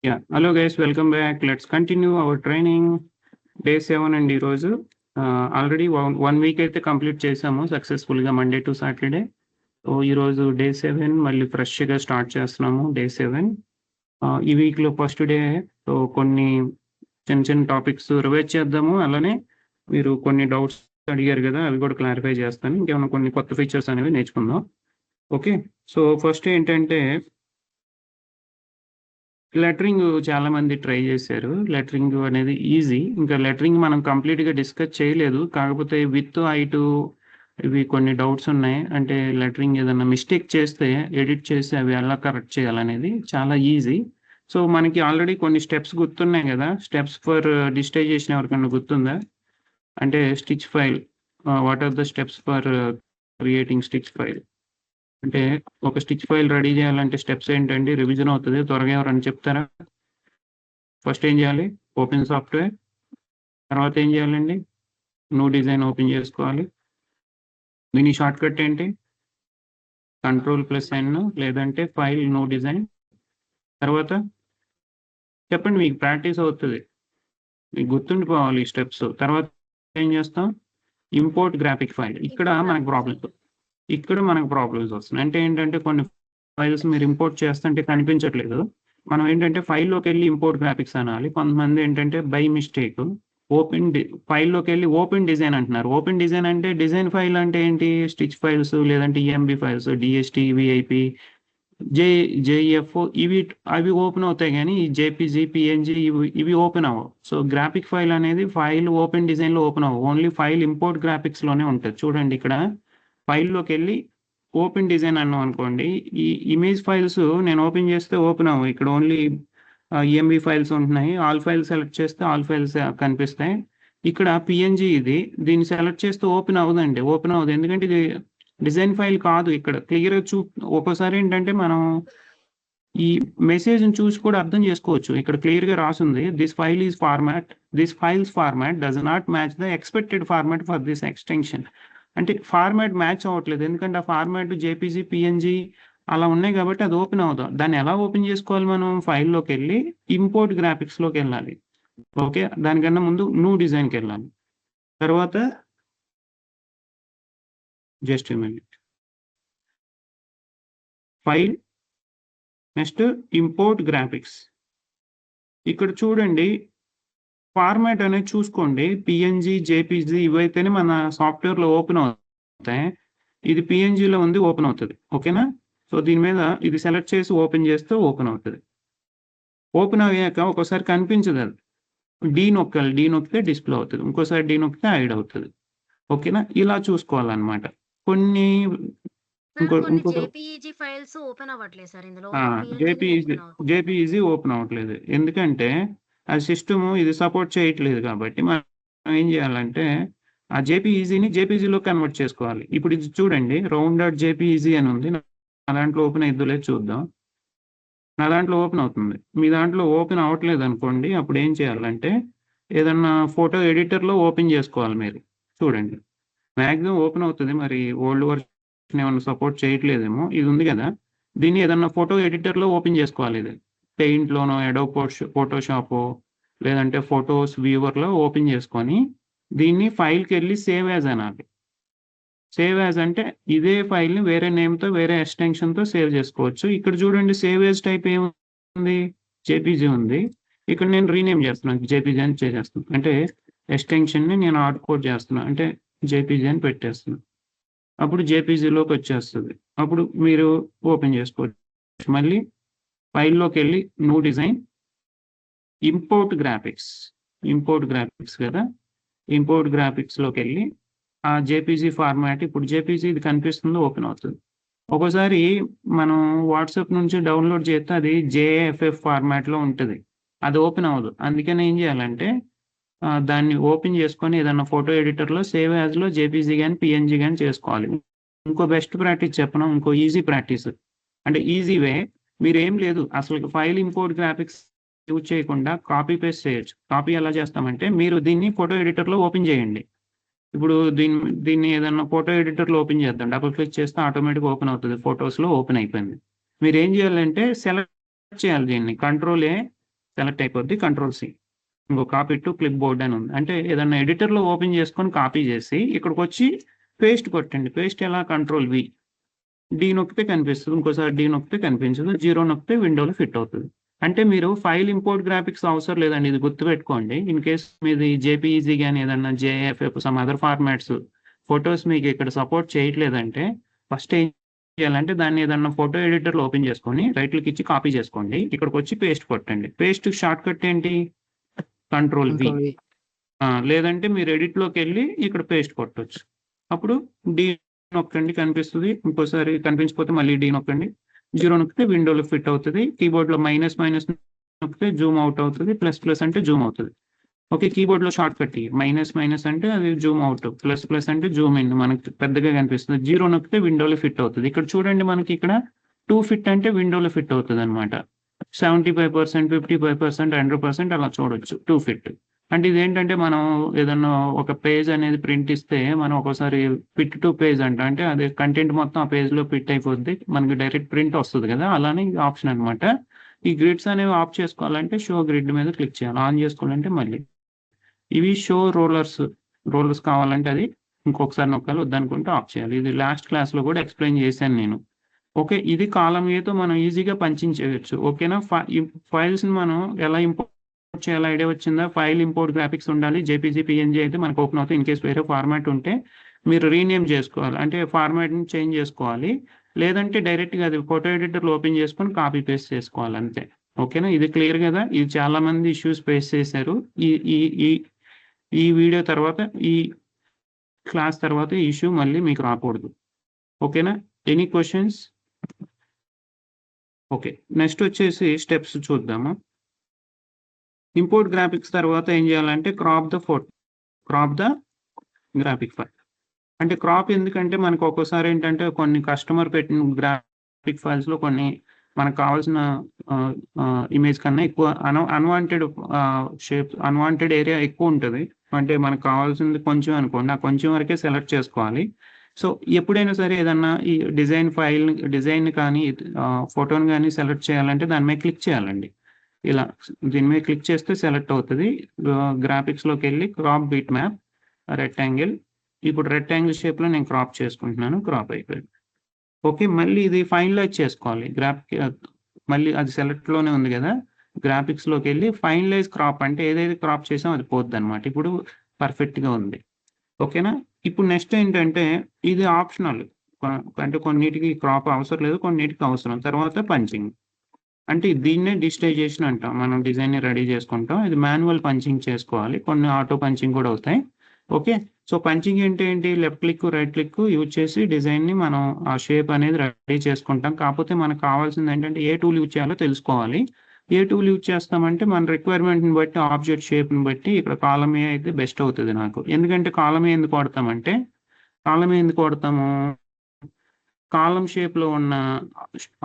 Yeah. Hello guys, welcome back. Let's continue our training. Day 7 and ఈరోజు already one week అయితే complete చేసాము సక్సెస్ఫుల్గా Monday to Saturday. So ఈరోజు day 7 మళ్ళీ ఫ్రెష్గా స్టార్ట్ చేస్తున్నాము డే 7. ఈ వీక్లో ఫస్ట్ డే. సో కొన్ని చిన్న చిన్న టాపిక్స్ రివైజ్ చేద్దాము. అలానే మీరు కొన్ని డౌట్స్ అడిగారు కదా, అవి కూడా క్లారిఫై చేస్తాను. ఇంకేమైనా కొన్ని కొత్త ఫీచర్స్ అనేవి నేర్చుకుందాం. ఓకే, సో ఫస్ట్ ఏంటంటే లెటరింగ్ చాలా మంది ట్రై చేశారు. లెటరింగ్ అనేది ఈజీ. ఇంకా లెటరింగ్ మనం కంప్లీట్గా డిస్కస్ చేయలేదు, కాకపోతే విత్ హైట్ ఇవి కొన్ని డౌట్స్ ఉన్నాయి. అంటే లెటరింగ్ ఏదైనా మిస్టేక్ చేస్తే ఎడిట్ చేసి అవి ఎలా కరెక్ట్ చేయాలనేది చాలా ఈజీ. సో మనకి ఆల్రెడీ కొన్ని స్టెప్స్ గుర్తున్నాయి కదా. స్టెప్స్ ఫర్ డిజిటైజేషన్ ఎవరికన్నా గుర్తుందా? అంటే stitch file, what are the steps for creating stitch file? అంటే ఒక స్టిచ్ ఫైల్ రెడీ చేయాలంటే స్టెప్స్ ఏంటండి? రివిజన్ అవుతుంది, త్వరగా ఎవరని చెప్తారా? ఫస్ట్ ఏం చేయాలి? Open software. తర్వాత ఏం చేయాలండి? న్యూ డిజైన్ ఓపెన్ చేసుకోవాలి. దీని షార్ట్ కట్ ఏంటి? Ctrl+N, లేదంటే ఫైల్ న్యూ డిజైన్. తర్వాత చెప్పండి, మీకు ప్రాక్టీస్ అవుతుంది, మీకు గుర్తుండిపోవాలి ఈ స్టెప్స్. తర్వాత ఏం చేస్తాం? Import graphic file. ఇక్కడ మనకు ప్రాబ్లమ్స్ వస్తున్నాయి. అంటే ఏంటంటే కొన్ని ఫైల్స్ మీరు ఇంపోర్ట్ చేస్తుంటే కనిపించట్లేదు. మనం ఏంటంటే ఫైల్లోకి వెళ్ళి ఇంపోర్ట్ గ్రాఫిక్స్ అనాలి. కొంతమంది ఏంటంటే బై మిస్టేక్ ఫైల్లోకి వెళ్ళి ఓపెన్ డిజైన్ అంటున్నారు. ఓపెన్ డిజైన్ అంటే డిజైన్ ఫైల్ అంటే ఏంటి? స్టిచ్ ఫైల్స్, లేదంటే ఈఎంబి ఫైల్స్, డిఎస్టి, విఐపి, జేఈఎఫ్ అవి ఓపెన్ అవుతాయి, కానీ జేపీజీ, పిఎన్జీ ఇవి ఓపెన్ అవ్వవు. సో గ్రాఫిక్ ఫైల్ అనేది ఫైల్ ఓపెన్ డిజైన్లో ఓపెన్ అవ్వవు. ఓన్లీ ఫైల్ ఇంపోర్ట్ గ్రాఫిక్స్లోనే ఉంటుంది. చూడండి, ఇక్కడ ఫైల్లోకి వెళ్ళి ఓపెన్ డిజైన్ అన్నాం అనుకోండి, ఈ ఇమేజ్ ఫైల్స్ నేను ఓపెన్ చేస్తే ఓపెన్ అవ్వవు. ఇక్కడ ఓన్లీ ఈఎంబి ఫైల్స్ ఉంటున్నాయి. ఆల్ ఫైల్స్ సెలెక్ట్ చేస్తే ఆల్ ఫైల్స్ కనిపిస్తాయి. ఇక్కడ పిఎన్జీ ఇది, దీన్ని సెలెక్ట్ చేస్తే ఓపెన్ అవ్వదండి. ఓపెన్ అవ్వదు, ఎందుకంటే ఇది డిజైన్ ఫైల్ కాదు. ఇక్కడ క్లియర్గా ఒక్కోసారి ఏంటంటే మనం ఈ మెసేజ్ని చూసి కూడా అర్థం చేసుకోవచ్చు. ఇక్కడ క్లియర్గా రాసింది, this files format does not match the expected format for this extension. అంటే ఫార్మాట్ మ్యాచ్ అవ్వట్లేదు, ఎందుకంటే ఆ ఫార్మాట్ జేపీజీ, పిఎన్జీ అలా ఉన్నాయి కాబట్టి అది ఓపెన్ అవుతుంది. దాన్ని ఎలా ఓపెన్ చేసుకోవాలి? మనం ఫైల్లోకి వెళ్ళి ఇంపోర్ట్ గ్రాఫిక్స్లోకి వెళ్ళాలి. ఓకే, దానికన్నా ముందు న్యూ డిజైన్కి వెళ్ళాలి. తర్వాత just minute, file, next import graphics. ఇక్కడ చూడండి, ఫార్మాట్ అనేది చూసుకోండి. పిఎన్జీ, జేపీజీ ఇవైతేనే మన సాఫ్ట్వేర్లో ఓపెన్ అవుతాయి. ఇది పిఎన్జీలో ఉంది, ఓపెన్ అవుతుంది. ఓకేనా? సో దీని మీద ఇది సెలెక్ట్ చేసి ఓపెన్ చేస్తే ఓపెన్ అవుతుంది. ఓపెన్ అయ్యాక ఒకసారి కనిపించదు, అది డీ నొక్కాలి. డీ నొక్కితే డిస్ప్లే అవుతుంది, ఇంకోసారి డీ నొక్కితే హైడ్ అవుతుంది. ఓకేనా? ఇలా చూసుకోవాలన్నమాట. కొన్ని జేపీఈజీ ఓపెన్ అవ్వట్లేదు, ఎందుకంటే ఆ సిస్టమ్ ఇది సపోర్ట్ చేయట్లేదు. కాబట్టి మనం ఏం చేయాలంటే ఆ జేపీఈజీని జేపీజీలో కన్వర్ట్ చేసుకోవాలి. ఇప్పుడు ఇది చూడండి, రౌండెడ్ జేపీఈజీ అని ఉంది. నా దాంట్లో ఓపెన్ అయిద్దో చూద్దాం. నా దాంట్లో ఓపెన్ అవుతుంది, మీ దాంట్లో ఓపెన్ అవ్వట్లేదు అనుకోండి. అప్పుడు ఏం చేయాలంటే ఏదన్నా ఫోటో ఎడిటర్లో ఓపెన్ చేసుకోవాలి మీరు. చూడండి, మ్యాక్సిమం ఓపెన్ అవుతుంది. మరి ఓల్డ్ వర్షన్ ఏమన్నా సపోర్ట్ చేయట్లేదేమో. ఇది ఉంది కదా, దీన్ని ఏదన్నా ఫోటో ఎడిటర్లో ఓపెన్ చేసుకోవాలి. ఇది పెయింట్లోనో, అడోబ్ ఫోటోషాప్, లేదంటే ఫొటోస్ వ్యూవర్లో ఓపెన్ చేసుకొని దీన్ని ఫైల్కి వెళ్ళి సేవ్ యాజ్ అనాలి. సేవ్ యాజ్ అంటే ఇదే ఫైల్ని వేరే నేమ్తో, వేరే ఎక్స్టెన్షన్తో సేవ్ చేసుకోవచ్చు. ఇక్కడ చూడండి, సేవ్ యాజ్ టైప్ ఏముంది? జేపీజీ ఉంది. ఇక్కడ నేను రీనేమ్ చేస్తున్నాను, జేపీజీ అని చేసేస్తున్నాను. అంటే ఎక్స్టెన్షన్ని నేను హార్డ్ కోడ్ చేస్తున్నాను, అంటే జేపీజీ అని పెట్టేస్తున్నాను. అప్పుడు జేపీజీలోకి వచ్చేస్తుంది. అప్పుడు మీరు ఓపెన్ చేసుకోవచ్చు. మళ్ళీ ఫైల్లోకి వెళ్ళి న్యూ డిజైన్, ఇంపోర్ట్ గ్రాఫిక్స్ కదా, ఇంపోర్ట్ గ్రాఫిక్స్లోకి వెళ్ళి ఆ జేపీజీ ఫార్మాట్, ఇప్పుడు జేపీజీ ఇది కనిపిస్తుందో ఓపెన్ అవుతుంది. ఒక్కోసారి మనం వాట్సాప్ నుంచి డౌన్లోడ్ చేస్తే అది జేఎఫ్ఎఫ్ ఫార్మాట్లో ఉంటుంది, అది ఓపెన్ అవ్వదు. అందుకని ఏం చేయాలంటే దాన్ని ఓపెన్ చేసుకొని ఏదన్నా ఫోటో ఎడిటర్లో సేవ్ యాజ్లో జేపీజీ కానీ పిఎన్జీ కానీ చేసుకోవాలి. ఇంకో బెస్ట్ ప్రాక్టీస్ చెప్పను, ఇంకో ఈజీ ప్రాక్టీస్, అంటే ఈజీ వే. మీరు ఏం లేదు, అసలు ఫైల్ ఇంపోర్ట్ గ్రాఫిక్స్ యూజ్ చేయకుండా కాపీ పేస్ట్ చేయొచ్చు. కాపీ ఎలా చేస్తామంటే, మీరు దీన్ని ఫోటో ఎడిటర్లో ఓపెన్ చేయండి. ఇప్పుడు దీన్ని ఏదన్నా ఫోటో ఎడిటర్లో ఓపెన్ చేద్దాం. డబుల్ క్లిక్ చేస్తే ఆటోమేటిక్గా ఓపెన్ అవుతుంది. ఫొటోస్లో ఓపెన్ అయిపోయింది. మీరు ఏం చేయాలంటే సెలెక్ట్ చేయాలి దీన్ని, Ctrl+A, సెలెక్ట్ అయిపోద్ది. కంట్రోల్ సి, ఇంకో కాపీ టు క్లిప్ బోర్డ్ అని ఉంది. అంటే ఏదన్నా ఎడిటర్లో ఓపెన్ చేసుకొని కాపీ చేసి ఇక్కడికి వచ్చి పేస్ట్ కొట్టండి. పేస్ట్ ఎలా? కంట్రోల్ వి, డి నొక్కితే కనిపిస్తుంది, ఇంకోసారి డి నొక్కితే కనిపించదు, 0 నొక్కితే విండోలో ఫిట్ అవుతుంది. అంటే మీరు ఫైల్ ఇంపోర్ట్ గ్రాఫిక్స్ అవసరం లేదండి, ఇది గుర్తుపెట్టుకోండి. ఇన్ కేస్ మీది జేపీఈజీ కానీ ఏదన్నా జేఎఫ్ఎఫ్ సమ్ అదర్ ఫార్మాట్స్ ఫొటోస్ మీకు ఇక్కడ సపోర్ట్ చేయట్లేదంటే ఫస్ట్ ఏం చేయాలంటే దాన్ని ఏదన్నా ఫోటో ఎడిటర్లో ఓపెన్ చేసుకొని రైట్ క్లిక్ ఇచ్చి కాపీ చేసుకోండి. ఇక్కడికి వచ్చి పేస్ట్ కొట్టండి. పేస్ట్ షార్ట్ కట్ ఏంటి? Control V. లేదంటే మీరు ఎడిట్లోకి వెళ్ళి ఇక్కడ పేస్ట్ కొట్టవచ్చు. అప్పుడు డి నొక్కండి, కనిపిస్తుంది, ఇంకోసారి కనిపించకపోతే మళ్ళీ డి నొక్కండి, 0 నొక్కితే విండోలో ఫిట్ అవుతుంది. కీబోర్డ్లో మైనస్ నొక్కితే జూమ్ అవుట్ అవుతుంది, ప్లస్ అంటే జూమ్ అవుతుంది. ఓకే, కీబోర్డ్లో షార్ట్ కట్ మైనస్ అంటే అది జూమ్ అవుట్, ప్లస్ అంటే జూమ్ ఇన్, మనకి పెద్దగా కనిపిస్తుంది. 0 నొక్కితే విండోలో ఫిట్ అవుతుంది. ఇక్కడ చూడండి, మనకి ఇక్కడ 2 ఫిట్ అంటే విండోలో ఫిట్ అవుతుంది అనమాట. 75%, 55%, 100% అలా చూడొచ్చు 2 ఫిట్. అంటే ఇదేంటంటే మనం ఏదన్నా ఒక పేజ్ అనేది ప్రింట్ ఇస్తే మనం ఒకసారి పిట్ టు పేజ్ అంటే అది కంటెంట్ మొత్తం ఆ పేజ్లో పిట్ అయిపోద్ది, మనకి డైరెక్ట్ ప్రింట్ వస్తుంది కదా, అలానే ఇది ఆప్షన్ అనమాట. ఈ గ్రిడ్స్ అనేవి ఆఫ్ చేసుకోవాలంటే షో గ్రిడ్ మీద క్లిక్ చేయాలి, ఆన్ చేసుకోవాలంటే మళ్ళీ ఇవి షో రోలర్స్ కావాలంటే అది ఇంకొకసారి నొక్కాలి, వద్దనుకుంటే ఆఫ్ చేయాలి. ఇది లాస్ట్ క్లాస్లో కూడా ఎక్స్ప్లెయిన్ చేశాను నేను. ఓకే, ఇది కాలం ఏతో మనం ఈజీగా పంచింగ్ చేయొచ్చు. ఓకేనా? ఫైల్స్ని మనం ఎలా ఇంపోర్ట్ చేయాలి ఐడియా వచ్చిందా? ఫైల్ ఇంపోర్ట్ గ్రాఫిక్స్ ఉండాలి. జేపీజీ పిఎన్జీ అయితే మనకు ఓపెన్ అవుతుంది. ఇన్ కేసు వేరే ఫార్మాట్ ఉంటే మీరు రీనేమ్ చేసుకోవాలి, అంటే ఫార్మాట్ని చేంజ్ చేసుకోవాలి. లేదంటే డైరెక్ట్గా అది ఫోటో ఎడిటర్లో ఓపెన్ చేసుకొని కాపీ పేస్ట్ చేసుకోవాలి అంతే. ఓకేనా? ఇది క్లియర్ కదా? ఇది చాలా మంది ఇష్యూస్ ఫేస్ చేశారు. ఈ వీడియో తర్వాత, ఈ క్లాస్ తర్వాత ఈ ఇష్యూ మళ్ళీ మీకు రాకూడదు. ఓకేనా? Any questions? ఓకే, నెక్స్ట్ వచ్చేసి స్టెప్స్ చూద్దాము. ఇంపోర్ట్ గ్రాఫిక్స్ తర్వాత ఏం చేయాలంటే క్రాప్ ద గ్రాఫిక్ ఫైల్. అంటే క్రాప్ ఎందుకంటే మనకు ఒక్కోసారి ఏంటంటే కొన్ని కస్టమర్ పెట్టిన గ్రాఫిక్ ఫైల్స్లో కొన్ని మనకు కావాల్సిన ఇమేజ్ కన్నా ఎక్కువ అన్వాంటెడ్ షేప్స్, అన్వాంటెడ్ ఏరియా ఎక్కువ ఉంటుంది. అంటే మనకు కావాల్సింది కొంచెం అనుకోండి, ఆ కొంచెం వరకే సెలెక్ట్ చేసుకోవాలి. సో ఎప్పుడైనా సరే ఏదన్నా ఈ డిజైన్ కానీ ఫోటోని కానీ సెలెక్ట్ చేయాలంటే దాని మీద క్లిక్ చేయాలండి. ఇలా దీని మీద క్లిక్ చేస్తే సెలెక్ట్ అవుతుంది. గ్రాఫిక్స్లోకి వెళ్ళి క్రాప్ బీట్ మ్యాప్ రెక్టాంగిల్. ఇప్పుడు రెక్టాంగిల్ షేప్లో నేను క్రాప్ చేసుకుంటున్నాను, క్రాప్ అయిపోయింది. ఓకే, మళ్ళీ ఇది ఫైనలైజ్ చేసుకోవాలి. మళ్ళీ అది సెలెక్ట్లోనే ఉంది కదా, గ్రాఫిక్స్లోకి వెళ్ళి ఫైనలైజ్ క్రాప్ అంటే ఏదైతే క్రాప్ చేసామో అది పోద్ది అనమాట. ఇప్పుడు పర్ఫెక్ట్గా ఉంది. ఓకేనా? ఇప్పుడు నెక్స్ట్ ఏంటంటే ఇది ఆప్షనల్, అంటే కొన్నిటికి క్రాప్ అవసరం లేదు, కొన్నిటికి అవసరం. తర్వాత పంచింగ్, అంటే దీన్నే డిజిటైజేషన్ అంటాం. మనం డిజైన్ని రెడీ చేసుకుంటాం. ఇది మాన్యువల్ పంచింగ్ చేసుకోవాలి, కొన్ని ఆటో పంచింగ్ కూడా అవుతాయి. ఓకే, సో పంచింగ్ ఏంటి? Left click right click use చేసి డిజైన్ని మనం ఆ షేప్ అనేది రెడీ చేసుకుంటాం. కాకపోతే మనకు కావాల్సింది ఏంటంటే ఏ టూల్ యూజ్ చేయాలో తెలుసుకోవాలి. ఏ టూల్ యూజ్ చేస్తామంటే మన రిక్వైర్మెంట్ని బట్టి, ఆబ్జెక్ట్ షేప్ని బట్టి ఇక్కడ కాలం ఏ అయితే బెస్ట్ అవుతుంది నాకు. ఎందుకంటే కాలం ఏ ఎందుకు వాడతామంటే, కాలం షేప్లో ఉన్న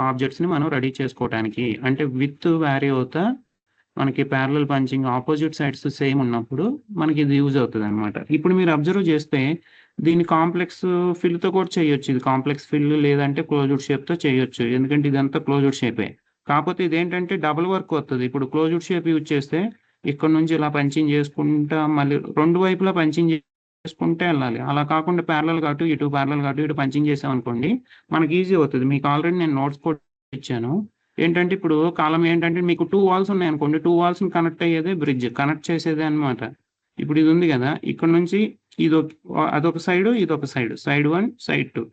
ఆబ్జెక్ట్స్ని మనం రెడీ చేసుకోవడానికి, అంటే విత్ వ్యారీ అవుతా మనకి parallel punching opposite sides same ఉన్నప్పుడు మనకి ఇది యూజ్ అవుతుంది అనమాట. ఇప్పుడు మీరు అబ్జర్వ్ చేస్తే దీన్ని కాంప్లెక్స్ ఫిల్తో కూడా చేయొచ్చు. ఇది కాంప్లెక్స్ ఫిల్ లేదంటే క్లోజ్డ్ షేప్తో చేయొచ్చు, ఎందుకంటే ఇదంతా క్లోజ్డ్ షేపే. కాకపోతే ఇదేంటంటే డబుల్ వర్క్ వస్తుంది. ఇప్పుడు క్లోజ్డ్ షేప్ యూజ్ చేస్తే ఇక్కడ నుంచి ఇలా పంచింగ్ చేసుకుంటా మళ్ళీ రెండు వైపులా పంచింగ్ చేసుకుంటే వెళ్ళాలి. అలా కాకుండా ప్యారలల్ కాటు ఇటు పంచింగ్ చేసాం అనుకోండి, మనకి ఈజీ అవుతుంది. మీకు ఆల్రెడీ నేను నోట్స్ కూడా ఇచ్చాను. ఏంటంటే ఇప్పుడు కాలం ఏంటంటే మీకు 2 వాల్స్ ఉన్నాయి అనుకోండి, 2 వాల్స్ని కనెక్ట్ అయ్యేదే బ్రిడ్జ్, కనెక్ట్ చేసేదే అనమాట. ఇప్పుడు ఇది ఉంది కదా, ఇక్కడ నుంచి అదొక సైడ్, ఇదొక సైడ్, సైడ్ 1 సైడ్ 2.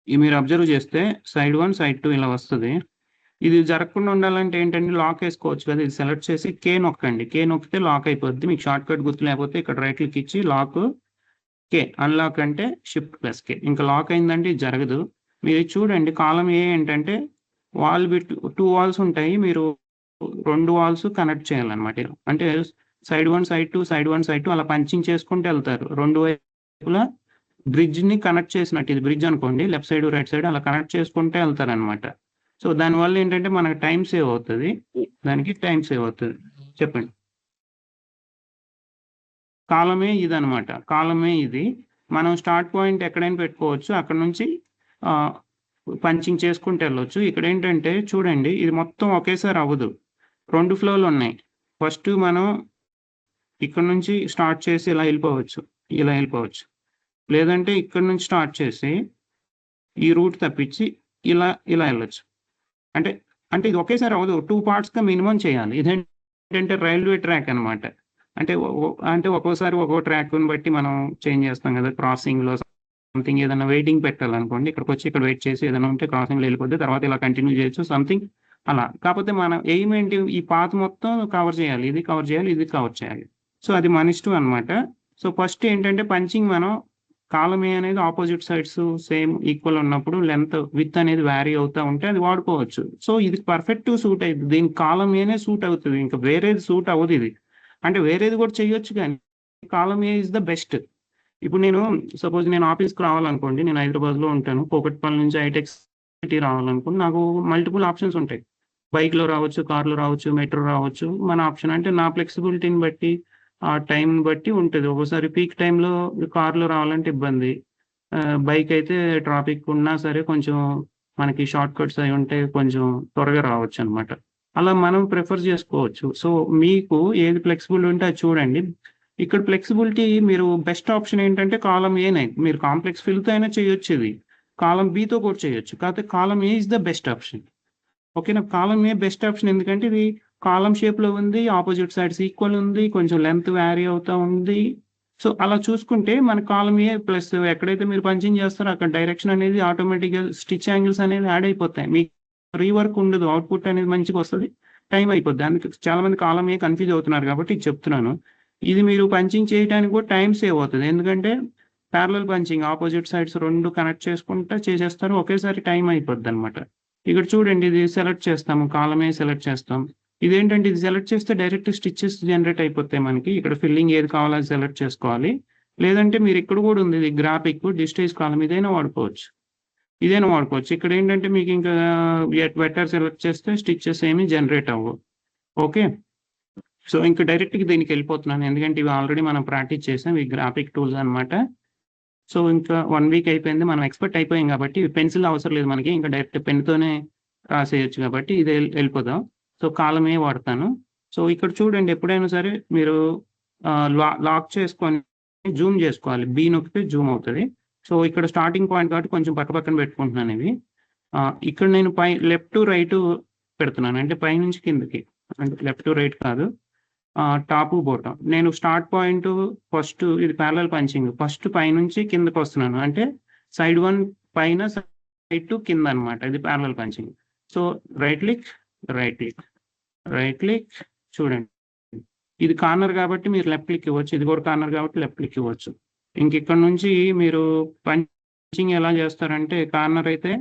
ఇది మీరు అబ్జర్వ్ చేస్తే సైడ్ 1 సైడ్ 2 ఇలా వస్తుంది. ఇది జరగకుండా ఉండాలంటే ఏంటంటే లాక్ వేసుకోవచ్చు కదా, ఇది సెలెక్ట్ చేసి కే నొక్కండి. కే నొక్కితే లాక్ అయిపోద్ది. మీకు షార్ట్ కట్ గుర్తు లేకపోతే ఇక్కడ రైట్ క్లిక్ ఇచ్చి లాక్ కే, అన్లాక్ అంటే Shift+K. ఇంకా లాక్ అయిందంటే ఇది జరగదు. మీరు చూడండి, కాలం ఏ ఏంటంటే వాల్ బిట్ 2 వాల్స్ ఉంటాయి, మీరు 2 వాల్స్ కనెక్ట్ చేయాలన్నమాట. అంటే సైడ్ 1 సైడ్ 2 సైడ్ 1 సైడ్ 2 అలా పంచింగ్ చేసుకుంటూ వెళ్తారు. రెండు వైపులా బ్రిడ్జ్ని కనెక్ట్ చేసినట్టు, ఇది బ్రిడ్జ్ అనుకోండి, లెఫ్ట్ సైడ్ రైట్ సైడ్ అలా కనెక్ట్ చేసుకుంటే వెళ్తారనమాట. సో దానివల్ల ఏంటంటే మనకు టైం సేవ్ అవుతుంది, దానికి టైం సేవ్ అవుతుంది. చెప్పండి. కాలమే ఇది అనమాట. కాలమే ఇది మనం స్టార్ట్ పాయింట్ ఎక్కడైనా పెట్టుకోవచ్చు, అక్కడ నుంచి పంచింగ్ చేసుకుంటూ వెళ్ళొచ్చు. ఇక్కడ ఏంటంటే చూడండి, ఇది మొత్తం ఒకేసారి అవ్వదు. 2 ఫ్లోలు ఉన్నాయి. ఫస్ట్ మనం ఇక్కడ నుంచి స్టార్ట్ చేసి ఇలా వెళ్ళిపోవచ్చు. లేదంటే ఇక్కడ నుంచి స్టార్ట్ చేసి ఈ రూట్ తప్పించి ఇలా వెళ్ళొచ్చు. అంటే అంటే ఇది ఒకేసారి అవ్వదు. 2 పార్ట్స్‌గా మినిమం చేయాలి. ఇదేంటంటే రైల్వే ట్రాక్ అనమాట. అంటే ఒక్కోసారి ఒక్కో ట్రాక్‌ని బట్టి మనం చేంజ్ చేస్తాం కదా! క్రాసింగ్‌లో సంథింగ్ ఏదైనా వెయిటింగ్ పెట్టాలనుకోండి. ఇక్కడికొచ్చి ఇక్కడ వెయిట్ చేసి ఏదైనా ఉంటే క్రాసింగ్‌లో వెళ్ళిపోద్ది. తర్వాత ఇలా కంటిన్యూ చేయొచ్చు సంథింగ్ అలా. కాకపోతే మన ఎయిమ్ ఏంటి? ఈ పాత్ మొత్తం కవర్ చేయాలి. ఇది కవర్ చేయాలి. ఇది కవర్ చేయాలి. సో అది మన ఇష్టం అనమాట. సో ఫస్ట్ ఏంటంటే పంచింగ్ మనం కాలమ్ ఏ అనేది ఆపోజిట్ సైడ్స్ సేమ్ ఈక్వల్ ఉన్నప్పుడు విత్ అనేది వ్యారీ అవుతా ఉంటే అది వాడుకోవచ్చు. సో ఇది పర్ఫెక్ట్ సూట్ అవుతుంది. దీనికి కాలమ్ ఏనే సూట్ అవుతుంది. ఇంకా వేరేది సూట్ అవ్వదు ఇది. అంటే వేరేది కూడా చేయొచ్చు కానీ column A is the best. ఇప్పుడు నేను సపోజ్ నేను ఆఫీస్‌కి రావాలనుకోండి. నేను హైదరాబాద్‌లో ఉంటాను. కూకట్పల్లి నుంచి హైటెక్స్ సిటీ రావాలనుకోండి. నాకు మల్టిపుల్ ఆప్షన్స్ ఉంటాయి. బైక్‌లో రావచ్చు, కార్‌లో రావచ్చు, మెట్రో రావచ్చు. మన ఆప్షన్ అంటే నా ఫ్లెక్సిబిలిటీని బట్టి ఆ టైంని బట్టి ఉంటది. ఒక్కోసారి పీక్ టైమ్‌లో కార్‌లో రావాలంటే ఇబ్బంది. బైక్ అయితే ట్రాఫిక్ ఉన్నా సరే కొంచెం మనకి షార్ట్ కట్స్ అయి ఉంటే కొంచెం త్వరగా రావచ్చనమాట. అలా మనం ప్రిఫర్ చేసుకోవచ్చు. సో మీకు ఏది ఫ్లెక్సిబుల్ ఉంటే అది చూడండి. ఇక్కడ ఫ్లెక్సిబిలిటీ మీరు బెస్ట్ ఆప్షన్ ఏంటంటే కాలమ్ ఏనే. మీరు కాంప్లెక్స్ ఫిల్‌తో అయినా చేయొచ్చు ఇది. కాలమ్ బితో కూడా చేయొచ్చు. కాకపోతే column A is the best option. ఓకేనా? కాలమ్ ఏ బెస్ట్ ఆప్షన్ ఎందుకంటే ఇది కాలమ్ షేప్‌లో ఉంది. ఆపోజిట్ సైడ్స్ ఈక్వల్ ఉంది. కొంచెం లెంత్ వ్యారీ అవుతా ఉంది. సో అలా చూసుకుంటే మన కాలమ్ ఏ ప్లస్ ఎక్కడైతే మీరు పంచింగ్ చేస్తారో అక్కడ డైరెక్షన్ అనేది ఆటోమేటిక్‌గా స్టిచ్ యాంగిల్స్ అనేవి యాడ్ అయిపోతాయి. మీకు రీవర్క్ ఉండదు. అవుట్‌పుట్ అనేది మంచిగొస్తది. టైం అయిపోద్ది. అందుకే చాలామంది కాలమ్ ఏ కన్‌ఫ్యూజ్ అవుతున్నారు కాబట్టి ఇది చెప్తున్నాను. ఇది మీరు పంచింగ్ చేయడానికి కూడా టైం సేవ్ అవుతది. ఎందుకంటే parallel punching opposite sides 2 connect చేసుకుంటా చేసేస్తారు. ఒకేసారి టైం అయిపోద్దనమాట. ఇక్కడ చూడండి ఇది సెలెక్ట్ చేస్తాము. కాలమ్ ఏ సెలెక్ట్ చేస్తాం. ఇదేంటంటే ఇది సెలెక్ట్ చేస్తే డైరెక్ట్ స్టిచెస్ జనరేట్ అయిపోతాయి మనకి. ఇక్కడ ఫిల్లింగ్ ఏది కావాలో అది సెలెక్ట్ చేసుకోవాలి. లేదంటే మీరు ఇక్కడ కూడా ఉంది ఇది గ్రాఫిక్ డిస్టేజ్ కాలమ్ ఇదైనా వాడుకోవచ్చు. ఇక్కడ ఏంటంటే మీకు ఇంకా వెక్టర్ సెలెక్ట్ చేస్తే స్టిచెస్ ఏమి జనరేట్ అవ్వవు. ఓకే. సో ఇంకా డైరెక్ట్‌గా దీనికి వెళ్ళిపోతున్నాను. ఎందుకంటే ఇవి ఆల్రెడీ మనం ప్రాక్టీస్ చేసాం. ఈ గ్రాఫిక్ టూల్స్ అనమాట. సో ఇంకా 1 వీక్ అయిపోయింది. మనం ఎక్స్‌పర్ట్ అయిపోయాం కాబట్టి పెన్సిల్ అవసరం లేదు మనకి. ఇంకా డైరెక్ట్ పెన్‌తోనే రాసేయొచ్చు కాబట్టి ఇది వెళ్ళిపోదాం. సో కాలమ్ ఏ వాడతాను. సో ఇక్కడ చూడండి ఎప్పుడైనా సరే మీరు లాక్ చేసుకొని జూమ్ చేసుకోవాలి. బి నొక్కితే జూమ్ అవుతది. సో ఇక్కడ స్టార్టింగ్ పాయింట్ కాబట్టి కొంచెం పక్కన పెట్టుకుంటున్నాను ఇవి. ఇక్కడ నేను లెఫ్ట్ టు రైట్ పెడుతున్నాను. అంటే పైనుంచి కిందకి. అంటే లెఫ్ట్ టు రైట్ కాదు. Top bottom. నేను స్టార్ట్ పాయింట్ ఫస్ట్ ఇది పారలెల్ పంచింగ్. ఫస్ట్ పైనుంచి కిందకొస్తున్నాను. అంటే సైడ్ 1 పైన, సైడ్ 2 కింద అనమాట. ఇది parallel punching. So right click చూడండి. ఇది కార్నర్ కాబట్టి మీరు లెఫ్ట్ క్లిక్ ఇవ్వచ్చు. ఇది కూడా కార్నర్ కాబట్టి లెఫ్ట్ క్లిక్ ఇవ్వచ్చు. ఇక్కడ నుంచి మీరు పంచింగ్ ఎలా చేస్తారంటే కార్నర్ అయితే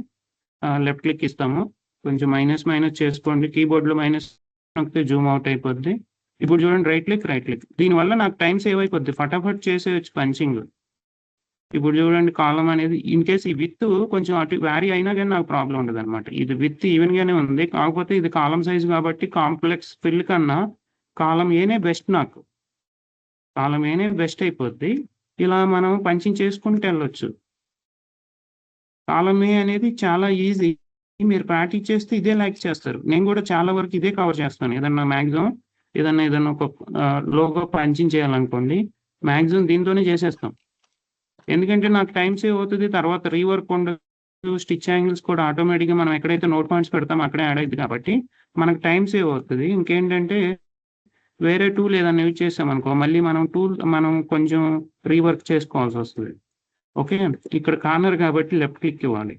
లెఫ్ట్ క్లిక్ ఇస్తాము. కొంచెం మైనస్ చేసుకోండి. కీబోర్డ్‌లో మైనస్ నొక్కితే జూమ్ అవుట్ అయిపోద్ది. ఇప్పుడు చూడండి రైట్ క్లిక్. దీనివల్ల నాకు టైం సేవ్ అయిపోద్ది. ఫటాఫట్ చేసేయొచ్చు పంచింగ్. ఇప్పుడు చూడండి కాలమ్ అనేది ఇన్‌కేస్ ఈ విడ్త్ కొంచెం అటు వ్యారీ అయినా గాని నాకు ప్రాబ్లమ్ ఉండదనమాట. ఇది విడ్త్ ఈవెన్ గానే ఉంది. కాకపోతే ఇది కాలమ్ సైజ్ కాబట్టి కాంప్లెక్స్ ఫిల్ కన్నా కాలమ్ ఏనే బెస్ట్ నాకు. కాలమ్ ఏనే బెస్ట్ అయిపోద్ది. ఇలా మనం పంచింగ్ చేసుకుంటూ వెళ్ళొచ్చు. కాలమ్ ఏ అనేది చాలా ఈజీ. మీరు ప్రాక్టీస్ చేస్తే ఇదే లైక్ చేస్తారు. నేను కూడా చాలా వరకు ఇదే కవర్ చేస్తాను. ఏదన్నా ఒక లోగో పంచింగ్ చేయాలనుకోండి. మాక్సిమం దీంతోనే చేసేస్తాం. ఎందుకంటే నాకు టైం సేవ్ అవుతది. తర్వాత రీవర్క్ ఉండదు. స్టిచ్ యాంగిల్స్ కూడా ఆటోమేటిక్‌గా మనం ఎక్కడైతే నోట్ పాయింట్స్ పెడతామో అక్కడే యాడ్ అయిద్ది కాబట్టి మనకు టైం సేవ్ అవుతది. ఇంకేంటంటే వేరే టూల్ ఏదైనా యూజ్ చేసామనుకో మళ్ళీ మనం కొంచెం రీవర్క్ చేసుకోవాల్సొస్తది. ఓకే. ఇక్కడ కార్నర్ కాబట్టి లెఫ్ట్ క్లిక్ ఇవ్వాలి.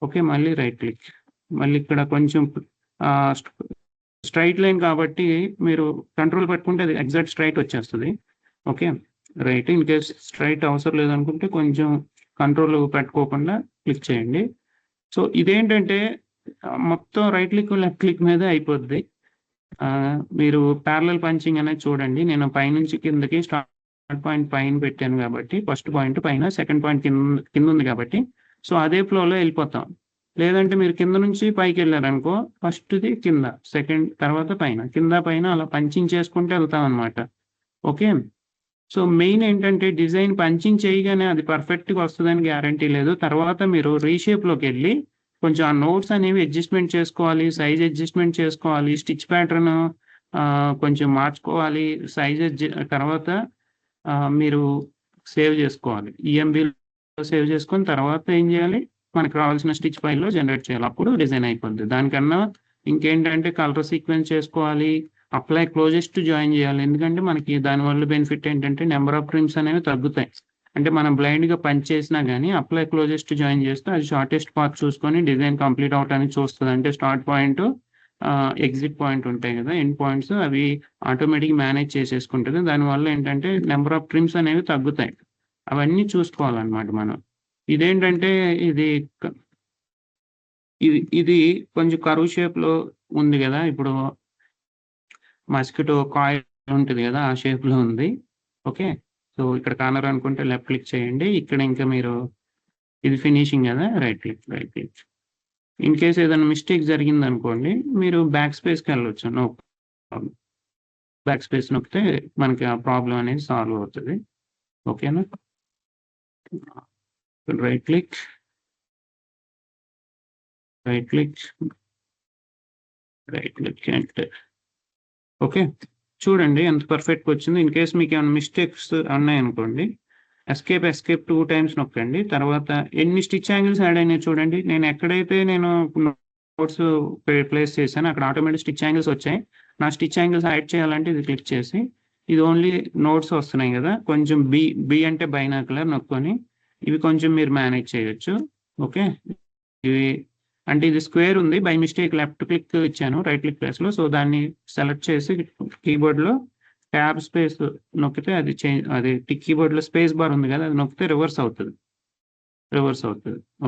ఓకే. మళ్ళీ రైట్ క్లిక్. మళ్ళీ ఇక్కడ కొంచెం స్ట్రెయిట్ లైన్ కాబట్టి మీరు కంట్రోల్ పట్టుకుంటే అది ఎగ్జాక్ట్ స్ట్రెయిట్ వచ్చేస్తది. ఓకే. రైట్. ఇన్‌కేస్ స్ట్రెయిట్ అవసరం లేదనుకుంటే కొంచెం కంట్రోల్ పెట్టుకోకుండా క్లిక్ చేయండి. సో ఇదేంటంటే మొత్తం రైట్ క్లిక్, లెఫ్ట్ క్లిక్ మీదే అయిపోద్ది. మీరు పారలెల్ పంచింగ్ అనేది చూడండి. నేను పైనుంచి కిందకి స్టార్ట్ పాయింట్ పైన పెట్టాను కాబట్టి ఫస్ట్ పాయింట్ పైన, సెకండ్ పాయింట్ కింద ఉంది కాబట్టి సో అదే ఫ్లోలో వెళ్ళిపోతాం. లేదంటే మీరు కింద నుంచి పైకెళ్లారనుకో ఫస్ట్‌ది కింద, సెకండ్ తర్వాత పైన, కింద పైన అలా పంచింగ్ చేసుకుంటూ వెళ్తామనమాట. ఓకే. సో మెయిన్ ఏంటంటే డిజైన్ పంచింగ్ చేయగానే అది పర్ఫెక్ట్‌గా వస్తదని గ్యారంటీ లేదు. తర్వాత మీరు రీషేప్‌లోకెళ్ళి కొంచెం ఆ నోట్స్ అనేవి అడ్జస్ట్మెంట్ చేసుకోవాలి, సైజ్ అడ్జస్ట్మెంట్ చేసుకోవాలి, స్టిచ్ ప్యాటర్న్ కొంచెం మార్చుకోవాలి, సైజ్ తర్వాత మీరు సేవ్ చేసుకోవాలి. ఈఎంబీలో సేవ్ చేసుకొని తర్వాత ఏం చేయాలి, మనకు కావాల్సిన స్టిచ్ ఫైల్లో జనరేట్ చేయాలి, అప్పుడు డిజైన్ అయిపోద్ది. దానికన్నా ఇంకేంటంటే కలర్ సీక్వెన్స్ చేసుకోవాలి, అప్లై క్లోజెస్ట్ జాయిన్ చేయాలి. ఎందుకంటే మనకి దానివల్ల బెనిఫిట్ ఏంటంటే నెంబర్ ఆఫ్ ట్రిమ్స్ అనేవి తగ్గుతాయి. అంటే మనం బ్లైండ్గా పంచ్ చేసినా కానీ అప్లై క్లోజెస్ట్ జాయిన్ చేస్తే అది షార్టెస్ట్ పాత్ చూసుకొని డిజైన్ కంప్లీట్ అవటానికి చూస్తుంది. అంటే స్టార్ట్ పాయింట్, ఎగ్జిట్ పాయింట్ ఉంటాయి కదా, ఎండ్ పాయింట్స్, అవి ఆటోమేటిక్ మేనేజ్ చేసేసుకుంటుంది. దానివల్ల ఏంటంటే నెంబర్ ఆఫ్ ట్రిమ్స్ అనేవి తగ్గుతాయి. అవన్నీ చూసుకోవాలన్నమాట మనం. ఇదేంటంటే ఇది ఇది కొంచెం కరువు షేప్లో ఉంది కదా, ఇప్పుడు మస్కిటో కాయిల్ ఉంటుంది కదా ఆ షేప్లో ఉంది. ఓకే, సో ఇక్కడ కార్నర్ అనుకుంటే లెఫ్ట్ క్లిక్ చేయండి. ఇక్కడ ఇంకా మీరు ఇది ఫినిషింగ్ కదా, రైట్ క్లిక్. ఇన్ కేస్ ఏదైనా మిస్టేక్ జరిగింది అనుకోండి, మీరు బ్యాక్ స్పేస్కి వెళ్ళొచ్చు. నో ప్రాబ్లం, బ్యాక్ స్పేస్ నొక్కితే మనకి ఆ ప్రాబ్లం అనేది సాల్వ్ అవుతుంది. ఓకేనా, రైట్ క్లిక్, ఎంటర్. ఓకే, చూడండి ఎంత పర్ఫెక్ట్గా వచ్చింది. ఇన్ కేస్ మీకు ఏమైనా మిస్టేక్స్ ఉన్నాయనుకోండి, ఎస్కేప్ 2 టైమ్స్ నొక్కండి. తర్వాత ఎన్ని స్టిచ్ యాంగిల్స్ యాడ్ అయినాయి చూడండి. నేను ఎక్కడైతే నోట్స్ ప్లేస్ చేశాను అక్కడ ఆటోమేటిక్ స్టిచ్ యాంగిల్స్ వచ్చాయి. నా స్టిచ్ యాంగిల్స్ యాడ్ చేయాలంటే ఇది క్లిక్ చేసి, ఇది ఓన్లీ నోట్స్ వస్తున్నాయి కదా, కొంచెం బి అంటే బైనాకులర్ నొక్కొని ఇవి కొంచెం మీరు మేనేజ్ చేయొచ్చు. ఓకే, ఇవి అంటే ఇది స్క్వేర్ ఉంది, బై మిస్టేక్ లెఫ్ట్ క్లిక్ ఇచ్చాను రైట్ క్లిక్ ప్లేస్లో. సో దాన్ని సెలెక్ట్ చేసి కీబోర్డ్లో ట్యాబ్ స్పేస్ నొక్కితే అది అది కీబోర్డ్లో స్పేస్ బార్ ఉంది కదా, అది నొక్కితే రివర్స్ అవుతుంది.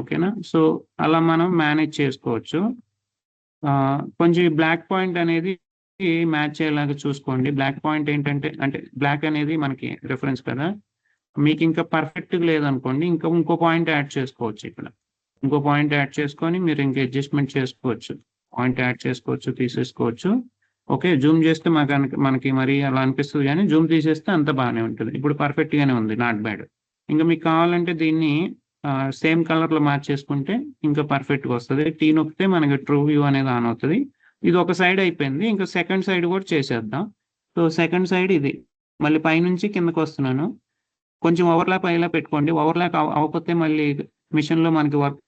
ఓకేనా, సో అలా మనం మేనేజ్ చేసుకోవచ్చు. కొంచెం బ్లాక్ పాయింట్ అనేది మ్యాచ్ అయ్యేలాగా చూసుకోండి. బ్లాక్ పాయింట్ ఏంటంటే, అంటే బ్లాక్ అనేది మనకి రిఫరెన్స్ కదా, మీకు ఇంకా పర్ఫెక్ట్గా లేదనుకోండి ఇంకో పాయింట్ యాడ్ చేసుకోవచ్చు. ఇక్కడ ఇంకో పాయింట్ యాడ్ చేసుకొని మీరు ఇంకా అడ్జస్ట్మెంట్ చేసుకోవచ్చు, పాయింట్ యాడ్ చేసుకోవచ్చు, తీసేసుకోవచ్చు. ఓకే, జూమ్ చేస్తే మనకి మరి అలా అనిపిస్తుంది, కానీ జూమ్ తీసేస్తే అంత బాగానే ఉంటుంది. ఇప్పుడు పర్ఫెక్ట్గానే ఉంది, నాట్ బ్యాడ్. ఇంకా మీకు కావాలంటే దీన్ని సేమ్ కలర్లో మార్చేసుకుంటే ఇంకా పర్ఫెక్ట్గా వస్తుంది. టీ నొక్కితే మనకి ట్రూ వ్యూ అనేది ఆన్ అవుతుంది. ఇది ఒక సైడ్ అయిపోయింది, ఇంకా సెకండ్ సైడ్ కూడా చేసేద్దాం. సో సెకండ్ సైడ్ ఇది, మళ్ళీ పైనుంచి కిందకు వస్తున్నాను. కొంచెం ఓవర్లాప్ అయ్యేలా పెట్టుకోండి. ఓవర్లాప్ అవ్వకపోతే మళ్ళీ మిషన్లో మనకి వర్క్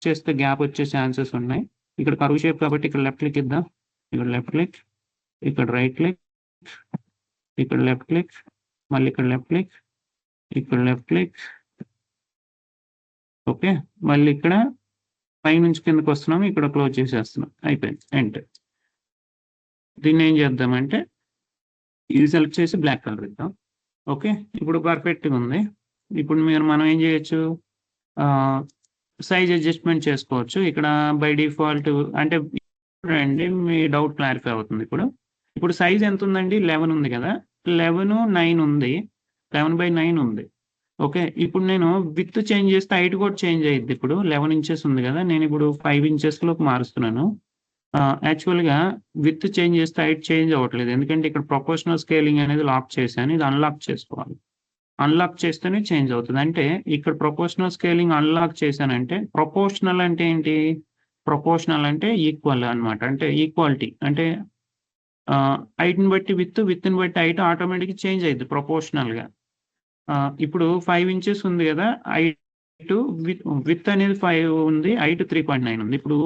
చేస్తే గ్యాప్ వచ్చే ఛాన్సెస్ ఉన్నాయి. ఇక్కడ కరువు షేప్ కాబట్టి ఇక్కడ లెఫ్ట్ క్లిక్ ఇద్దాం. ఇక్కడ లెఫ్ట్ క్లిక్, ఇక్కడ రైట్ క్లిక్, ఇక్కడ లెఫ్ట్ క్లిక్, మళ్ళీ ఇక్కడ లెఫ్ట్ క్లిక్, ఇక్కడ లెఫ్ట్ క్లిక్. ఓకే, మళ్ళీ ఇక్కడ పైనుంచి కిందకు వస్తున్నాము, ఇక్కడ క్లోజ్ చేసేస్తున్నాం, అయిపోయింది, ఎంటర్. దీన్ని ఏం చేద్దామంటే ఇది సెలెక్ట్ చేసి బ్లాక్ కలర్ ఇద్దాం. ఓకే, ఇప్పుడు పర్ఫెక్ట్గా ఉంది. ఇప్పుడు మనం ఏం చేయొచ్చు, సైజ్ అడ్జస్ట్మెంట్ చేసుకోవచ్చు. ఇక్కడ బై డిఫాల్ట్ అంటే చూడండి మీ డౌట్ క్లారిఫై అవుతుంది. ఇప్పుడు సైజ్ ఎంత ఉందండి, 11 ఉంది కదా, 11:9 ఉంది, 11/9 ఉంది. ఓకే, ఇప్పుడు నేను విత్ చేంజ్ చేస్తే హైట్ కూడా చేంజ్ అయ్యింది. ఇప్పుడు 11 ఇంచెస్ ఉంది కదా, నేను ఇప్పుడు 5 ఇంచెస్లోకి మారుస్తున్నాను. యాక్చువల్గా విత్ చేంజ్ చేస్తే హైట్ చేంజ్ అవ్వట్లేదు, ఎందుకంటే ఇక్కడ ప్రొపోర్షనల్ స్కేలింగ్ అనేది లాక్ చేశాను. ఇది అన్లాక్ చేసుకోవాలి, అన్లాక్ చేస్తేనే చేంజ్ అవుతుంది. అంటే ఇక్కడ ప్రొపోర్షనల్ స్కేలింగ్ అన్లాక్ చేశానంటే, ప్రొపోర్షనల్ అంటే ఏంటి, ప్రొపోర్షనల్ అంటే ఈక్వల్ అనమాట, అంటే ఈక్వాలిటీ. అంటే హైట్ని బట్టి విత్ని బట్టి హైట్ ఆటోమేటిక్గా చేంజ్ అయ్యింది ప్రొపోర్షనల్గా. ఇప్పుడు 5 ఇంచెస్ ఉంది కదా, హైట్ విత్ అనేది 5 ఉంది, హైట్ 3.9 ఉంది. ఇప్పుడు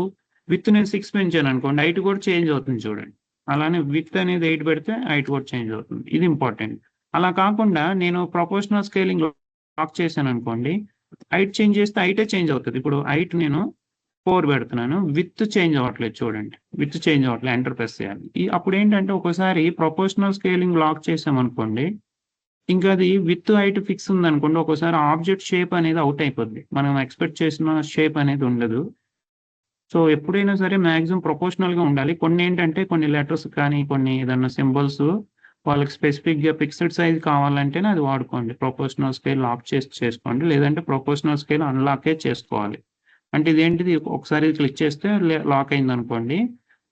విత్ నేను 6 పెంచాను అనుకోండి, హైట్ కూడా చేంజ్ అవుతుంది చూడండి. అలానే విత్ అనేది 8 పెడితే హైట్ కూడా చేంజ్ అవుతుంది, ఇది ఇంపార్టెంట్. అలా కాకుండా నేను ప్రొపోర్షనల్ స్కేలింగ్ లాక్ చేశాను అనుకోండి, హైట్ చేంజ్ చేస్తే హైటే చేంజ్ అవుతుంది. ఇప్పుడు హైట్ నేను 4 పెడుతున్నాను, విత్ చేంజ్ అవ్వట్లేదు చూడండి, విత్ చేంజ్ అవ్వట్లేదు, ఎంటర్ ప్రెస్ చేయాలి. అప్పుడు ఏంటంటే ఒకసారి ప్రొపోర్షనల్ స్కేలింగ్ లాక్ చేసామనుకోండి, ఇంకా అది విత్ హైట్ ఫిక్స్ ఉందనుకోండి, ఒక్కోసారి ఆబ్జెక్ట్ షేప్ అనేది అవుట్ అయిపోద్ది, మనం ఎక్స్పెక్ట్ చేసిన షేప్ అనేది ఉండదు. సో ఎప్పుడైనా సరే మ్యాక్సిమం ప్రొపోర్షనల్గా ఉండాలి. కొన్ని ఏంటంటే కొన్ని లెటర్స్ కానీ కొన్ని ఏదన్నా సింబల్స్ వాళ్ళకి స్పెసిఫిక్గా ఫిక్స్డ్ సైజ్ కావాలంటేనే అది వాడుకోండి. ప్రొపోర్షనల్ స్కేల్ లాక్ చేసుకోండి, లేదంటే ప్రొపోర్షనల్ స్కేల్ అన్లాకే చేసుకోవాలి. అంటే ఇదేంటిది, ఒకసారి క్లిక్ చేస్తే లాక్ అయింది అనుకోండి,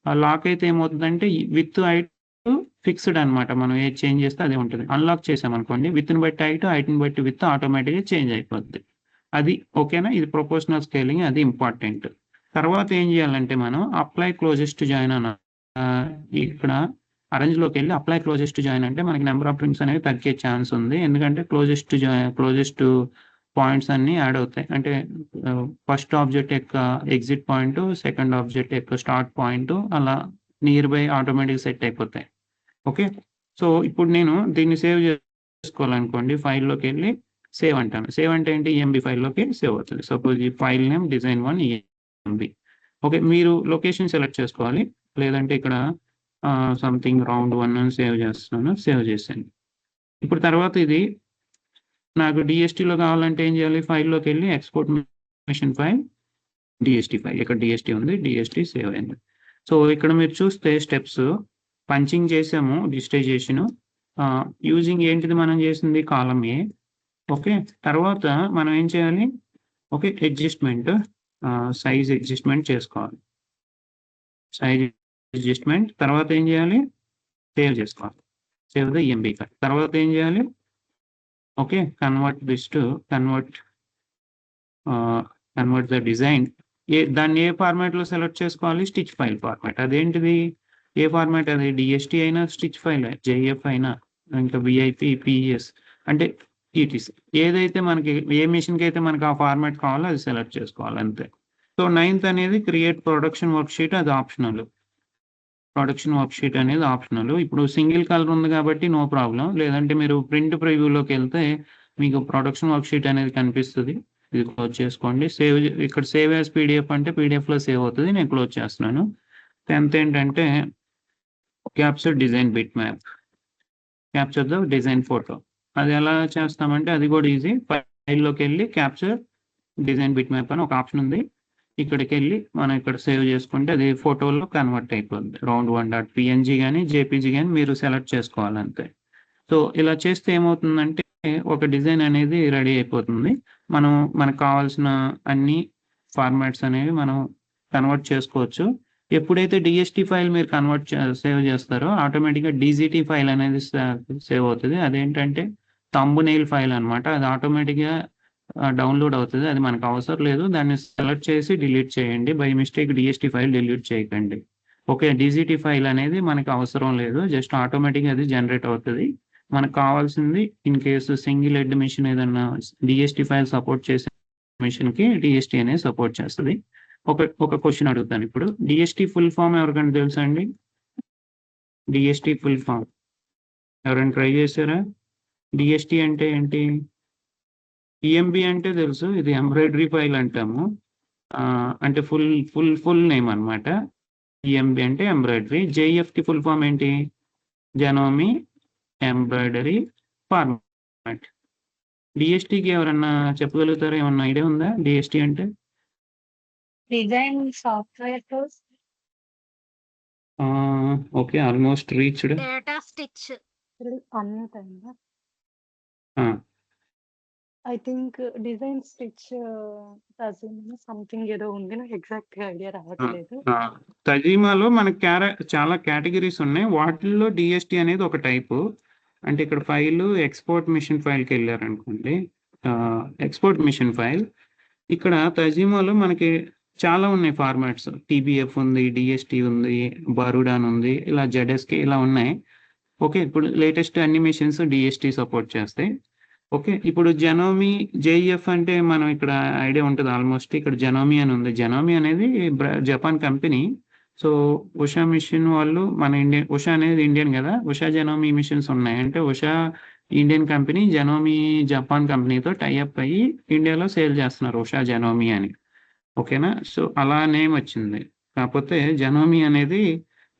ఆ లాక్ అయితే ఏమవుతుందంటే విత్ హైట్ ఫిక్స్డ్ అనమాట, మనం ఏది చేంజ్ చేస్తే అదే ఉంటుంది. అన్లాక్ చేసామనుకోండి, విత్ని బట్టి హైట్ని బట్టి విత్ ఆటోమేటిక్గా చేంజ్ అయిపోద్ది. అది ఓకేనా, ఇది ప్రొపోర్షనల్ స్కేలింగ్, అది ఇంపార్టెంట్. తర్వాత ఏం చేయాలంటే మనం అప్లై క్లోజెస్ట్ జాయిన్ అన్న ఇక్కడ అరేంజ్లోకి వెళ్ళి అప్లై క్లోజెస్ట్ జాయిన్ అంటే మనకి నెంబర్ ఆఫ్ ట్రిమ్స్ అనేవి తగ్గే ఛాన్స్ ఉంది. ఎందుకంటే క్లోజెస్ట్ పాయింట్స్ అన్ని యాడ్ అవుతాయి. అంటే ఫస్ట్ ఆబ్జెక్ట్ యొక్క ఎగ్జిట్ పాయింట్, సెకండ్ ఆబ్జెక్ట్ యొక్క స్టార్ట్ పాయింట్ అలా నియర్ బై ఆటోమేటిక్ సెట్ అయిపోతాయి. ఓకే, సో ఇప్పుడు నేను దీన్ని సేవ్ చేసుకోవాలనుకోండి, ఫైల్లోకి వెళ్ళి సేవ్ అంటాను. సేవ్ అంటే ఏంటి, ఈఎంబి ఫైల్లోకి సేవ్ అవుతుంది. సపోజ్ ఈ file name design1 EMB. Okay, మీరు లొకేషన్ సెలెక్ట్ చేసుకోవాలి. లేదంటే ఇక్కడ సంథింగ్ round1 అని సేవ్ చేస్తున్నాను. సేవ్ చేశాను. ఇప్పుడు తర్వాత ఇది నాకు డిఎస్టీలో కావాలంటే ఏం చేయాలి, ఫైల్లోకి వెళ్ళి export machine file DST file, ఇక్కడ డిఎస్టీ ఉంది, డిఎస్టీ సేవ్ అయింది. సో ఇక్కడ మీరు చూస్తే స్టెప్స్ పంచింగ్ చేసాము, డిజిటైజేషన్ యూజింగ్ ఏంటిది మనం చేసింది, కాలం ఏ. ఓకే, తర్వాత మనం ఏం చేయాలి, ఓకే అడ్జస్ట్మెంట్, సైజ్ అడ్జస్ట్మెంట్ చేసుకోవాలి. సైజ్ అడ్జస్ట్మెంట్ తర్వాత ఏం చేయాలి, సేవ్ చేసుకోవాలి. Save the EMB file. తర్వాత ఏం చేయాలి, okay convert this to convert the design. దాన్ని ఏ ఫార్మాట్లో సెలెక్ట్ చేసుకోవాలి, స్టిచ్ ఫైల్ ఫార్మాట్. అదేంటిది, ఏ ఫార్మాట్ అది, డిఎస్టీ అయినా స్టిచ్ ఫైల్, జేఎఫ్ అయినా, ఇంకా విఐపి, పిఎస్ అంటే ఈటీసీ, ఏదైతే మనకి ఏ మిషన్కి అయితే మనకి ఆ ఫార్మాట్ కావాలో అది సెలెక్ట్ చేసుకోవాలి అంతే. సో 9th అనేది క్రియేట్ ప్రొడక్షన్ వర్క్షీట్, అది ఆప్షనల్. ప్రొడక్షన్ వర్క్షీట్ అనేది ఆప్షనల్. ఇప్పుడు సింగిల్ కలర్ ఉంది కాబట్టి నో ప్రాబ్లం. లేదంటే మీరు ప్రింట్ ప్రివ్యూలోకి వెళ్తే మీకు ప్రొడక్షన్ వర్క్షీట్ అనేది కనిపిస్తుంది. ఇది క్లోజ్ చేసుకోండి. సేవ్ ఇక్కడ సేవ్ యాజ్ పీడిఎఫ్ అంటే పీడిఎఫ్లో సేవ్ అవుతుంది. నేను క్లోజ్ చేస్తున్నాను. 10th ఏంటంటే capture design bit map, capture the design photo. అది ఎలా చేస్తామంటే అది కూడా ఈజీ. ఫైల్లోకి వెళ్ళి క్యాప్చర్ డిజైన్ బిట్ మ్యాప్ అని ఒక ఆప్షన్ ఉంది. ఇక్కడికి వెళ్ళి మనం ఇక్కడ సేవ్ చేసుకుంటే అది ఫోటోలో కన్వర్ట్ అయిపోతుంది. round1.png కానీ జేపీజీ కానీ మీరు సెలెక్ట్ చేసుకోవాలంతే. సో ఇలా చేస్తే ఏమవుతుందంటే ఒక డిజైన్ అనేది రెడీ అయిపోతుంది. మనం మనకు కావాల్సిన అన్ని ఫార్మాట్స్ అనేవి మనం కన్వర్ట్ చేసుకోవచ్చు. ఎప్పుడైతే డిఎస్టీ ఫైల్ మీరు సేవ్ చేస్తారో ఆటోమేటిక్గా డీజీటీ ఫైల్ అనేది సేవ్ అవుతుంది. అదేంటంటే థంబ్నెయిల్ ఫైల్ అనమాట. అది ఆటోమేటిక్గా డౌన్లోడ్ అవుతుంది. అది మనకు అవసరం లేదు. దాన్ని సెలెక్ట్ చేసి డిలీట్ చేయండి. By mistake DST file delete చేయకండి. ఓకే, డీజీటీ ఫైల్ అనేది మనకు అవసరం లేదు. జస్ట్ ఆటోమేటిక్గా అది జనరేట్ అవుతుంది. మనకు కావాల్సింది in case single head machine ఏదన్నా డిఎస్టీ ఫైల్ సపోర్ట్ చేసే మిషన్కి డిఎస్టీ అనేది సపోర్ట్ చేస్తుంది. ఒక క్వశ్చన్ అడుగుతాను ఇప్పుడు. డిఎస్టీ ఫుల్ ఫామ్ ఎవరికైనా తెలుసా అండి? డిఎస్టీ ఫుల్ ఫామ్ ఎవరైనా ట్రై చేశారా? డిఎస్టీ అంటే ఏంటి? ఈఎంబి అంటే తెలుసు, ఇది ఎంబ్రాయిడరీ ఫైల్ అంటాము. అంటే ఫుల్ నేమ్ అనమాట. ఈఎంబి అంటే ఎంబ్రాయిడరీ. జేఎఫ్కి ఫుల్ ఫామ్ ఏంటి? జెనోమి ఎంబ్రాయిడరీ ఫార్మాట్. డిఎస్టీకి ఎవరన్నా చెప్పగలుగుతారా? ఏమన్నా ఐడియా ఉందా డిఎస్టీ అంటే? Design software tools. Okay, almost reached. Data stitch. అన్నటండి. I think design stitch something ఏదో ఉంది. నాకు ఎగ్జాక్ట్ గా ఐడియా రావట్లేదు. తజీమాలో మనకి చాలా కేటగిరీస్ ఉన్నాయి. వాటిల్లో డిఎస్టీ అనేది ఒక టైపు. అంటే ఇక్కడ ఫైల్ ఎక్స్పోర్ట్ మిషన్ ఫైల్కి వెళ్ళారనుకోండి, ఎక్స్పోర్ట్ మిషన్ ఫైల్. ఇక్కడ తజీమాలో మనకి చాలా ఉన్నాయి ఫార్మాట్స్. టీబీఎఫ్ ఉంది, డిఎస్టీ ఉంది, బరుడాన్ ఉంది, ఇలా జెడ్ఎస్కే ఇలా ఉన్నాయి. ఓకే, ఇప్పుడు లేటెస్ట్ అన్ని మిషన్స్ డిఎస్టీ సపోర్ట్ చేస్తాయి. ఓకే, ఇప్పుడు జెనోమి జేఈఎఫ్ అంటే మనం ఇక్కడ ఐడియా ఉంటుంది ఆల్మోస్ట్. ఇక్కడ జెనోమి అని ఉంది. జెనోమి అనేది Japan company. So Usha machine వాళ్ళు మన ఇండియన్, ఉషా అనేది ఇండియన్ కదా, ఉషా జెనోమి మిషన్స్ ఉన్నాయి. అంటే ఉషా ఇండియన్ కంపెనీ, జెనోమి జపాన్ కంపెనీతో టైఅప్ అయ్యి ఇండియాలో సేల్ చేస్తున్నారు ఉషా జెనోమి అని. ఓకేనా? సో అలా నేమ్ వచ్చింది. కాకపోతే జెనోమి అనేది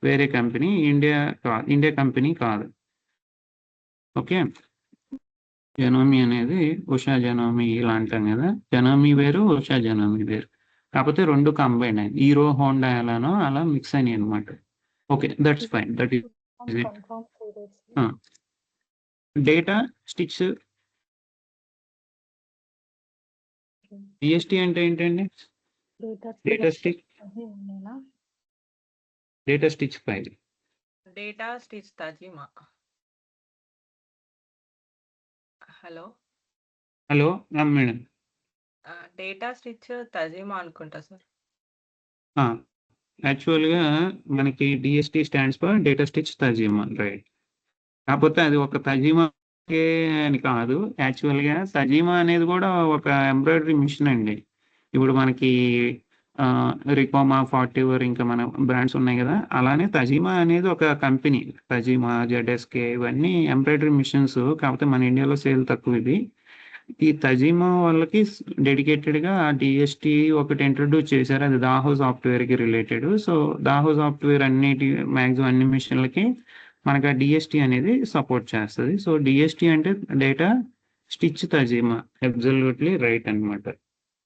వేరే కంపెనీ, ఇండియా కంపెనీ కాదు. ఓకే, జెనోమి అనేది ఉషా జెనోమి ఇలా అంటాం కదా. జెనోమి వేరు, ఉషా జెనోమి వేరు. కాకపోతే రెండు కంబైన్ అయింది. హీరో హోండా ఎలానో అలా మిక్స్ అయినాయి అనమాట. Okay, that's fine. That is data stitch. DST అంటే ఏంటండి? Data stitch file. Data stitch Tajima. Hello madam. Data stitch Tajima అనుకుంటా సార్. యాక్చువల్గా మనకి DST stands for data stitch Tajima, right. కాకపోతే అది ఒక తజీమాకే అని కాదు, యాక్చువల్గా తజీమా అనేది కూడా ఒక ఎంబ్రాయిడరీ మిషన్ అండి. ఇప్పుడు మనకి రికోమా, ఫార్టివర్ ఇంకా మన బ్రాండ్స్ ఉన్నాయి కదా, అలానే తజీమా అనేది ఒక కంపెనీ. తజీమా, జెడ్ఎస్కే ఇవన్నీ ఎంబ్రాయిడరీ మిషన్స్, కాకపోతే మన ఇండియాలో సేల్ తక్కువ. ఇది ఈ తజీమా వాళ్ళకి డెడికేటెడ్గా డిఎస్టి ఒకటి ఇంట్రడ్యూస్ చేశారు, అది దాహో సాఫ్ట్వేర్కి రిలేటెడ్. సో దాహో సాఫ్ట్వేర్ మ్యాక్సిమం అన్ని మిషన్లకి మనకు ఆ డిఎస్టి అనేది సపోర్ట్ చేస్తుంది. సో డిఎస్టి అంటే data stitch Tajima, absolutely right అనమాట.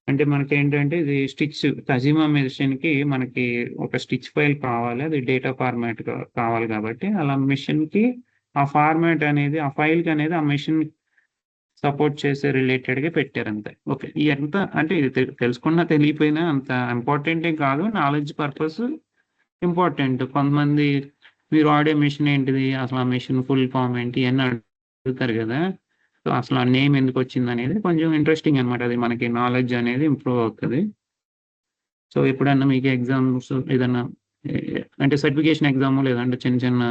అంటే మనకి ఏంటంటే ఇది స్టిచ్ తజీమా మిషన్కి మనకి ఒక స్టిచ్ ఫైల్ కావాలి, అది డేటా ఫార్మాట్ కావాలి కాబట్టి అలా మిషన్కి ఆ ఫార్మాట్ అనేది ఆ ఫైల్కి అనేది ఆ మిషన్ సపోర్ట్ చేసే రిలేటెడ్గా పెట్టారు అంతే. ఓకే, ఎంత అంటే ఇది తెలుసుకున్నా తెలియపోయినా అంత ఇంపార్టెంట్ ఏం కాదు, నాలెడ్జ్ పర్పస్ ఇంపార్టెంట్. కొంతమంది మీరు వాడే మిషన్ ఏంటిది, అసలు ఆ మిషన్ ఫుల్ ఫామ్ ఏంటి అని అడుగుతారు కదా. సో అసలు ఆ నేమ్ ఎందుకు వచ్చింది అనేది కొంచెం ఇంట్రెస్టింగ్ అనమాట, అది మనకి నాలెడ్జ్ అనేది ఇంప్రూవ్ అవుతుంది. సో ఎప్పుడన్నా మీకు ఎగ్జామ్స్ ఏదన్నా అంటే సర్టిఫికేషన్ ఎగ్జామ్ లేదంటే చిన్న చిన్న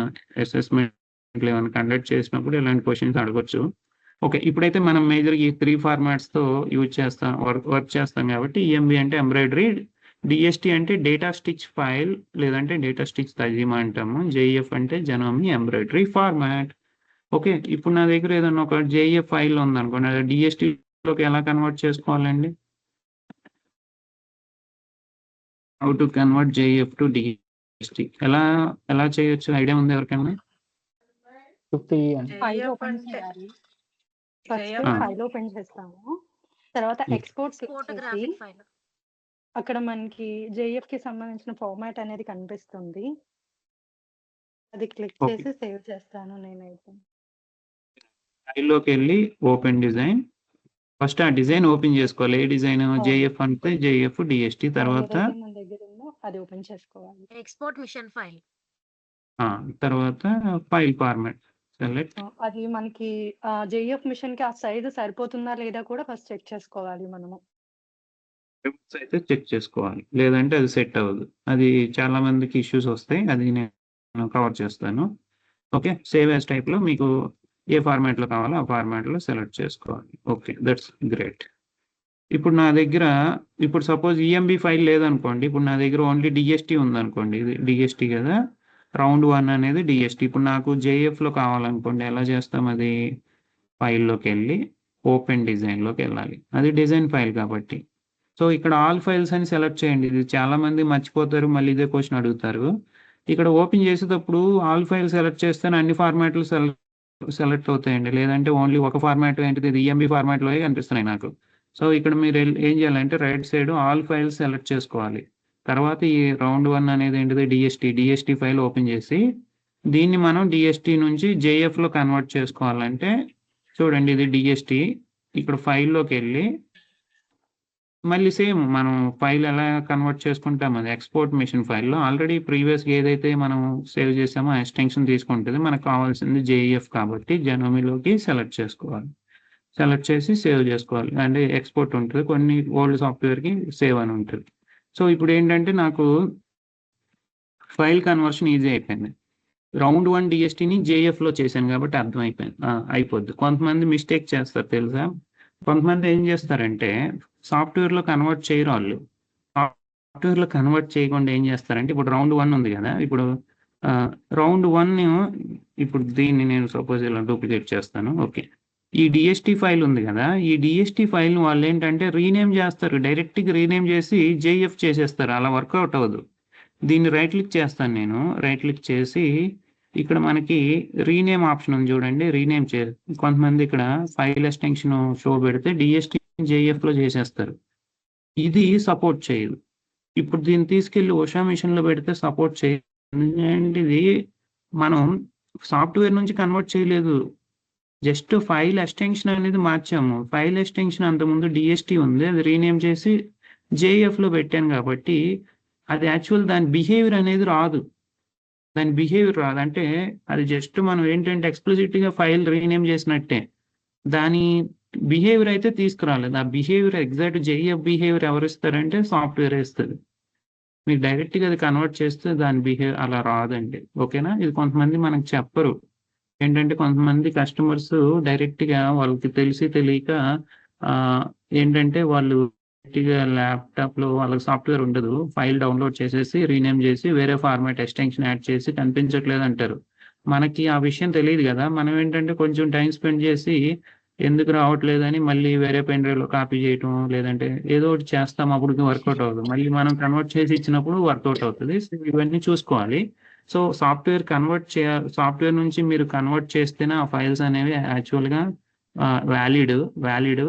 అసెస్మెంట్లు ఏమైనా కండక్ట్ చేసినప్పుడు ఇలాంటి క్వశ్చన్స్ అడగొచ్చు. ఓకే, ఇప్పుడైతే మనం మేజర్గా ఈ 3 ఫార్మాట్స్తో యూజ్ చేస్తాం, వర్క్ చేస్తాం కాబట్టి ఈఎంబి అంటే ఎంబ్రాయిడరీ, డిఎస్టి అంటే డేటా స్టిచ్ ఫైల్ లేదంటే డేటా స్టిచ్ తజీమా అంటాము, జేఈఎఫ్ అంటే జెనోమి ఎంబ్రాయిడరీ ఫార్మాట్. ఓకే, ఇప్పుడు నా దగ్గర ఏదన్నా ఒక జేఈఎఫ్ ఫైల్ ఉందనుకోండి, అది డిఎస్టిలోకి ఎలా కన్వర్ట్ చేసుకోవాలండి? How to convert JEF to DST, ఎలా చేయొచ్చు, ఐడియా ఉంది ఎవరికైనా? 50 అని. ఫైల్ JF ఓపెన్ అంటే చేయాలి. ఫస్ట్ JF అంటే ఫైల్ ఓపెన్ చేస్తాము, తర్వాత ఎక్స్పోర్ట్ క్లిక్ చేసి ఫోటోగ్రాఫిక్ ఫైల్. అక్కడ మనకి JF కి సంబంధించిన ఫార్మాట్ అనేది కనిపిస్తుంది, అది క్లిక్ Okay. చేసి సేవ్ చేస్తాను నేనైతే. ఫైల్లోకి వెళ్ళి ఓపెన్ డిజైన్, ఫస్ట్ ఆ డిజైన్ ఓపెన్ చేసుకోవాలి. ఏ డిజైన్? జేఎఫ్ అంటే జేఎఫ్ డిఎస్టి, తర్వాత ఏదైతే మన దగ్గర ఉందో అది ఓపెన్ చేసుకోవాలి. Export machine file. తర్వాత ఫైల్ ఫార్మాట్ సెలెక్ట్. అది మనకి JF మిషన్ కి ఆ సైజ్ సరిపోతుందా లేదా కూడా ఫస్ట్ చెక్ చేసుకోవాలి మనము. అయితే చెక్ చేసుకోవాలి, లేదంటే అది సెట్ అవ్వదు. అది చాలా మందికి ఇష్యూస్ వస్తాయి, అది నేను కవర్ చేస్తాను. ఓకే, సేవ్ యాజ్ టైప్లో మీకు ఏ ఫార్మాట్లో కావాలో ఆ ఫార్మాట్లో సెలెక్ట్ చేసుకోవాలి. Okay, that's great. ఇప్పుడు నా దగ్గర ఇప్పుడు సపోజ్ ఈఎంబి ఫైల్ లేదనుకోండి, ఇప్పుడు నా దగ్గర ఓన్లీ డిఎస్టి ఉందనుకోండి, ఇది డిఎస్టి కదా, రౌండ్ 1 అనేది డిఎస్టి. ఇప్పుడు నాకు జేఎఫ్లో కావాలనుకోండి, ఎలా చేస్తాం? అది ఫైల్లోకి వెళ్ళి ఓపెన్ డిజైన్లోకి వెళ్ళాలి, అది డిజైన్ ఫైల్ కాబట్టి. సో ఇక్కడ ఆల్ ఫైల్స్ అని సెలెక్ట్ చేయండి, ఇది చాలా మంది మర్చిపోతారు, మళ్ళీ ఇదే క్వశ్చన్ అడుగుతారు. ఇక్కడ ఓపెన్ చేసేటప్పుడు ఆల్ ఫైల్ సెలెక్ట్ చేస్తేనే అన్ని ఫార్మాట్లు సెలెక్ట్ అవుతాయండి, లేదంటే ఓన్లీ ఒక ఫార్మాట్ ఏంటిది, ఇది ఈఎంబి ఫార్మాట్లో కనిపిస్తున్నాయి నాకు. సో ఇక్కడ మీరు ఏం చేయాలంటే right side all files select చేసుకోవాలి, తర్వాత ఈ రౌండ్ 1 అనేది ఏంటిది, డిఎస్టి ఫైల్ ఓపెన్ చేసి దీన్ని మనం డిఎస్టి నుంచి జేఎఫ్లో కన్వర్ట్ చేసుకోవాలంటే చూడండి, ఇది డిఎస్టి. ఇక్కడ ఫైల్లోకి వెళ్ళి మళ్ళీ సేమ్ మనం ఫైల్ ఎలా కన్వర్ట్ చేసుకుంటాం, అది ఎక్స్పోర్ట్ మిషన్ ఫైల్లో ఆల్రెడీ ప్రీవియస్గా ఏదైతే మనం సేవ్ చేసామో ఆ ఎక్స్టెన్షన్ తీసుకుంటుంది. మనకు కావాల్సింది జేఈఎఫ్ కాబట్టి జెనోమిలోకి సెలెక్ట్ చేసుకోవాలి, సెలెక్ట్ చేసి సేవ్ చేసుకోవాలి. అంటే ఎక్స్పోర్ట్ ఉంటుంది, కొన్ని ఓల్డ్ సాఫ్ట్వేర్కి సేవ్ అని ఉంటుంది. సో ఇప్పుడు ఏంటంటే నాకు ఫైల్ కన్వర్షన్ ఈజీ అయిపోయింది. రౌండ్ 1 డిఎస్టిని జేఎఫ్లో చేశాను కాబట్టి అర్థమైపోయింది, అయిపోద్ది. కొంతమంది మిస్టేక్ చేస్తారు తెలుసా, కొంతమంది ఏం చేస్తారంటే సాఫ్ట్వేర్లో కన్వర్ట్ చేయరు వాళ్ళు. సాఫ్ట్వేర్లో కన్వర్ట్ చేయకుండా ఏం చేస్తారంటే ఇప్పుడు రౌండ్ 1 ఉంది కదా, ఇప్పుడు రౌండ్ 1 ఇప్పుడు దీన్ని నేను సపోజ్ ఇలా డూప్లికేట్ చేస్తాను. ఓకే, ఈ డిఎస్టి ఫైల్ ఉంది కదా, ఈ డిఎస్టి ఫైల్ వాళ్ళు ఏంటంటే రీనేమ్ చేస్తారు, డైరెక్ట్గా రీనేమ్ చేసి జేఎఫ్ చేసేస్తారు, అలా వర్కౌట్ అవ్వదు. దీన్ని రైట్ క్లిక్ చేస్తాను నేను, రైట్ క్లిక్ చేసి ఇక్కడ మనకి రీనేమ్ ఆప్షన్ ఉంది చూడండి, రీనేమ్ కొంతమంది ఇక్కడ ఫైల్ ఎక్స్టెన్షన్ షో పెడితే డిఎస్టి జేఎఫ్లో చేసేస్తారు, ఇది సపోర్ట్ చేయదు. ఇప్పుడు దీన్ని తీసుకెళ్ళి ఉషా మిషన్లో పెడితే సపోర్ట్ చేయదు. ఇది మనం సాఫ్ట్వేర్ నుంచి కన్వర్ట్ చేయలేదు, జస్ట్ ఫైల్ ఎక్స్టెన్షన్ అనేది మార్చాము. ఫైల్ ఎక్స్టెన్షన్ అంతకుముందు డిఎస్టి ఉంది, అది రీనేమ్ చేసి జేఎఫ్లో పెట్టాను కాబట్టి అది యాక్చువల్ దాని బిహేవియర్ అనేది రాదు, దాని బిహేవియర్ రాదు. అంటే అది జస్ట్ మనం ఏంటంటే ఎక్స్ప్లిసిట్గా ఫైల్ రీనేమ్ చేసినట్టే, దాని బిహేవియర్ అయితే తీసుకురాలేదు. ఆ బిహేవియర్ ఎగ్జాక్ట్ జేఈఎఫ్ బిహేవియర్ ఎవరు ఇస్తారంటే సాఫ్ట్వేర్ ఇస్తుంది. మీరు డైరెక్ట్గా అది కన్వర్ట్ చేస్తే దాని బిహేవ్ అలా రాదండి. ఓకేనా? ఇది కొంతమంది మనకు చెప్పరు. ఏంటంటే కొంతమంది కస్టమర్స్ డైరెక్ట్గా వాళ్ళకి తెలిసి తెలియక ఏంటంటే వాళ్ళు ల్యాప్టాప్లో వాళ్ళకి సాఫ్ట్వేర్ ఉండదు, ఫైల్ డౌన్లోడ్ చేసేసి రీనేమ్ చేసి వేరే ఫార్మాట్ ఎక్స్టెన్షన్ యాడ్ చేసి కనిపించట్లేదు అంటారు. మనకి ఆ విషయం తెలియదు కదా. మనం ఏంటంటే కొంచెం టైం స్పెండ్ చేసి ఎందుకు రావట్లేదని మళ్ళీ వేరే పెన్ డ్రైవ్లో కాపీ చేయటం, లేదంటే ఏదో ఒకటి చేస్తాం, అప్పుడు వర్కౌట్ అవ్వదు. మళ్ళీ మనం కన్వర్ట్ చేసి ఇచ్చినప్పుడు వర్కౌట్ అవుతుంది. సో ఇవన్నీ చూసుకోవాలి. సో సాఫ్ట్వేర్ నుంచి మీరు కన్వర్ట్ చేస్తేనే ఆ ఫైల్స్ అనేవి యాక్చువల్గా వ్యాలిడ్,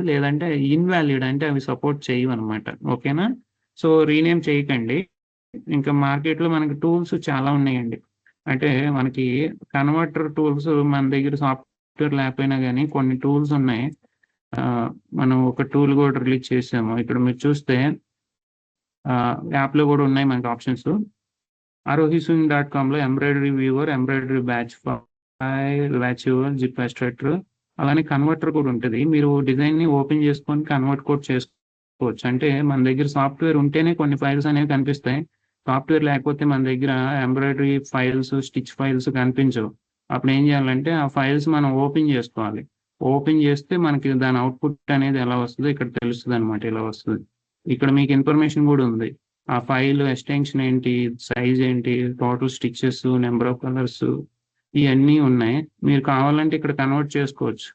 లేదంటే ఇన్వాలిడ్ అంటే అవి సపోర్ట్ చేయవు అనమాట. ఓకేనా? సో రీనేమ్ చేయకండి. ఇంకా మార్కెట్లో మనకి టూల్స్ చాలా ఉన్నాయండి. అంటే మనకి కన్వర్టర్ టూల్స్ మన దగ్గర సాఫ్ట్వేర్ లేకపోయినా కానీ కొన్ని టూల్స్ ఉన్నాయి. మనం ఒక టూల్ కూడా రిలీజ్ చేసాము. ఇక్కడ మీరు చూస్తే యాప్లో కూడా ఉన్నాయి మనకి ఆప్షన్స్. arohiswing.com లో embroidery viewer, embroidery batch file, batch viewer, zip extractor, అలానే కన్వర్టర్ కూడా ఉంటుంది. మీరు డిజైన్ని ఓపెన్ చేసుకొని కన్వర్ట్ కూడా చేసుకోవచ్చు. అంటే మన దగ్గర సాఫ్ట్వేర్ ఉంటేనే కొన్ని ఫైల్స్ అనేవి కనిపిస్తాయి. సాఫ్ట్వేర్ లేకపోతే మన దగ్గర ఎంబ్రాయిడరీ ఫైల్స్, స్టిచ్ ఫైల్స్ కనిపించవు. అప్పుడు ఏం చేయాలంటే ఆ ఫైల్స్ మనం ఓపెన్ చేసుకోవాలి. ఓపెన్ చేస్తే మనకి దాని అవుట్పుట్ అనేది ఎలా వస్తుందో ఇక్కడ తెలుస్తుంది అనమాట. ఇలా వస్తుంది. ఇక్కడ మీకు ఇన్ఫర్మేషన్ కూడా ఉంది. ఆ ఫైల్ ఎక్స్టెన్షన్ ఏంటి, సైజ్ ఏంటి, total stitches, number of colours, ఇవన్నీ ఉన్నాయి. మీరు కావాలంటే ఇక్కడ కన్వర్ట్ చేసుకోవచ్చు.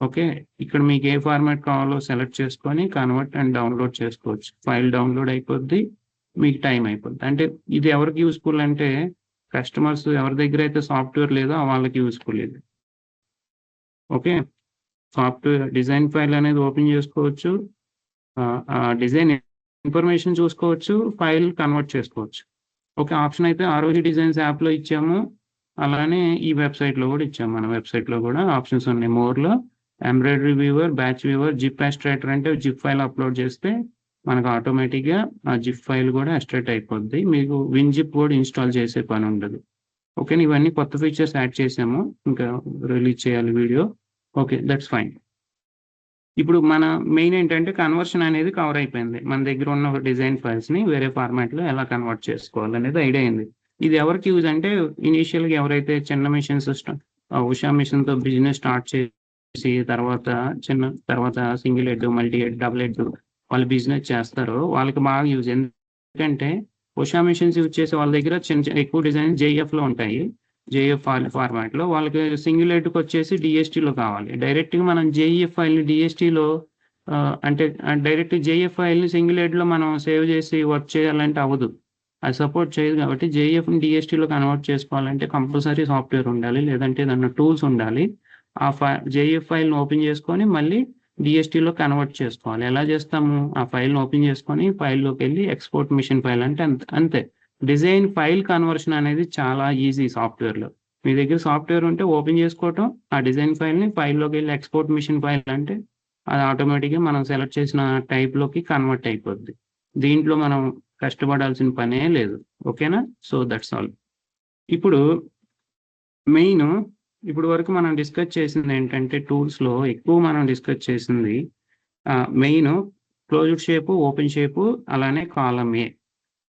ఓకే, ఇక్కడ మీకు ఏ ఫార్మాట్ కావాలో సెలెక్ట్ చేసుకొని కన్వర్ట్ అండ్ డౌన్లోడ్ చేసుకోవచ్చు. ఫైల్ డౌన్లోడ్ అయిపోద్ది, మీకు టైం అయిపోద్ది. అంటే ఇది ఎవరికి యూస్ఫుల్ అంటే కస్టమర్స్ ఎవరి దగ్గర అయితే సాఫ్ట్వేర్ లేదో వాళ్ళకి యూస్ఫుల్ ఇది. ఓకే, సాఫ్ట్వేర్ డిజైన్ ఫైల్ అనేది ఓపెన్ చేసుకోవచ్చు, ఆ డిజైన్ ఇన్ఫర్మేషన్ చూసుకోవచ్చు, ఫైల్ కన్వర్ట్ చేసుకోవచ్చు. ఓకే, ఆప్షన్ అయితే ROG డిజైన్స్ యాప్లో ఇచ్చాము, అలానే ఈ వెబ్సైట్లో కూడా ఇచ్చాము. మన వెబ్సైట్లో కూడా ఆప్షన్స్ ఉన్నాయి. మోర్లో embroidery viewer, batch viewer, zip extractor అంటే జిప్ ఫైల్ అప్లోడ్ చేస్తే మనకు ఆటోమేటిక్గా ఆ జిప్ ఫైల్ కూడా ఎక్స్ట్రాక్ట్ అయిపోద్ది. మీకు WinZip కూడా ఇన్స్టాల్ చేసే పని ఉండదు. ఓకే, ఇవన్నీ కొత్త ఫీచర్స్ యాడ్ చేసాము, ఇంకా రిలీజ్ చేయాలి వీడియో. Okay, that's fine. ఇప్పుడు మన మెయిన్ ఏంటంటే కన్వర్షన్ అనేది కవర్ అయిపోయింది. మన దగ్గర ఉన్న డిజైన్ ఫైల్స్ని వేరే ఫార్మాట్లో ఎలా కన్వర్ట్ చేసుకోవాలనేది ఐడియా అయింది. ఇది ఎవరికి యూజ్ అంటే ఇనీషియల్గా ఎవరైతే చిన్న మిషన్స్, ఉషా మిషన్తో బిజినెస్ స్టార్ట్ చేసి తర్వాత single head, multi head, double head వాళ్ళు బిజినెస్ చేస్తారో వాళ్ళకి బాగా యూజ్. ఎందుకంటే ఉషా మిషన్స్ యూజ్ చేసే వాళ్ళ దగ్గర ఎక్కువ డిజైన్ JF-లో ఉంటాయి. JF ఫార్మాట్లో వాళ్ళకి సింగిల్ హెడ్కి వచ్చేసి DST-లో కావాలి. డైరెక్ట్గా మనం JEF ఫైల్ని DST-లో అంటే డైరెక్ట్ JF ఫైల్ని సింగిల్ హెడ్లో మనం సేవ్ చేసి వర్క్ చేయాలంటే అవ్వదు, అది సపోర్ట్ చేయదు. కాబట్టి JF-ని DST-లో కన్వర్ట్ చేసుకోవాలంటే కంపల్సరీ సాఫ్ట్వేర్ ఉండాలి, లేదంటే ఏదన్నా టూల్స్ ఉండాలి. ఆ JF ఫైల్ని ఓపెన్ చేసుకొని మళ్ళీ DST-లో కన్వర్ట్ చేసుకోవాలి. ఎలా చేస్తాము? ఆ ఫైల్ని ఓపెన్ చేసుకొని ఫైల్లోకి వెళ్ళి ఎక్స్పోర్ట్ మిషన్ ఫైల్ అంటే అంతే. డిజైన్ ఫైల్ కన్వర్షన్ అనేది చాలా ఈజీ సాఫ్ట్వేర్లో. మీ దగ్గర సాఫ్ట్వేర్ ఉంటే ఓపెన్ చేసుకోవటం, ఆ డిజైన్ ఫైల్ని ఫైల్లోకి వెళ్ళి ఎక్స్పోర్ట్ మిషన్ ఫైల్ అంటే అది ఆటోమేటిక్గా మనం సెలెక్ట్ చేసిన టైప్లోకి కన్వర్ట్ అయిపోద్ది. దీంట్లో మనం కష్టపడాల్సిన పనే లేదు. ఓకేనా? So that's all. ఇప్పుడు మెయిన్ ఇప్పుడు వరకు మనం డిస్కస్ చేసింది ఏంటంటే టూల్స్లో ఎక్కువ మనం డిస్కస్ చేసింది main closed shape, open shape, అలానే కాలమ్ ఏ.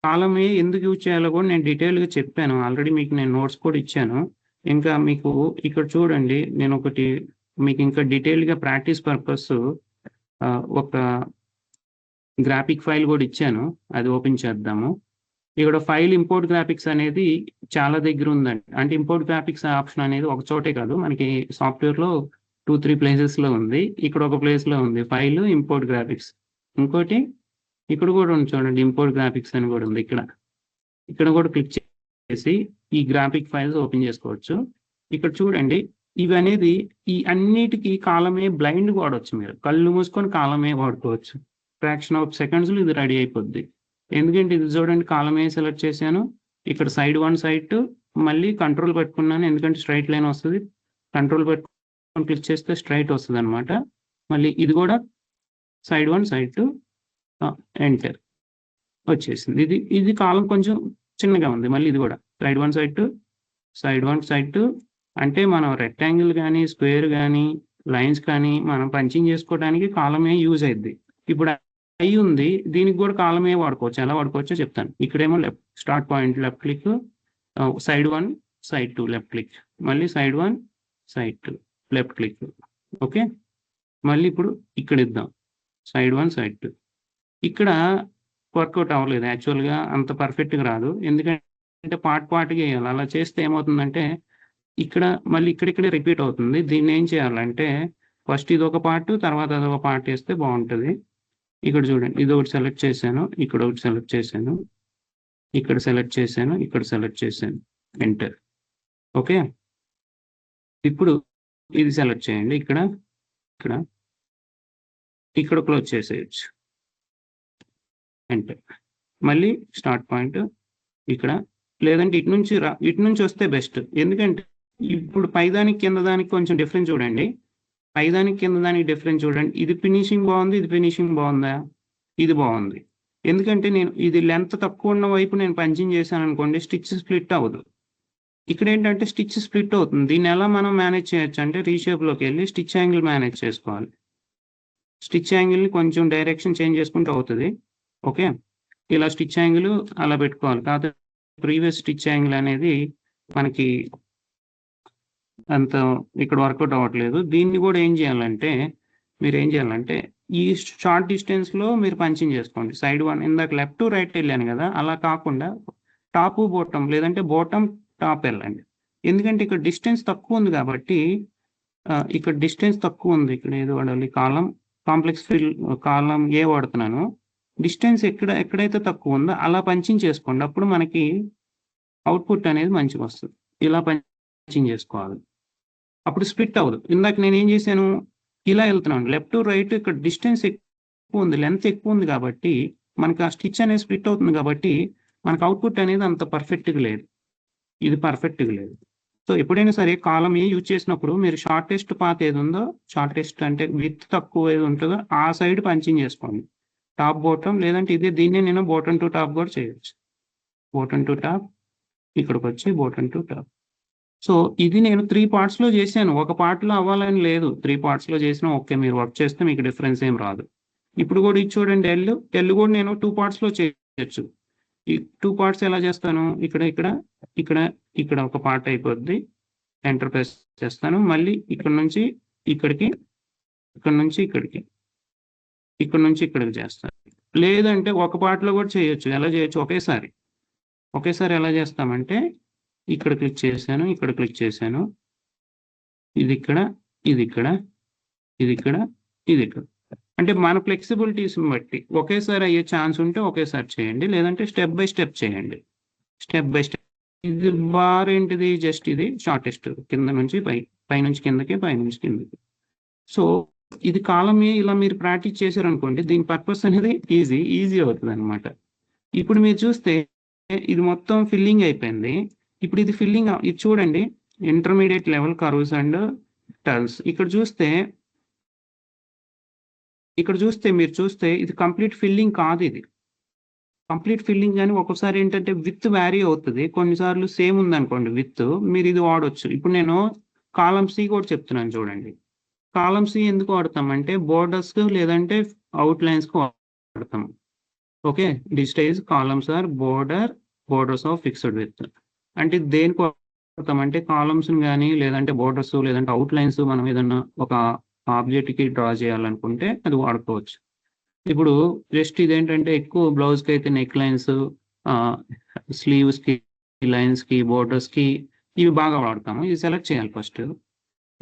కాలమ్ ఏ ఎందుకు యూజ్ చేయాలో కూడా నేను డీటెయిల్గా చెప్పాను ఆల్రెడీ. మీకు నేను నోట్స్ కూడా ఇచ్చాను. ఇంకా మీకు ఇక్కడ చూడండి, నేను ఒకటి మీకు ఇంకా డీటెయిల్గా ప్రాక్టీస్ పర్పస్ ఒక గ్రాఫిక్ ఫైల్ కూడా ఇచ్చాను, అది ఓపెన్ చేద్దాము. ఇక్కడ ఫైల్ ఇంపోర్ట్ గ్రాఫిక్స్ అనేది చాలా దగ్గర ఉందండి. అంటే ఇంపోర్ట్ గ్రాఫిక్స్ ఆప్షన్ అనేది ఒక చోటే కాదు, మనకి సాఫ్ట్వేర్లో 2-3 ప్లేసెస్లో ఉంది. ఇక్కడ ఒక ప్లేస్లో ఉంది ఫైల్ ఇంపోర్ట్ గ్రాఫిక్స్. ఇంకోటి ఇక్కడ కూడా ఉంది చూడండి, ఇంపోర్ట్ గ్రాఫిక్స్ అని కూడా ఉంది. ఇక్కడ కూడా క్లిక్ చేసి ఈ గ్రాఫిక్ ఫైల్స్ ఓపెన్ చేసుకోవచ్చు. ఇక్కడ చూడండి, ఇవి అనేది ఈ అన్నిటికీ కాలమే బ్లైండ్ వాడవచ్చు. మీరు కళ్ళు మూసుకొని కాలమే వాడుకోవచ్చు. ఫ్రాక్షన్ ఆఫ్ సెకండ్స్లో ఇది రెడీ అయిపోద్ది. ఎందుకంటే ఇది చూడండి, కాలమే సెలెక్ట్ చేశాను. ఇక్కడ సైడ్ 1 సైడ్ 2 మళ్ళీ కంట్రోల్ పెట్టుకున్నాను, ఎందుకంటే స్ట్రైట్ లైన్ వస్తుంది. కంట్రోల్ పెట్టుకొని క్లిక్ చేస్తే స్ట్రైట్ వస్తుంది అనమాట. మళ్ళీ ఇది కూడా సైడ్ 1 సైడ్ 2 ఎంటర్ వచ్చేసింది. ఇది కాలం కొంచెం చిన్నగా ఉంది. మళ్ళీ ఇది కూడా సైడ్ 1 సైడ్ 2 సైడ్ 1 సైడ్ 2 అంటే మనం రెక్టాంగిల్ కానీ స్క్వేర్ కానీ లైన్స్ కానీ మనం పంచింగ్ చేసుకోవడానికి కాలమే యూజ్ అయింది. ఇప్పుడు అయి ఉంది, దీనికి కూడా కాలం ఏ వాడుకోవచ్చు, ఎలా వాడుకోవచ్చో చెప్తాను. ఇక్కడేమో start point left click, side 1 side 2 left click, మళ్ళీ side 1 side 2 left click. Okay, మళ్ళీ ఇప్పుడు ఇక్కడ ఇద్దాం సైడ్ 1 సైడ్ 2. ఇక్కడ వర్కౌట్ అవ్వలేదు, యాక్చువల్గా అంత పర్ఫెక్ట్గా రాదు, ఎందుకంటే పార్ట్గా వేయాలి. అలా చేస్తే ఏమవుతుందంటే ఇక్కడ మళ్ళీ ఇక్కడిక్కడే రిపీట్ అవుతుంది. దీన్ని ఏం చేయాలంటే ఫస్ట్ ఇది ఒక పార్ట్, తర్వాత అదొక పార్ట్ వేస్తే బాగుంటుంది. ఇక్కడ చూడండి, ఇది ఒకటి సెలెక్ట్ చేశాను, ఇక్కడ ఒకటి సెలెక్ట్ చేశాను, ఇక్కడ సెలెక్ట్ చేశాను, ఇక్కడ సెలెక్ట్ చేశాను, ఎంటర్. ఓకే, ఇప్పుడు ఇది సెలెక్ట్ చేయండి, ఇక్కడ ఇక్కడ ఇక్కడ క్లోజ్ చేసేయచ్చు, ఎంటర్. మళ్ళీ స్టార్ట్ పాయింట్ ఇక్కడ, లేదంటే ఇటు నుంచి వస్తే బెస్ట్. ఎందుకంటే ఇప్పుడు పైదానికి కింద దానికి కొంచెం డిఫరెన్స్ చూడండి, పైదానికి కింద దానికి డిఫరెన్స్ చూడండి. ఇది ఫినిషింగ్ బాగుంది, ఇది ఫినిషింగ్ బాగుందా? ఇది బాగుంది. ఎందుకంటే నేను ఇది లెంత్ తక్కువ ఉన్న వైపు నేను పంచింగ్ చేశాను అనుకోండి, స్టిచ్ స్ప్లిట్ అవ్వదు. ఇక్కడ ఏంటంటే స్టిచ్ స్ప్లిట్ అవుతుంది. దీన్ని ఎలా మనం మేనేజ్ చేయొచ్చు అంటే రీషేప్లోకి వెళ్ళి స్టిచ్ యాంగిల్ మేనేజ్ చేసుకోవాలి. స్టిచ్ యాంగిల్ని కొంచెం డైరెక్షన్ చేంజ్ చేసుకుంటూ అవుతుంది. ఓకే, ఇలా స్టిచ్ యాంగిల్ అలా పెట్టుకోవాలి. కాకపోతే ప్రీవియస్ స్టిచ్ యాంగిల్ అనేది మనకి అంత ఇక్కడ వర్కౌట్ అవ్వట్లేదు. దీన్ని కూడా ఏం చేయాలంటే మీరు ఏం చేయాలంటే ఈ షార్ట్ డిస్టెన్స్లో మీరు పంచింగ్ చేసుకోండి. సైడ్ 1 ఇందాక లెఫ్ట్ టు రైట్ వెళ్ళాను కదా, అలా కాకుండా టాప్ బాటమ్ లేదంటే బాటమ్ టాప్ వెళ్ళండి. ఎందుకంటే ఇక్కడ డిస్టెన్స్ తక్కువ ఉంది కాబట్టి, ఇక్కడ డిస్టెన్స్ తక్కువ ఉంది. ఇక్కడ ఏదో వాడాలి, కాంప్లెక్స్ ఫిల్ కాలం ఏ వాడుతున్నాను. డిస్టెన్స్ ఎక్కడైతే తక్కువ ఉందో అలా పంచింగ్ చేసుకోండి, అప్పుడు మనకి అవుట్పుట్ అనేది మంచిగా వస్తుంది. ఇలా పంచింగ్ చేసుకోవాలి, అప్పుడు స్ప్లిట్ అవ్వదు. ఇందాక నేను ఏం చేశాను, ఇలా వెళ్తున్నాను లెఫ్ట్ టు రైట్, ఇక్కడ డిస్టెన్స్ ఎక్కువ ఉంది, లెంత్ ఎక్కువ ఉంది కాబట్టి మనకి ఆ స్టిచ్ అనేది స్ప్లిట్ అవుతుంది కాబట్టి మనకు అవుట్పుట్ అనేది అంత పర్ఫెక్ట్గా లేదు, ఇది పర్ఫెక్ట్గా లేదు. సో ఎప్పుడైనా సరే కాలం ఏ యూజ్ చేసినప్పుడు మీరు షార్టెస్ట్ పాత్ ఏది ఉందో, షార్టెస్ట్ అంటే విత్ తక్కువ ఏది ఉంటుందో ఆ సైడ్ పంచింగ్ చేసుకోండి, టాప్ బాటమ్. లేదంటే దీన్నే నేను బాటమ్ టు టాప్ కూడా చేయొచ్చు. బాటమ్ టు టాప్, ఇక్కడికి వచ్చి బాటమ్ టు టాప్. సో ఇది నేను 3 పార్ట్స్లో చేశాను, ఒక పార్ట్లో అవ్వాలని లేదు. 3 పార్ట్స్లో చేసినా ఓకే, మీరు వర్క్ చేస్తే మీకు డిఫరెన్స్ ఏం రాదు. ఇప్పుడు కూడా ఇది చూడండి, ఎల్ కూడా నేను 2 పార్ట్స్లో చేయొచ్చు. ఈ 2 పార్ట్స్ ఎలా చేస్తాను, ఇక్కడ ఇక్కడ ఇక్కడ ఇక్కడ ఒక పార్ట్ అయిపోద్ది, ఎంటర్ ప్రెస్ చేస్తాను. మళ్ళీ ఇక్కడ నుంచి ఇక్కడికి, ఇక్కడ నుంచి ఇక్కడికి, ఇక్కడ నుంచి ఇక్కడికి చేస్తాను. లేదంటే ఒక పార్ట్లో కూడా చేయొచ్చు. ఎలా చేయొచ్చు, ఒకేసారి ఎలా చేస్తామంటే ఇక్కడ క్లిక్ చేశాను, ఇక్కడ క్లిక్ చేశాను, ఇది ఇక్కడ, ఇది ఇక్కడ, ఇది ఇక్కడ, ఇది ఇక్కడ. అంటే మన ఫ్లెక్సిబిలిటీస్ని బట్టి ఒకేసారి అయ్యే ఛాన్స్ ఉంటే ఒకేసారి చేయండి, లేదంటే స్టెప్ బై స్టెప్ చేయండి. Step by step. ఇది బార్ ఏంటిది, జస్ట్ ఇది షార్టెస్ట్, కింద నుంచి పై నుంచి కిందకి, పై నుంచి కిందకి. సో ఇది కాలమే ఇలా మీరు ప్రాక్టీస్ చేశారనుకోండి, దీని పర్పస్ అనేది ఈజీ అవుతుంది అనమాట. ఇప్పుడు మీరు చూస్తే ఇది మొత్తం ఫిల్లింగ్ అయిపోయింది. ఇప్పుడు ఇది ఫిల్లింగ్, ఇది చూడండి, intermediate level curves and turns. ఇక్కడ చూస్తే మీరు చూస్తే ఇది కంప్లీట్ ఫిల్లింగ్ కాదు. ఇది కంప్లీట్ ఫిల్లింగ్ కానీ ఒక్కోసారి ఏంటంటే విత్ వ్యారీ అవుతుంది, కొన్నిసార్లు సేమ్ ఉందనుకోండి విత్, మీరు ఇది వాడవచ్చు. ఇప్పుడు నేను కాలం సి కూడా చెప్తున్నాను చూడండి. కాలం సి ఎందుకు వాడతామంటే బోర్డర్స్కి లేదంటే అవుట్లైన్స్కి వాడతాం. Okay, digitize columns or borders of fixed with. అంటే దేనికి వాడతామంటే కాలమ్స్ని కానీ లేదంటే బోర్డర్స్ లేదంటే అవుట్లైన్స్ మనం ఏదన్నా ఒక ఆబ్జెక్ట్కి డ్రా చేయాలనుకుంటే అది వాడుకోవచ్చు. ఇప్పుడు జస్ట్ ఇదేంటంటే ఎక్కువ బ్లౌజ్కి అయితే నెక్ లైన్స్, స్లీవ్స్కి, లైన్స్కి, బోర్డర్స్కి ఇవి బాగా వాడతాము. ఇది సెలెక్ట్ చేయాలి ఫస్ట్.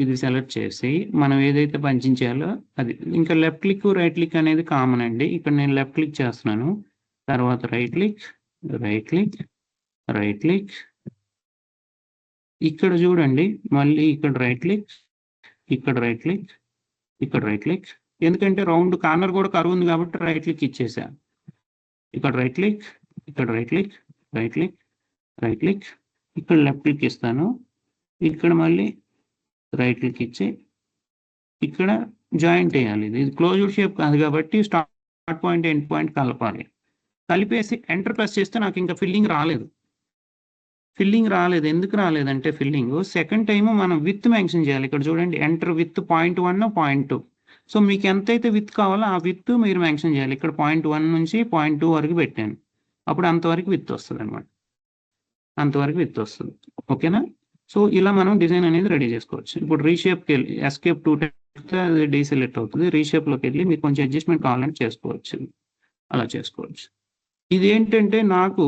ఇది సెలెక్ట్ చేసి మనం ఏదైతే పంచింగ్ చేయాలో అది. ఇంకా లెఫ్ట్ క్లిక్ రైట్ క్లిక్ అనేది కామన్ అండి. ఇక్కడ నేను లెఫ్ట్ క్లిక్ చేస్తున్నాను, తర్వాత right click, right click, right click, ఇక్కడ చూడండి మళ్ళీ ఇక్కడ రైట్ క్లిక్, ఇక్కడ రైట్ క్లిక్, ఇక్కడ రైట్ క్లిక్. ఎందుకంటే రౌండ్ కార్నర్ కూడా కరువు ఉంది కాబట్టి రైట్ క్లిక్ ఇచ్చేసా. ఇక్కడ రైట్ క్లిక్, ఇక్కడ right click, right click, right click, ఇక్కడ లెఫ్ట్ క్లిక్ ఇస్తాను, ఇక్కడ మళ్ళీ రైట్ క్లిక్ ఇచ్చి ఇక్కడ జాయింట్ వేయాలి. ఇది క్లోజ్డ్ షేప్ కాదు కాబట్టి స్టార్ట్ పాయింట్ ఎండ్ పాయింట్ కలపాలి. కలిపేసి ఎంటర్ ప్రెస్ చేస్తే నాకు ఇంకా ఫిల్లింగ్ రాలేదు. ఎందుకు రాలేదంటే ఫిల్లింగ్ సెకండ్ టైం మనం విత్ మెన్షన్ చేయాలి. ఇక్కడ చూడండి ఎంటర్ విత్ 0.1 0.2. సో మీకు ఎంతైతే విత్ కావాలో ఆ విత్ మీరు మెన్షన్ చేయాలి. ఇక్కడ 0.1 నుంచి 0.2 వరకు పెట్టాను. అప్పుడు అంతవరకు విత్ వస్తుంది అనమాట. అంతవరకు విత్ వస్తుంది. ఓకేనా? సో ఇలా మనం డిజైన్ అనేది రెడీ చేసుకోవచ్చు. ఇప్పుడు రీషేప్కి వెళ్ళి ఎస్కేప్ 2 టైమ్స్ అది డీసెలెక్ట్ అవుతుంది. రీషేప్లోకి వెళ్ళి మీకు కొంచెం అడ్జస్ట్మెంట్ కావాలంటే చేసుకోవచ్చు. అలా చేసుకోవచ్చు. ఇది ఏంటంటే నాకు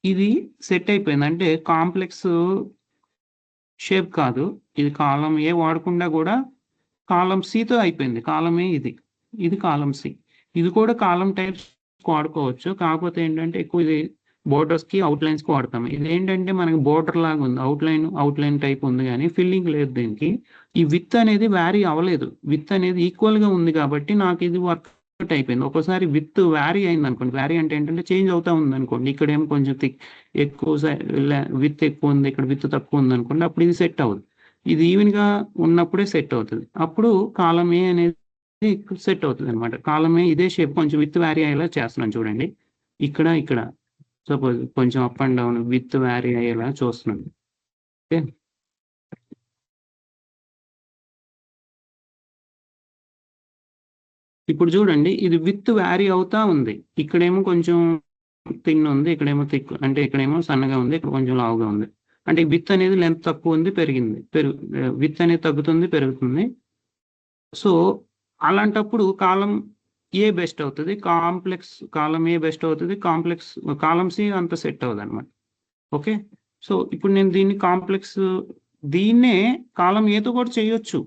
ఇది సెట్ అయిపోయింది. అంటే కాంప్లెక్స్ షేప్ కాదు. ఇది కాలం ఏ వాడకుండా కూడా కాలం సితో అయిపోయింది. కాలం ఏ ఇది కాలం సి. ఇది కూడా కాలం టైప్స్ వాడుకోవచ్చు. కాకపోతే ఏంటంటే ఎక్కువ ఇది బోర్డర్స్కి అవుట్లైన్స్కి వాడతాం. ఇది ఏంటంటే మనకి బోర్డర్ లాగా ఉంది. అవుట్లైన్ టైప్ ఉంది కానీ ఫిల్లింగ్ లేదు దీనికి. ఈ విత్ అనేది వ్యారీ అవ్వలేదు. విత్ అనేది ఈక్వల్గా ఉంది కాబట్టి నాకు ఇది వర్కౌట్ అయిపోయింది. ఒక్కోసారి విత్ వ్యారీ అయింది అనుకోండి. వ్యారీ అంటే ఏంటంటే చేంజ్ అవుతా ఉంది అనుకోండి. ఇక్కడ ఏమో కొంచెం ఎక్కువ విత్ ఎక్కువ ఉంది, ఇక్కడ విత్ తక్కువ ఉంది అనుకోండి. అప్పుడు ఇది సెట్ అవ్వదు. ఇది ఈవెన్గా ఉన్నప్పుడే సెట్ అవుతుంది. అప్పుడు కాలం ఏ అనేది సెట్ అవుతుంది అనమాట. కాలం ఏ ఇదే షేప్ కొంచెం విత్ వ్యారీ అయ్యేలా చేస్తున్నాను చూడండి. ఇక్కడ సపోజ్ కొంచెం up and down with vary అయ్యేలా చూస్తున్నాను. ఓకే, ఇప్పుడు చూడండి ఇది విత్ వ్యారీ అవుతా ఉంది. ఇక్కడేమో కొంచెం థిన్ ఉంది, ఇక్కడేమో థిక్ అంటే ఇక్కడేమో సన్నగా ఉంది, ఇక్కడ కొంచెం లావుగా ఉంది. అంటే విత్ అనేది లెంత్ తక్కువ ఉంది, విత్ అనేది తగ్గుతుంది, పెరుగుతుంది. సో అలాంటప్పుడు కాలం ఏ బెస్ట్ అవుతుంది, కాలం ఏ బెస్ట్ అవుతుంది, కాలం సి అంత సెట్ అవుతుంది అనమాట. ఓకే, సో ఇప్పుడు నేను దీన్నే కాలం ఏతో కూడా చేయొచ్చు.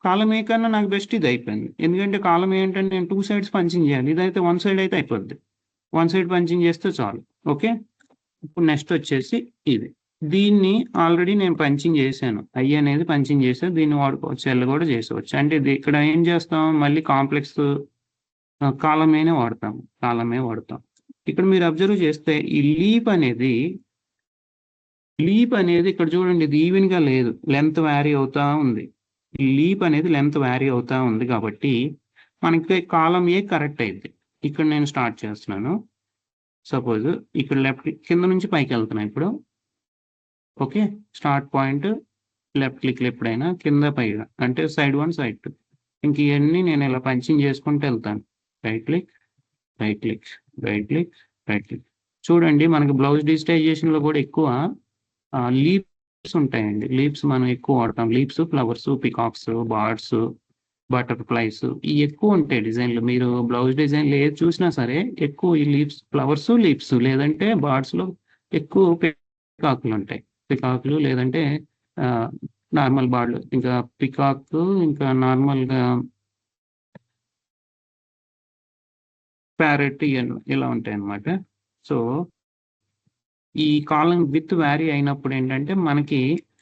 కాలం ఏ కన్నా నాకు బెస్ట్ ఇది అయిపోయింది. ఎందుకంటే కాలం ఏంటంటే నేను 2 sides పంచింగ్ చేయాలి. ఇదైతే 1 side అయితే అయిపోద్ది. 1 side పంచింగ్ చేస్తే చాలు. ఓకే, ఇప్పుడు నెక్స్ట్ వచ్చేసి దీన్ని ఆల్రెడీ నేను పంచింగ్ చేశాను. ఐ అనేది పంచింగ్ చేశాను. దీన్ని వాడుకోవచ్చు, ఎల్ కూడా చేసుకోవచ్చు. అంటే ఇది ఇక్కడ ఏం చేస్తాం, మళ్ళీ కాంప్లెక్స్ కాలమే వాడతాం. ఇక్కడ మీరు అబ్జర్వ్ చేస్తే ఈ లీప్ అనేది ఇక్కడ చూడండి, ఇది ఈవెన్ గా లేదు, లెంత్ వ్యారీ అవుతా ఉంది. ఈ లీప్ అనేది లెంత్ వ్యారీ అవుతా ఉంది కాబట్టి మనకి కాలం ఏ కరెక్ట్ అయింది. ఇక్కడ నేను స్టార్ట్ చేస్తున్నాను. సపోజ్ ఇక్కడ లెఫ్ట్ కింద నుంచి పైకి వెళ్తున్నాను ఇప్పుడు. Okay, start point left click ఎప్పుడైనా కింద పైగా అంటే సైడ్ 1 సైడ్ 2 ఇంక ఇవన్నీ నేను ఇలా పంచింగ్ చేసుకుంటూ వెళ్తాను. Right click. చూడండి మనకి బ్లౌజ్ డిజిటైజేషన్ లో కూడా ఎక్కువ లీప్స్ ఉంటాయండి. లీప్స్ మనం ఎక్కువ వాడతాం. లీప్స్, ఫ్లవర్స్, పికాక్స్, బర్డ్స్, బటర్ఫ్లైస్ ఇవి ఎక్కువ ఉంటాయి డిజైన్లు. మీరు బ్లౌజ్ డిజైన్లు ఏది చూసినా సరే ఎక్కువ ఈ లీప్స్, ఫ్లవర్స్, లీప్స్ లేదంటే బర్డ్స్ లో ఎక్కువ పికాకులు ఉంటాయి. పికాకులు లేదంటే నార్మల్ బర్డ్లు, ఇంకా పికాక్, ఇంకా నార్మల్గా ప్యారెట్ ఇలా ఉంటాయి అన్నమాట. సో ఈ కాలం విత్ వ్యారీ అయినప్పుడు ఏంటంటే మనకి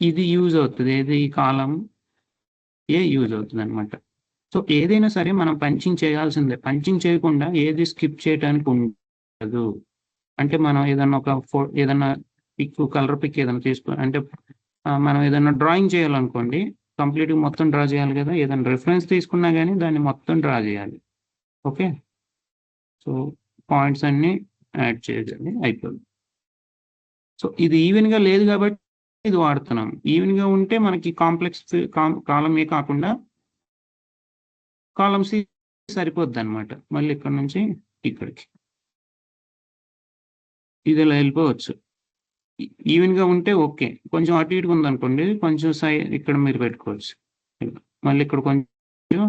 ఇది యూజ్ అవుతుంది. ఏది కాలం ఏ యూజ్ అవుతుంది అనమాట. సో ఏదైనా సరే మనం పంచింగ్ చేయాల్సిందే. పంచింగ్ చేయకుండా ఏది స్కిప్ చేయడానికి ఉండదు. అంటే మనం ఏదన్నా కలర్ పిక్ ఏదైనా అంటే మనం ఏదైనా డ్రాయింగ్ చేయాలనుకోండి, కంప్లీట్గా మొత్తం డ్రా చేయాలి కదా. ఏదైనా రిఫరెన్స్ తీసుకున్నా కానీ దాన్ని మొత్తం డ్రా చేయాలి. ఓకే, సో పాయింట్స్ అన్ని యాడ్ చేయాలి, అయిపోయింది. సో ఇది ఈవెన్గా లేదు కాబట్టి ఇది వాడుతున్నాం. ఈవెన్గా ఉంటే మనకి కాంప్లెక్స్ కాలం ఏ కాకుండా కాలం సి సరిపోద్ది అనమాట. మళ్ళీ ఇక్కడ నుంచి ఇక్కడికి ఇది ఇలా వెళ్ళిపోవచ్చు. ఈవెన్గా ఉంటే ఓకే, కొంచెం అటు ఇటుగా ఉందనుకోండి, కొంచెం ఇక్కడ మీరు పెట్టుకోవచ్చు. మళ్ళీ ఇక్కడ కొంచెం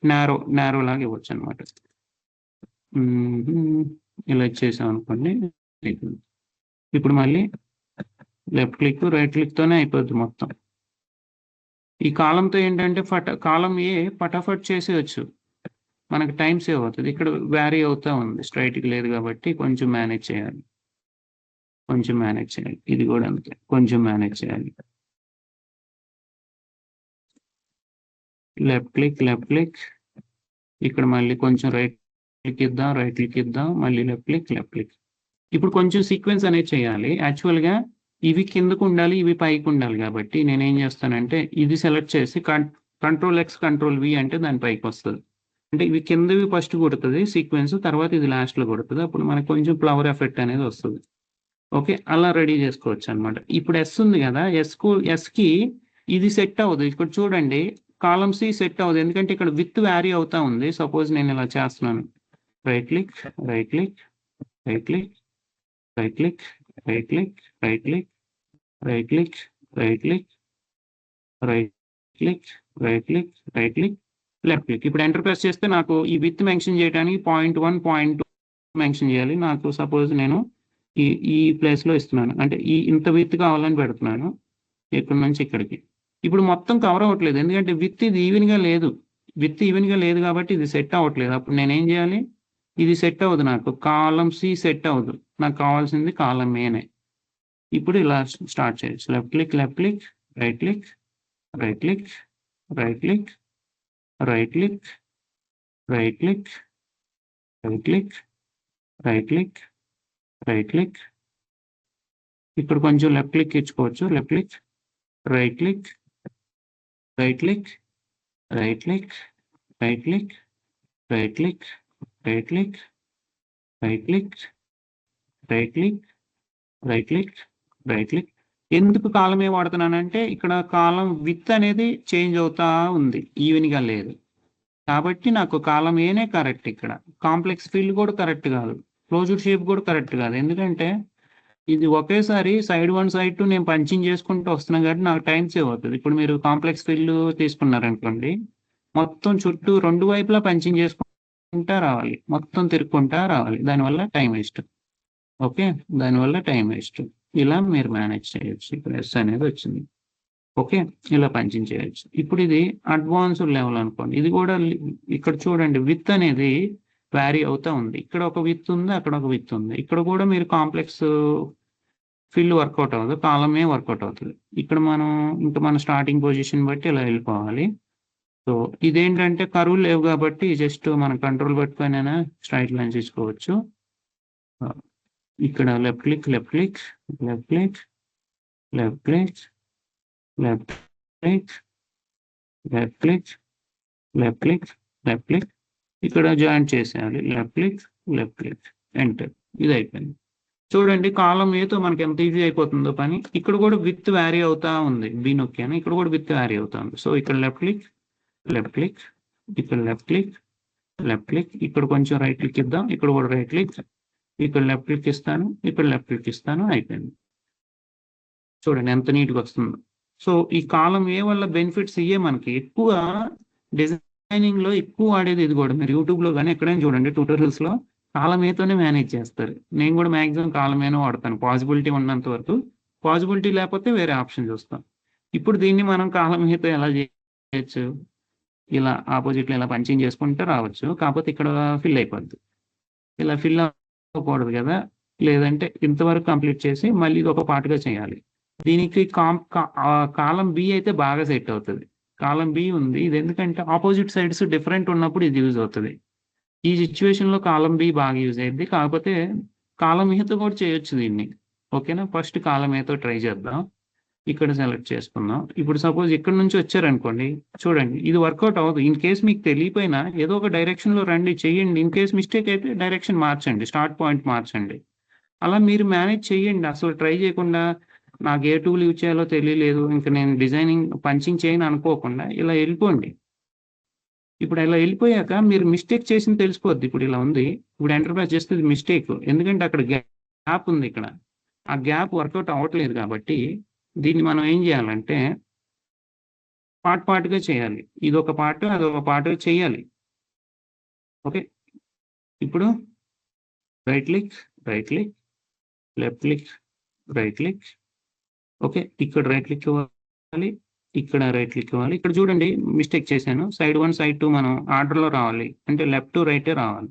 నేరో లాగా ఇవ్వచ్చు అనమాట. ఇలా ఇచ్చేసాం అనుకోండి. ఇప్పుడు మళ్ళీ లెఫ్ట్ క్లిక్, రైట్ క్లిక్తోనే అయిపోద్ది మొత్తం. ఈ కాలంతో ఏంటంటే కాలం ఏ పటాఫట్ చేసేయచ్చు, మనకి టైం సేవ్ అవుతుంది. ఇక్కడ వ్యారీ అవుతా ఉంది, స్ట్రైట్కి లేదు కాబట్టి కొంచెం మేనేజ్ చేయాలి. ఇది కూడా అంతే, కొంచెం మేనేజ్ చేయాలి. లెఫ్ట్ క్లిక్, ఇక్కడ మళ్ళీ కొంచెం రైట్ క్లిక్ ఇద్దాం, మళ్ళీ లెఫ్ట్ క్లిక్. ఇప్పుడు కొంచెం సీక్వెన్స్ అనేది చేయాలి. యాక్చువల్గా ఇవి కిందకు ఉండాలి, ఇవి పైకి ఉండాలి. కాబట్టి నేనేం చేస్తానంటే ఇది సెలెక్ట్ చేసి Ctrl+X Ctrl+V అంటే దాని పైకి వస్తుంది. అంటే ఇవి కిందవి ఫస్ట్ కొడుతుంది సీక్వెన్స్, తర్వాత ఇది లాస్ట్లో కొడుతుంది. అప్పుడు మనకు కొంచెం ఫ్లవర్ ఎఫెక్ట్ అనేది వస్తుంది. ఓకే, అలా రెడీ చేసుకోవచ్చు అనమాట. ఇప్పుడు ఎస్ ఉంది కదా, ఎస్కి ఇది సెట్ అవ్వదు. ఇక్కడ చూడండి కాలం సి సెట్ అవ్వదు, ఎందుకంటే ఇక్కడ విత్ వ్యారీ అవుతా ఉంది. సపోజ్ నేను ఇలా చేస్తున్నాను, right click, right click, right click, right click, right click, right click, right click, right click, right click, right click, right click, left click. ఇప్పుడు ఎంటర్ ప్రెస్ చేస్తే నాకు ఈ విత్ మెన్షన్ చేయడానికి 0.1 0.2 మెన్షన్ చేయాలి. నాకు సపోజ్ నేను ఈ ప్లేస్లో ఇస్తున్నాను, అంటే ఇంత విత్ కావాలని పెడుతున్నాను ఇక్కడ నుంచి ఇక్కడికి. ఇప్పుడు మొత్తం కవర్ అవ్వట్లేదు, ఎందుకంటే విత్ ఇది ఈవెన్గా లేదు, విత్ ఈవెన్గా లేదు కాబట్టి ఇది సెట్ అవ్వట్లేదు. అప్పుడు నేనేం చేయాలి, ఇది సెట్ అవ్వదు, నాకు కాలం సి సెట్ అవ్వదు, నాకు కావాల్సింది కాలం ఏనే. ఇప్పుడు ఇలా స్టార్ట్ చేయొచ్చు, left click, left click, right click, right click, right click, right click, right click, right click, right click, right click. ఇక్కడ కొంచెం లెఫ్ట్ క్లిక్ ఇచ్చుకోవచ్చు, left click, right click, right click, right click, right click, right click, right click, right click, right click, right click, right click. ఎందుకు కాలం ఏ వాడుతున్నానంటే ఇక్కడ కాలం with అనేది change అవుతా ఉంది, ఈవెన్గా లేదు కాబట్టి నాకు కాలం ఏనే కరెక్ట్. ఇక్కడ కాంప్లెక్స్ ఫీల్డ్ కూడా కరెక్ట్ కాదు, క్లోజ్డ్ షేప్ కూడా కరెక్ట్ కాదు, ఎందుకంటే ఇది ఒకేసారి సైడ్ 1 సైడ్ 2 నేను పంచింగ్ చేసుకుంటూ వస్తున్నాను కాబట్టి నాకు టైం సేవ్ అవుతుంది. ఇప్పుడు మీరు కాంప్లెక్స్ ఫీల్డ్ తీసుకున్నారనుకోండి, మొత్తం చుట్టూ 2 వైపులా పంచింగ్ చేసుకుంటా రావాలి, మొత్తం తిరుక్కుంటా రావాలి, దానివల్ల టైం వేస్ట్. ఓకే, దానివల్ల టైం వేస్ట్. ఇలా మీరు మేనేజ్ చేయొచ్చు. ఇక్కడ ఎస్ అనేది వచ్చింది. ఓకే, ఇలా పంచింగ్ చేయొచ్చు. ఇప్పుడు ఇది అడ్వాన్స్డ్ లెవెల్ అనుకోండి, ఇది కూడా ఇక్కడ చూడండి విత్ అనేది వ్యారీ అవుతా ఉంది. ఇక్కడ ఒక విత్ ఉంది, అక్కడ ఒక విత్ ఉంది. ఇక్కడ కూడా మీరు కాంప్లెక్స్ ఫీల్డ్ వర్కౌట్ అవ్వదు, కాలమే వర్కౌట్ అవుతుంది. ఇక్కడ మనం ఇంకా మన స్టార్టింగ్ పొజిషన్ బట్టి ఇలా వెళ్ళిపోవాలి. సో ఇదేంటంటే కరువు లేవు కాబట్టి జస్ట్ మన కంట్రోల్ పట్టుకొని స్ట్రైట్ లైన్స్ ఇచ్చుకోవచ్చు. ఇక్కడ left click, left click, left click, left click, left click, left click, left click, left click. ఇక్కడ జాయింట్ చేసేయాలి, left click, left click, enter. ఇది అయిపోయింది. చూడండి కాలం ఏతో మనకి ఎంత ఈజీ అయిపోతుందో పని. ఇక్కడ కూడా విత్ వ్యారీ అవుతా ఉంది, బి నొక్కాను, ఇక్కడ కూడా విత్ వ్యారీ అవుతా ఉంది. సో ఇక్కడ లెఫ్ట్ క్లిక్, లెఫ్ట్ క్లిక్, ఇక్కడ లెఫ్ట్ క్లిక్, లెఫ్ట్ క్లిక్, ఇక్కడ కొంచెం రైట్ క్లిక్ ఇద్దాం, ఇక్కడ కూడా రైట్ క్లిక్, ఇక్కడ లెఫ్ట్ క్లిక్ ఇస్తాను, ఇక్కడ లెఫ్ట్ క్లిక్ ఇస్తాను, అయిపోయింది. చూడండి ఎంత నీట్గా వస్తుందో. సో ఈ కాలం ఏ వల్ల బెనిఫిట్స్ ఇవే మనకి ఎక్కువ డిజైనింగ్ లో ఎక్కువ వాడేది. ఇది కూడా మీరు యూట్యూబ్ లో కానీ ఎక్కడైనా చూడండి ట్యూటోరియల్స్ లో కాలం ఏతోనే మేనేజ్ చేస్తారు. నేను కూడా మాక్సిమం కాలం ఏనో వాడతాను, పాసిబిలిటీ ఉన్నంత వరకు. పాసిబిలిటీ లేకపోతే వేరే ఆప్షన్ చూస్తాం. ఇప్పుడు దీన్ని మనం కాలం ఏతో ఎలా చేయొచ్చు, ఇలా ఆపోజిట్లో ఇలా పంచింగ్ చేసుకుంటే రావచ్చు, కాకపోతే ఇక్కడ ఫిల్ అయిపోద్ది. ఇలా ఫిల్ అవ్వకూడదు కదా, లేదంటే ఇంతవరకు కంప్లీట్ చేసి మళ్ళీ ఇది ఒక పార్ట్గా చేయాలి. దీనికి కాలం బి అయితే బాగా సెట్ అవుతుంది. కాలం బి ఉంది, ఇది ఎందుకంటే ఆపోజిట్ సైడ్స్ డిఫరెంట్ ఉన్నప్పుడు ఇది యూజ్ అవుతుంది. ఈ సిచ్యువేషన్ లో కాలం బి బాగా యూజ్ అయ్యింది, కాకపోతే కాలం ఏతో కూడా చేయొచ్చు దీన్ని. ఓకేనా, ఫస్ట్ కాలం ఏతో ట్రై చేద్దాం. ఇక్కడ సెలెక్ట్ చేసుకుందాం. ఇప్పుడు సపోజ్ ఇక్కడ నుంచి వచ్చారనుకోండి, చూడండి ఇది వర్కౌట్ అవ్వదు. ఇన్ కేస్ మీకు తెలియపోయినా ఏదో ఒక డైరెక్షన్ లో రండి, చెయ్యండి. ఇన్ కేస్ మిస్టేక్ అయితే డైరెక్షన్ మార్చండి, స్టార్ట్ పాయింట్ మార్చండి. అలా మీరు మేనేజ్ చెయ్యండి. అసలు ట్రై చేయకుండా నాకు ఏ టూల్ యూజ్ చేయాలో తెలియలేదు, ఇంకా నేను డిజైనింగ్ పంచింగ్ చేయను అనుకోకుండా ఇలా వెళ్ళిపోండి. ఇప్పుడు ఇలా వెళ్ళిపోయాక మీరు మిస్టేక్ చేసింది తెలిసిపోద్ది. ఇప్పుడు ఇలా ఉంది, ఇప్పుడు ఎంటర్ ప్రెస్ చేస్తే ఇది మిస్టేక్, ఎందుకంటే అక్కడ గ్యాప్ ఉంది. ఇక్కడ ఆ గ్యాప్ వర్కౌట్ అవ్వట్లేదు కాబట్టి దీన్ని మనం ఏం చేయాలంటే పార్ట్గా చేయాలి. ఇది ఒక పార్ట్, అదొక పార్ట్గా చేయాలి. ఓకే, ఇప్పుడు right click, right click, left click, right click. Okay, ఇక్కడ రైట్ క్లిక్ ఇవ్వాలి, ఇక్కడ రైట్ క్లిక్ ఇవ్వాలి. ఇక్కడ చూడండి మిస్టేక్ చేశాను, సైడ్ 1 సైడ్ 2 మనం ఆర్డర్లో రావాలి అంటే లెఫ్ట్ టు రైటే రావాలి.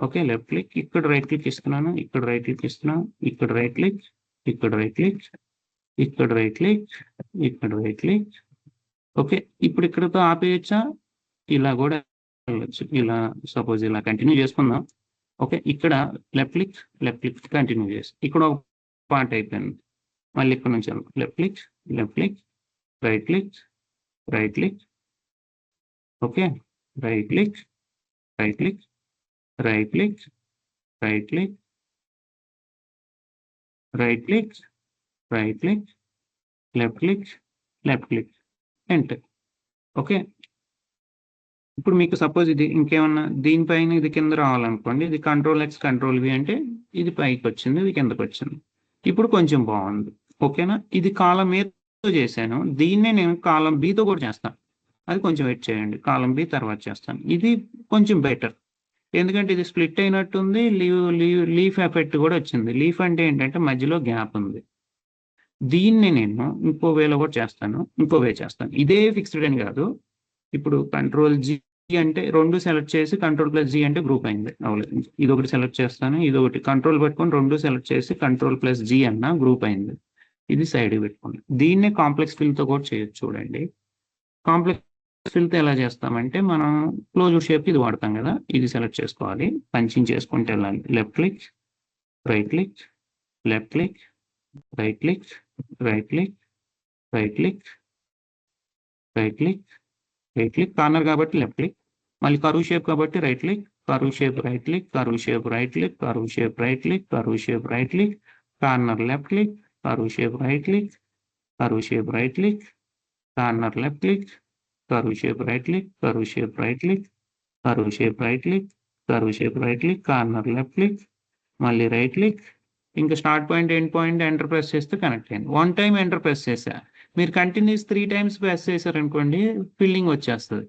ఓకే, లెఫ్ట్ క్లిక్, ఇక్కడ రైట్ క్లిక్ ఇస్తున్నాను, ఇక్కడ రైట్ క్లిక్ ఇస్తున్నాను, ఇక్కడ రైట్ క్లిక్, ఇక్కడ రైట్ క్లిక్, ఇక్కడ రైట్ క్లిక్, ఇక్కడ రైట్ క్లిక్. ఓకే, ఇప్పుడు ఇక్కడతో ఆపేయచ్చా, ఇలా కూడా వెళ్ళచ్చు. ఇలా సపోజ్ ఇలా కంటిన్యూ చేసుకుందాం. ఓకే, ఇక్కడ left click, left click continue చేసి ఇక్కడ ఒక పార్ట్ అయిపోయింది. మళ్ళీ ఇక్కడ నుంచి left click, left click, right click, right click. Okay, right click, right click, right click, right click, right click, right click, left click, left click, enter. Okay. ఇప్పుడు మీకు suppose ఇది ఇంకేమన్నా దీనిపైన ఇది కింద రావాలనుకోండి, ఇది Ctrl+X Ctrl+V అంటే ఇది పైకి వచ్చింది, ఇది కిందకి వచ్చింది. ఇప్పుడు కొంచెం బాగుంది. ఓకేనా? ఇది కాలం ఏతో చేశాను, దీన్నే నేను కాలం బితో కూడా చేస్తాను. అది కొంచెం వెయిట్ చేయండి, కాలం బి తర్వాత చేస్తాను. ఇది కొంచెం బెటర్, ఎందుకంటే ఇది స్ప్లిట్ అయినట్టుంది, లీఫ్ ఎఫెక్ట్ కూడా వచ్చింది. లీఫ్ అంటే ఏంటంటే మధ్యలో గ్యాప్ ఉంది. దీన్ని నేను ఇంకో వేలో కూడా చేస్తాను, ఇంకో వే చేస్తాను. ఇదే ఫిక్స్డ్ అని కాదు. ఇప్పుడు Ctrl+G అంటే 2 సెలెక్ట్ చేసి Ctrl+G అంటే గ్రూప్ అయింది, అవ్వలేదు. ఇది ఒకటి సెలెక్ట్ చేస్తాను, ఇది ఒకటి కంట్రోల్ పెట్టుకొని 2 సెలెక్ట్ చేసి Ctrl+G అన్న గ్రూప్ అయింది. ఇది సైడ్ పెట్టుకోండి. దీన్నే కాంప్లెక్స్ ఫిల్తో కూడా చేయొచ్చు. చూడండి, కాంప్లెక్స్ ఫిల్తో ఎలా చేస్తామంటే మనం క్లోజ్డ్ షేప్ ఇది వాడతాం కదా, ఇది సెలెక్ట్ చేసుకోవాలి, పంచింగ్ చేసుకుంటే వెళ్ళాలి. Left click, right click, left click, right click, right click, right click, right click, right click, corner కాబట్టి లెఫ్ట్ క్లిక్, మళ్ళీ కర్వ్ షేప్ కాబట్టి right click, curve shape right click, curve shape right click, curve shape right click, curve shape right click, corner left click, curve shape right click, curve shape right click, corner left click, curve shape right click, curve shape right click, curve shape right click, curve shape right click, corner left click, మళ్ళీ right click, ఇంకా start point end point enter press చేస్తే connect అయింది. 1 time enter press చేసా, మీరు continuous 3 times press చేశారనుకోండి filling వచ్చేస్తుంది.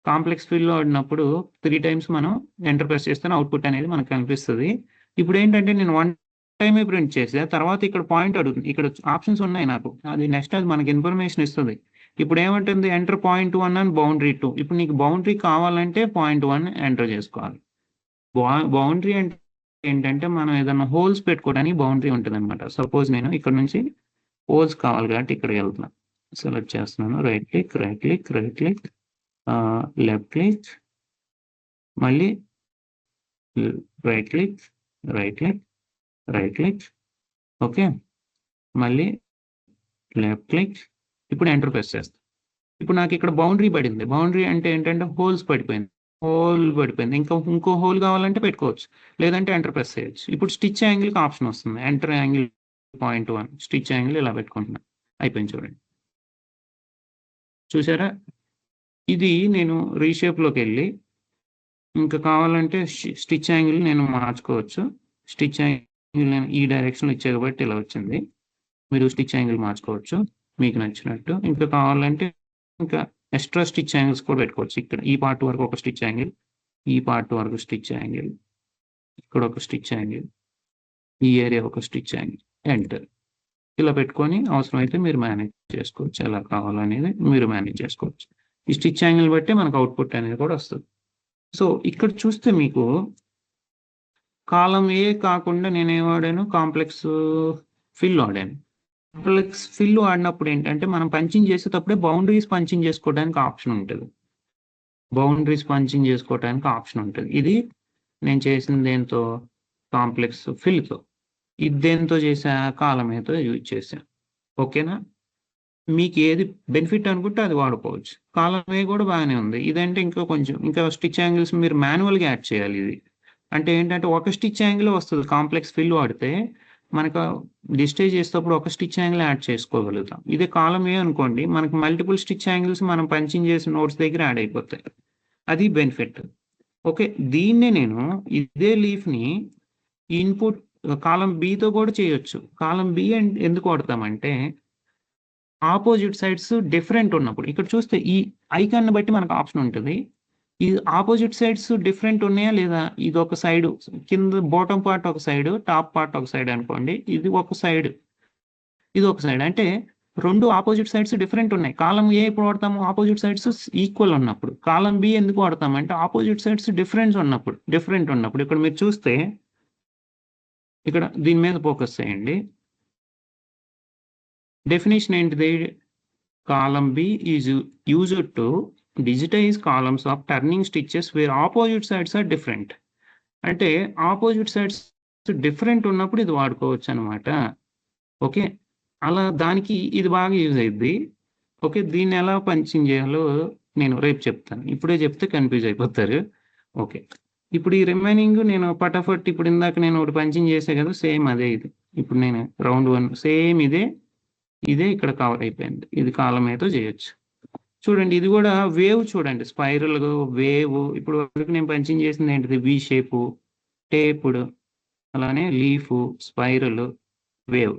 Complex fill ఆడినప్పుడు 3 times మనం ఎంటర్ ప్రెస్ చేస్తే అవుట్పుట్ అనేది మనకు కనిపిస్తుంది. ఇప్పుడు ఏంటంటే నేను 1 టైమే ప్రింట్ చేసా, తర్వాత ఇక్కడ పాయింట్ అడుగుతుంది, ఇక్కడ ఆప్షన్స్ ఉన్నాయి నాకు, అది నెక్స్ట్ అది మనకి ఇన్ఫర్మేషన్ ఇస్తుంది. ఇప్పుడు ఏమంటుంది, ఎంటర్ .1 అండ్ బౌండరీ 2. ఇప్పుడు నీకు బౌండరీ కావాలంటే .1 ఎంటర్ చేసుకోవాలి. బౌండరీ అంటే ఏంటంటే మనం ఏదైనా హోల్స్ పెట్టుకోవడానికి బౌండరీ ఉంటుంది అనమాట. సపోజ్ నేను ఇక్కడ నుంచి హోల్స్ కావాలి కాబట్టి ఇక్కడికి వెళ్తున్నాను, సెలెక్ట్ చేస్తున్నాను, right click, right click, right click, left click, మళ్ళీ right click, right click, right click, okay, మళ్ళీ లెఫ్ట్ క్లిక్. ఇప్పుడు ఎంటర్ ప్రెస్ చేస్తాను. ఇప్పుడు నాకు ఇక్కడ బౌండరీ పడింది. బౌండరీ అంటే ఏంటంటే హోల్స్ పడిపోయింది, హోల్ పడిపోయింది. ఇంకో హోల్ కావాలంటే పెట్టుకోవచ్చు, లేదంటే ఎంటర్ ప్రెస్ చేయొచ్చు. ఇప్పుడు స్టిచ్ యాంగిల్కి ఆప్షన్ వస్తుంది, ఎంటర్ యాంగిల్ .1, స్టిచ్ యాంగిల్ ఇలా పెట్టుకుంటున్నాను, అయిపోయింది. చూడండి, చూసారా? ఇది నేను రీషేప్లోకి వెళ్ళి ఇంకా కావాలంటే స్టిచ్ యాంగిల్ నేను మార్చుకోవచ్చు. స్టిచ్ యాంగిల్ నేను ఈ డైరెక్షన్లో ఇచ్చే కాబట్టి ఇలా వచ్చింది. మీరు స్టిచ్ యాంగిల్ మార్చుకోవచ్చు మీకు నచ్చినట్టు. ఇంకా కావాలంటే ఇంకా ఎక్స్ట్రా స్టిచ్ యాంగిల్స్ కూడా పెట్టుకోవచ్చు. ఇక్కడ ఈ పార్ట్ వరకు ఒక స్టిచ్ యాంగిల్, ఈ పార్ట్ వరకు స్టిచ్ యాంగిల్, ఇక్కడ ఒక స్టిచ్ యాంగిల్, ఈ ఏరియా ఒక స్టిచ్ యాంగిల్, ఎంటర్. ఇలా పెట్టుకొని అవసరమైతే మీరు మేనేజ్ చేసుకోవచ్చు, ఎలా కావాలనేది మీరు మేనేజ్ చేసుకోవచ్చు. ఈ స్టిచ్ యాంగిల్ బట్టి మనకు అవుట్పుట్ అనేది కూడా వస్తుంది. సో ఇక్కడ చూస్తే మీకు కాలం ఏ కాకుండా నేను ఏం వాడాను, కాంప్లెక్స్ ఫిల్ వాడాను. కాంప్లెక్స్ ఫిల్ వాడినప్పుడు ఏంటంటే మనం పంచింగ్ చేసేటప్పుడే బౌండరీస్ పంచింగ్ చేసుకోవడానికి ఆప్షన్ ఉంటుంది. బౌండరీస్ పంచింగ్ చేసుకోవడానికి ఆప్షన్ ఉంటుంది. ఇది నేను చేసిన దేంతో, కాంప్లెక్స్ ఫిల్తో. ఇది దేంతో చేసా, కాలమేతో యూజ్ చేశాను. ఓకేనా? మీకు ఏది బెనిఫిట్ అనుకుంటే అది వాడుకోవచ్చు. కాలమే కూడా బాగానే ఉంది. ఇదంటే ఇంకా స్టిచ్ యాంగిల్స్ మీరు మాన్యువల్గా యాడ్ చేయాలి. ఇది అంటే ఏంటంటే ఒక స్టిచ్ యాంగిల్ వస్తుంది. కాంప్లెక్స్ ఫిల్ వాడితే మనకు డిస్టేజ్ చేసేటప్పుడు ఒక స్టిచ్ యాంగిల్ యాడ్ చేసుకోగలుగుతాం. ఇదే కాలం ఏ అనుకోండి, మనకు మల్టిపుల్ స్టిచ్ యాంగిల్స్ మనం పంచింగ్ చేసిన నోట్స్ దగ్గర యాడ్ అయిపోతాయి. అది బెనిఫిట్. ఓకే, దీన్నే నేను ఇదే లీఫ్ని ఇన్పుట్ కాలం బితో కూడా చేయొచ్చు. కాలం బి ఎందుకు వాడతామంటే ఆపోజిట్ సైడ్స్ డిఫరెంట్ ఉన్నప్పుడు. ఇక్కడ చూస్తే ఈ ఐకాన్ని బట్టి మనకు ఆప్షన్ ఉంటుంది. ఈ ఆపోజిట్ సైడ్స్ డిఫరెంట్ ఉన్నాయా లేదా, ఇది ఒక సైడ్, కింద బాటమ్ పార్ట్ ఒక సైడ్, టాప్ పార్ట్ ఒక సైడ్ అనుకోండి, ఇది ఒక సైడ్, ఇది ఒక సైడ్, అంటే 2 ఆపోజిట్ సైడ్స్ డిఫరెంట్ ఉన్నాయి. కాలం ఏ ఎప్పుడు వాడతాము, ఆపోజిట్ సైడ్స్ ఈక్వల్ ఉన్నప్పుడు. కాలం బి ఎందుకు వాడతామంటే ఆపోజిట్ సైడ్స్ డిఫరెంట్ ఉన్నప్పుడు. ఇక్కడ మీరు చూస్తే ఇక్కడ దీని మీద ఫోకస్ చేయండి. డెఫినేషన్ ఏంటిది, column B is used to digitize columns of turning stitches where opposite sides are different. అంటే ఆపోజిట్ సైడ్స్ డిఫరెంట్ ఉన్నప్పుడు ఇది వాడుకోవచ్చు అనమాట. ఓకే, అలా దానికి ఇది బాగా యూజ్ అయ్యింది. ఓకే, దీన్ని ఎలా పంచింగ్ చేయాలో నేను రేపు చెప్తాను, ఇప్పుడే చెప్తే కన్ఫ్యూజ్ అయిపోతారు. ఓకే, ఇప్పుడు ఈ రిమైనింగ్ నేను పటాఫట్, ఇప్పుడు ఇందాక నేను ఒకటి పంచింగ్ చేసే కదా, సేమ్ అదే ఇది. ఇప్పుడు నేను రౌండ్ 1 సేమ్ ఇదే ఇక్కడ కవర్ అయిపోయింది. ఇది కాలం ఏతో చేయొచ్చు. చూడండి ఇది కూడా వేవ్ చూడండి, స్పైరల్ వేవ్. ఇప్పుడు వరకు నేను పంచింగ్ చేసింది ఏంటిది, వి షేపు, టేపుడ్, అలానే లీఫ్, స్పైరల్, వేవ్.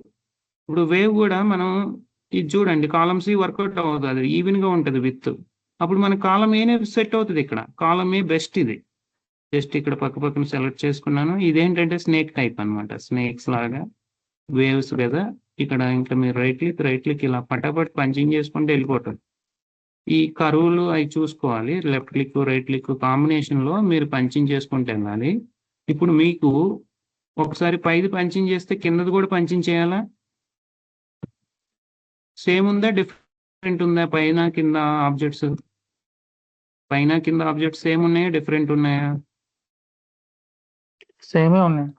ఇప్పుడు వేవ్ కూడా మనం ఇది చూడండి, కాలం సి వర్కౌట్ అవుతుంది, అది ఈవెన్ గా ఉంటుంది విత్. అప్పుడు మన కాలం ఏనే సెట్ అవుతుంది. ఇక్కడ కాలం ఏ బెస్ట్. ఇది జస్ట్ ఇక్కడ పక్క పక్కన సెలెక్ట్ చేసుకున్నాను. ఇదేంటంటే స్నేక్ టైప్ అన్నమాట, స్నేక్స్ లాగా వేవ్స్ కదా. ఇక్కడ ఇంకా మీరు రైట్ క్లిక్ ఇలా పటాపట్ పంచింగ్ చేసుకుంటే వెళ్ళిపోతుంది. ఈ కరువులు అవి చూసుకోవాలి, left click right click combination లో మీరు పంచింగ్ చేసుకుంటే వెళ్ళాలి. ఇప్పుడు మీకు ఒకసారి పైది పంచింగ్ చేస్తే కిందది కూడా పంచింగ్ చేయాలా? సేమ్ ఉందా, డిఫరెంట్ ఉందా? పైన కింద ఆబ్జెక్ట్స్, పైన కింద ఆబ్జెక్ట్స్ సేమ్ ఉన్నాయా, డిఫరెంట్ ఉన్నాయా? సేమే ఉన్నాయి.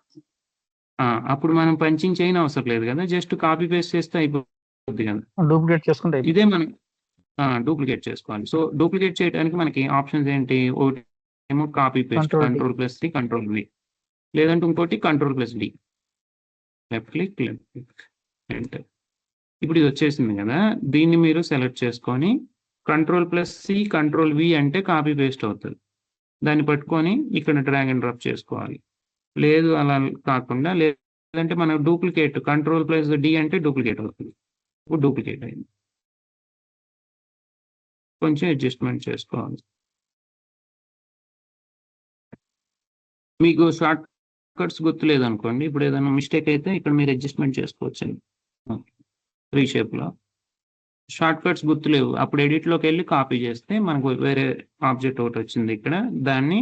అప్పుడు మనం పంచింగ్ చేయని అవసరం లేదు కదా, జస్ట్ కాపీ పేస్ట్ చేస్తే అయిపోతుంది కదా. డూప్లికేట్ చేసుకుంటే అయిపోతుంది. ఇదే మనం డూప్లికేట్ చేసుకోవాలి. సో డూప్లికేట్ చేయడానికి మనకి ఆప్షన్స్ ఏంటి? ఒకటి ఏమో copy paste, Control D. Ctrl+C, Ctrl+V, లేదంటే ఇంకోటి Ctrl+D. Left click enter. ఇప్పుడు ఇది వచ్చేసింది కదా, దీన్ని మీరు సెలెక్ట్ చేసుకొని Ctrl+C, Ctrl+V అంటే కాపీ పేస్ట్ అవుతుంది. దాన్ని పట్టుకొని ఇక్కడ డ్రాగ్ అండ్ డ్రాప్ చేసుకోవాలి. లేదు అలా కాకుండా, లేదంటే మనం డూప్లికేట్ Ctrl+D అంటే డూప్లికేట్ అవుతుంది. ఇప్పుడు డూప్లికేట్ అయింది. కొంచెం అడ్జస్ట్మెంట్ చేసుకోవాలి. మీకు షార్ట్ కట్స్ గుర్తులేదు అనుకోండి, ఇప్పుడు ఏదైనా మిస్టేక్ అయితే ఇక్కడ మీరు అడ్జస్ట్మెంట్ చేసుకోవచ్చు. రీషేప్లో షార్ట్ కట్స్ గుర్తులేవు, అప్పుడు ఎడిట్లోకి వెళ్ళి కాపీ చేస్తే మనకు వేరే ఆబ్జెక్ట్ ఒకటి వచ్చింది. ఇక్కడ దాన్ని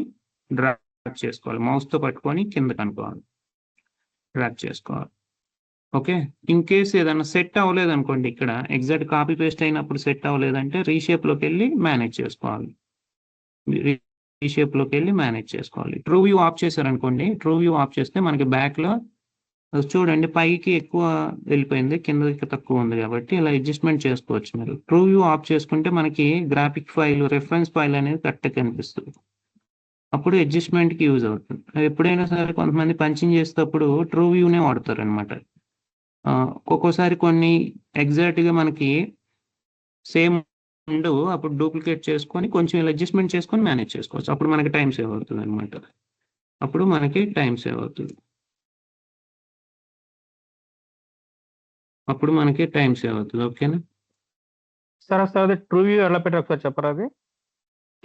డ్రాగ్ చేసుకోవాలి, మౌస్తో పట్టుకొని కిందకి అనుకోవాలి, డ్రాగ్ చేసుకోవాలి. ఓకే, ఇన్ కేస్ ఏదైనా సెట్ అవ్వలేదు అనుకోండి, ఇక్కడ ఎగ్జాక్ట్ కాపీ పేస్ట్ అయినప్పుడు సెట్ అవ్వలేదంటే రీషేప్లోకి వెళ్ళి మేనేజ్ చేసుకోవాలి. రీషేప్లోకి వెళ్ళి మేనేజ్ చేసుకోవాలి. ట్రూ వ్యూ ఆఫ్ చేశారనుకోండి, ట్రూ వ్యూ ఆఫ్ చేస్తే మనకి బ్యాక్లో చూడండి పైకి ఎక్కువ వెళ్ళిపోయింది, కిందకి తక్కువ ఉంది, కాబట్టి ఇలా అడ్జస్ట్మెంట్ చేసుకోవచ్చు మీరు. ట్రూ వ్యూ ఆఫ్ చేసుకుంటే మనకి గ్రాఫిక్ ఫైల్, రెఫరెన్స్ ఫైల్ అనేది కరెక్ట్గా కనిపిస్తుంది. అప్పుడు అడ్జస్ట్మెంట్కి యూజ్ అవుతుంది. ఎప్పుడైనా సరే కొంతమంది పంచింగ్ చేసేటప్పుడు ట్రూ వ్యూనే వాడతారు అనమాట. ఒక్కోసారి కొన్ని ఎగ్జాక్ట్గా మనకి సేమ్ ఉండవు, అప్పుడు డూప్లికేట్ చేసుకొని కొంచెం ఇలా అడ్జస్ట్మెంట్ చేసుకొని మేనేజ్ చేసుకోవచ్చు. అప్పుడు మనకి టైం సేవ్ అవుతుంది అనమాట. ఓకేనా? సరే సార్, అది ట్రూ వ్యూ ఎలా పెట్టారు ఒకసారి చెప్పరా? అది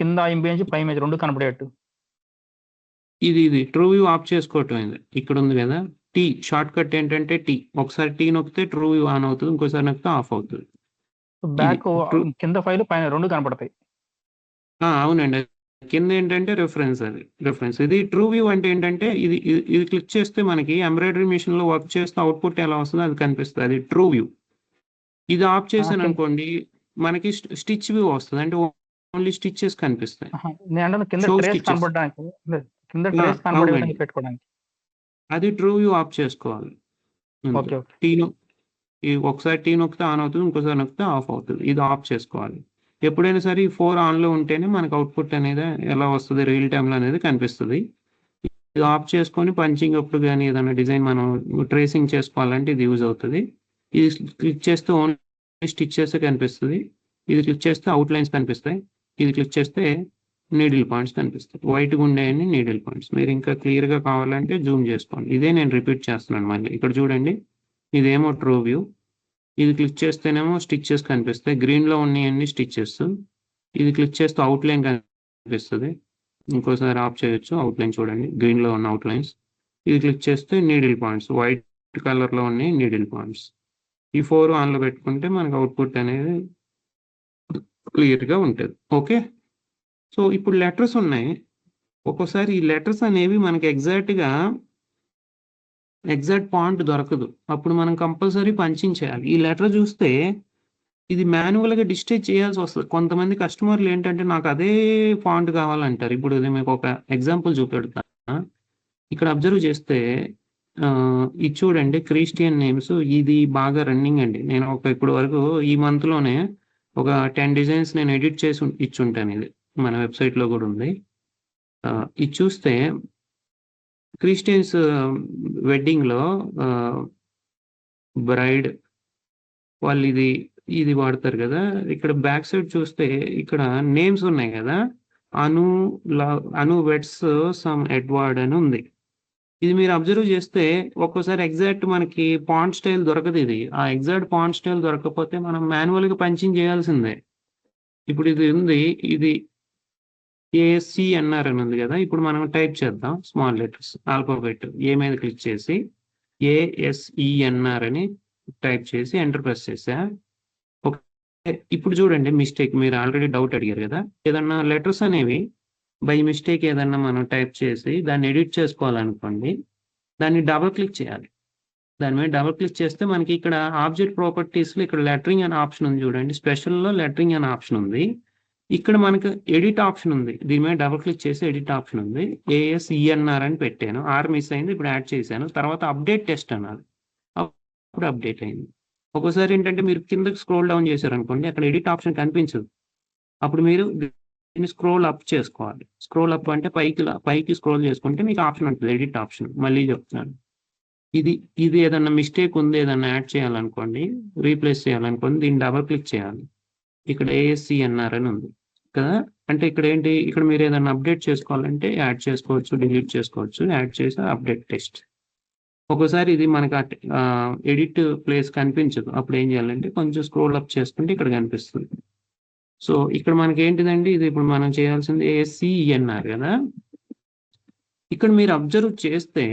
కింద ఇమేజ్ పై ఇమేజ్ రెండు కనపడేట్టు. ఇది ట్రూ వ్యూ ఆఫ్ చేసుకోవటం. ఇది ఇక్కడ ఉంది కదా, టీ షార్ట్ కట్ ఏంటంటే టీ. ఒకసారి టీ నొక్కితే ట్రూ వ్యూ ఆన్ అవుతుంది, ఇంకోసారి నొక్కితే ఆఫ్ అవుతుంది. బ్యాక్ కింద ఫైల్ పైన రెండు కనపడతాయి. అవునండి, కింద ఏంటంటే రెఫరెన్స్, అది రెఫరెన్స్. ఇది ట్రూ వ్యూ అంటే ఏంటంటే ఇది క్లిక్ చేస్తే మనకి ఎంబ్రాయిడరీ మిషన్ లో వర్క్ చేస్తే అవుట్పుట్ ఎలా వస్తుందో అది కనిపిస్తుంది, అది ట్రూ వ్యూ. ఇది ఆఫ్ చేశాను అనుకోండి, మనకి స్టిచ్ వ్యూ వస్తుంది, అంటే ఓన్లీ స్టిచెస్ కనిపిస్తాయి. పెట్టుకోవడానికి అది ట్రూ వ్యూ ఆఫ్ చేసుకోవాలి. ఒకసారి టీ నొక్కితే ఆన్ అవుతుంది, ఇంకోసారి నొక్కితే ఆఫ్ అవుతుంది. ఇది ఆఫ్ చేసుకోవాలి. ఎప్పుడైనా సరే 4 ఆన్లో ఉంటేనే మనకు అవుట్పుట్ అనేది ఎలా వస్తుంది రియల్ టైంలో అనేది కనిపిస్తుంది. ఇది ఆఫ్ చేసుకొని పంచింగ్ అప్పుడు కానీ ఏదైనా డిజైన్ మనం ట్రేసింగ్ చేసుకోవాలంటే ఇది యూజ్ అవుతుంది. ఇది క్లిక్ చేస్తే ఓన్లీ స్టిచెస్ కనిపిస్తుంది, ఇది క్లిక్ చేస్తే అవుట్లైన్స్ కనిపిస్తాయి, ఇది క్లిక్ చేస్తే నీడిల్ పాయింట్స్ కనిపిస్తాయి. వైట్గా ఉండేవన్నీ నీడిల్ పాయింట్స్. మీరు ఇంకా క్లియర్గా కావాలంటే జూమ్ చేసుకోండి. ఇదే నేను రిపీట్ చేస్తున్నాను మళ్ళీ. ఇక్కడ చూడండి, ఇదేమో ట్రూ వ్యూ. ఇది క్లిక్ చేస్తేనేమో స్టిచెస్ కనిపిస్తాయి, గ్రీన్లో ఉన్నాయన్నీ స్టిచెస్. ఇది క్లిక్ చేస్తే అవుట్లైన్ కనిపిస్తుంది. ఇంకోసారి ఆఫ్ చేయొచ్చు, అవుట్లైన్ చూడండి, గ్రీన్లో ఉన్న అవుట్లైన్స్. ఇది క్లిక్ చేస్తే నీడిల్ పాయింట్స్, వైట్ కలర్లో ఉన్నాయి నీడిల్ పాయింట్స్. ఈ 4 ఆన్లో పెట్టుకుంటే మనకు అవుట్పుట్ అనేది క్లియర్గా ఉంటుంది. ఓకే, సో ఇప్పుడు లెటర్స్ ఉన్నాయి. ఒక్కోసారి ఈ లెటర్స్ అనేవి మనకి ఎగ్జాక్ట్ పాయింట్ దొరకదు, అప్పుడు మనం కంపల్సరీ పంచింగ్ చేయాలి. ఈ లెటర్ చూస్తే ఇది మాన్యువల్గా డిజిటైజ్ చేయాల్సి వస్తుంది. కొంతమంది కస్టమర్లు ఏంటంటే నాకు అదే ఫాంట్ కావాలంటారు. ఇప్పుడు ఇది మీకు ఒక ఎగ్జాంపుల్ చూపెడతా. ఇక్కడ అబ్జర్వ్ చేస్తే ఇది చూడండి, క్రిస్టియన్ నేమ్స్. ఇది బాగా రన్నింగ్ అండి. నేను ఇప్పుడు వరకు ఈ మంత్లోనే ఒక 10 డిజైన్స్ నేను ఎడిట్ చేసి ఇచ్చుంటాను. ఇది మన వెబ్సైట్లో కూడా ఉంది. ఇది చూస్తే క్రిస్టియన్స్ వెడ్డింగ్లో బ్రైడ్ వాళ్ళు ఇది ఇది వాడతారు కదా, ఇక్కడ బ్యాక్ సైడ్ చూస్తే ఇక్కడ నేమ్స్ ఉన్నాయి కదా, అను వెట్స్ సమ్ ఎడ్వర్డ్ అని ఉంది. ఇది మీరు అబ్జర్వ్ చేస్తే ఒక్కోసారి ఎగ్జాక్ట్ మనకి పాంట్ స్టైల్ దొరకదు. ఇది ఆ ఎగ్జాక్ట్ పాంట్ స్టైల్ దొరకకపోతే మనం మాన్యువల్గా పంచింగ్ చేయాల్సిందే. ఇప్పుడు ఇది ఉంది, ఇది ASCNR అని ఉంది కదా, ఇప్పుడు మనం టైప్ చేద్దాం స్మాల్ లెటర్స్ ఆల్ఫాబెట్ ఏ మీద క్లిక్ చేసి ASENR అని టైప్ చేసి ఎంటర్ ప్రెస్ చేసా. ఓకే, ఇప్పుడు చూడండి మిస్టేక్. మీరు ఆల్రెడీ డౌట్ అడిగారు కదా, ఏదన్నా లెటర్స్ అనేవి బై మిస్టేక్ ఏదన్నా మనం టైప్ చేసి దాన్ని ఎడిట్ చేసుకోవాలనుకోండి, దాన్ని డబుల్ క్లిక్ చేయాలి. దాని మీద డబుల్ క్లిక్ చేస్తే మనకి ఇక్కడ ఆబ్జెక్ట్ ప్రాపర్టీస్లో ఇక్కడ లెటరింగ్ అనే ఆప్షన్ ఉంది చూడండి, స్పెషల్లో లెటరింగ్ అనే ఆప్షన్ ఉంది. ఇక్కడ మనకు ఎడిట్ ఆప్షన్ ఉంది, దీని మీద డబుల్ క్లిక్ చేసి ఎడిట్ ఆప్షన్ ఉంది. ASENR అని పెట్టాను, ఆర్ మిస్ అయింది, ఇప్పుడు యాడ్ చేశాను. తర్వాత అప్డేట్ టెస్ట్ అనాలి, అప్పుడు అప్డేట్ అయింది. ఒక్కోసారి ఏంటంటే మీరు కిందకి స్క్రోల్ డౌన్ చేశారనుకోండి, అక్కడ ఎడిట్ ఆప్షన్ కనిపించదు. అప్పుడు మీరు దీన్ని స్క్రోల్ అప్ చేసుకోవాలి. స్క్రోల్ అప్ అంటే పైకి స్క్రోల్ చేసుకుంటే మీకు ఆప్షన్ ఉంటుంది, ఎడిట్ ఆప్షన్. మళ్ళీ చెప్తున్నాను, ఇది ఏదన్నా మిస్టేక్ ఉంది, ఏదన్నా యాడ్ చేయాలనుకోండి, రీప్లేస్ చేయాలనుకోండి, దీన్ని డబుల్ క్లిక్ చేయాలి. ఇక్కడ ASCNR అని ఉంది కదా, అంటే ఇక్కడ ఏంటి, ఇక్కడ మీరు ఏదైనా అప్డేట్ చేసుకోవాలంటే యాడ్ చేసుకోవచ్చు, డిలీట్ చేసుకోవచ్చు. యాడ్ చేసి అప్డేట్ టెస్ట్. ఒక్కోసారి ఇది మనకు ఎడిట్ ప్లేస్ కనిపించదు, అప్పుడు ఏం చేయాలంటే కొంచెం స్క్రోల్ అప్ చేసుకుంటే ఇక్కడ కనిపిస్తుంది. సో ఇక్కడ మనకి ఏంటిదండి, ఇది ఇప్పుడు మనం చేయాల్సింది ASCNR కదా. ఇక్కడ మీరు అబ్జర్వ్ చేస్తే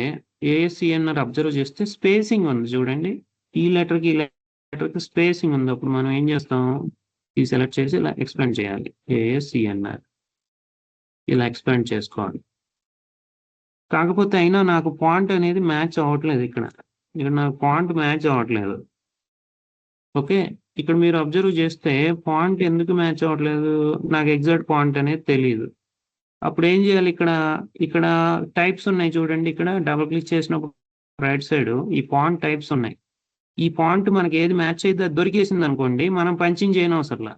ASCNR అబ్జర్వ్ చేస్తే స్పేసింగ్ ఉంది చూడండి, ఈ లెటర్కి స్పేసింగ్ ఉంది. అప్పుడు మనం ఏం చేస్తాం, ఇది సెలెక్ట్ చేసి ఇలా ఎక్స్పాండ్ చేయాలి. ASCNR ఇలా ఎక్స్పాండ్ చేసుకోవాలి. కాకపోతే అయినా నాకు ఫాంట్ అనేది మ్యాచ్ అవ్వట్లేదు. ఇక్కడ నాకు ఫాంట్ మ్యాచ్ అవ్వట్లేదు. ఓకే, ఇక్కడ మీరు అబ్జర్వ్ చేస్తే ఫాంట్ ఎందుకు మ్యాచ్ అవ్వట్లేదు, నాకు ఎగ్జాక్ట్ ఫాంట్ అనేది తెలియదు. అప్పుడు ఏం చేయాలి, ఇక్కడ టైప్స్ ఉన్నాయి చూడండి, ఇక్కడ డబుల్ క్లిక్ చేసినప్పుడు రైట్ సైడ్ ఈ ఫాంట్ టైప్స్ ఉన్నాయి. ఈ ఫాంట్ మనకి ఏది మ్యాచ్ అయితే అది దొరికేసింది అనుకోండి, మనం పంచింగ్ చేయని అవసరంలా.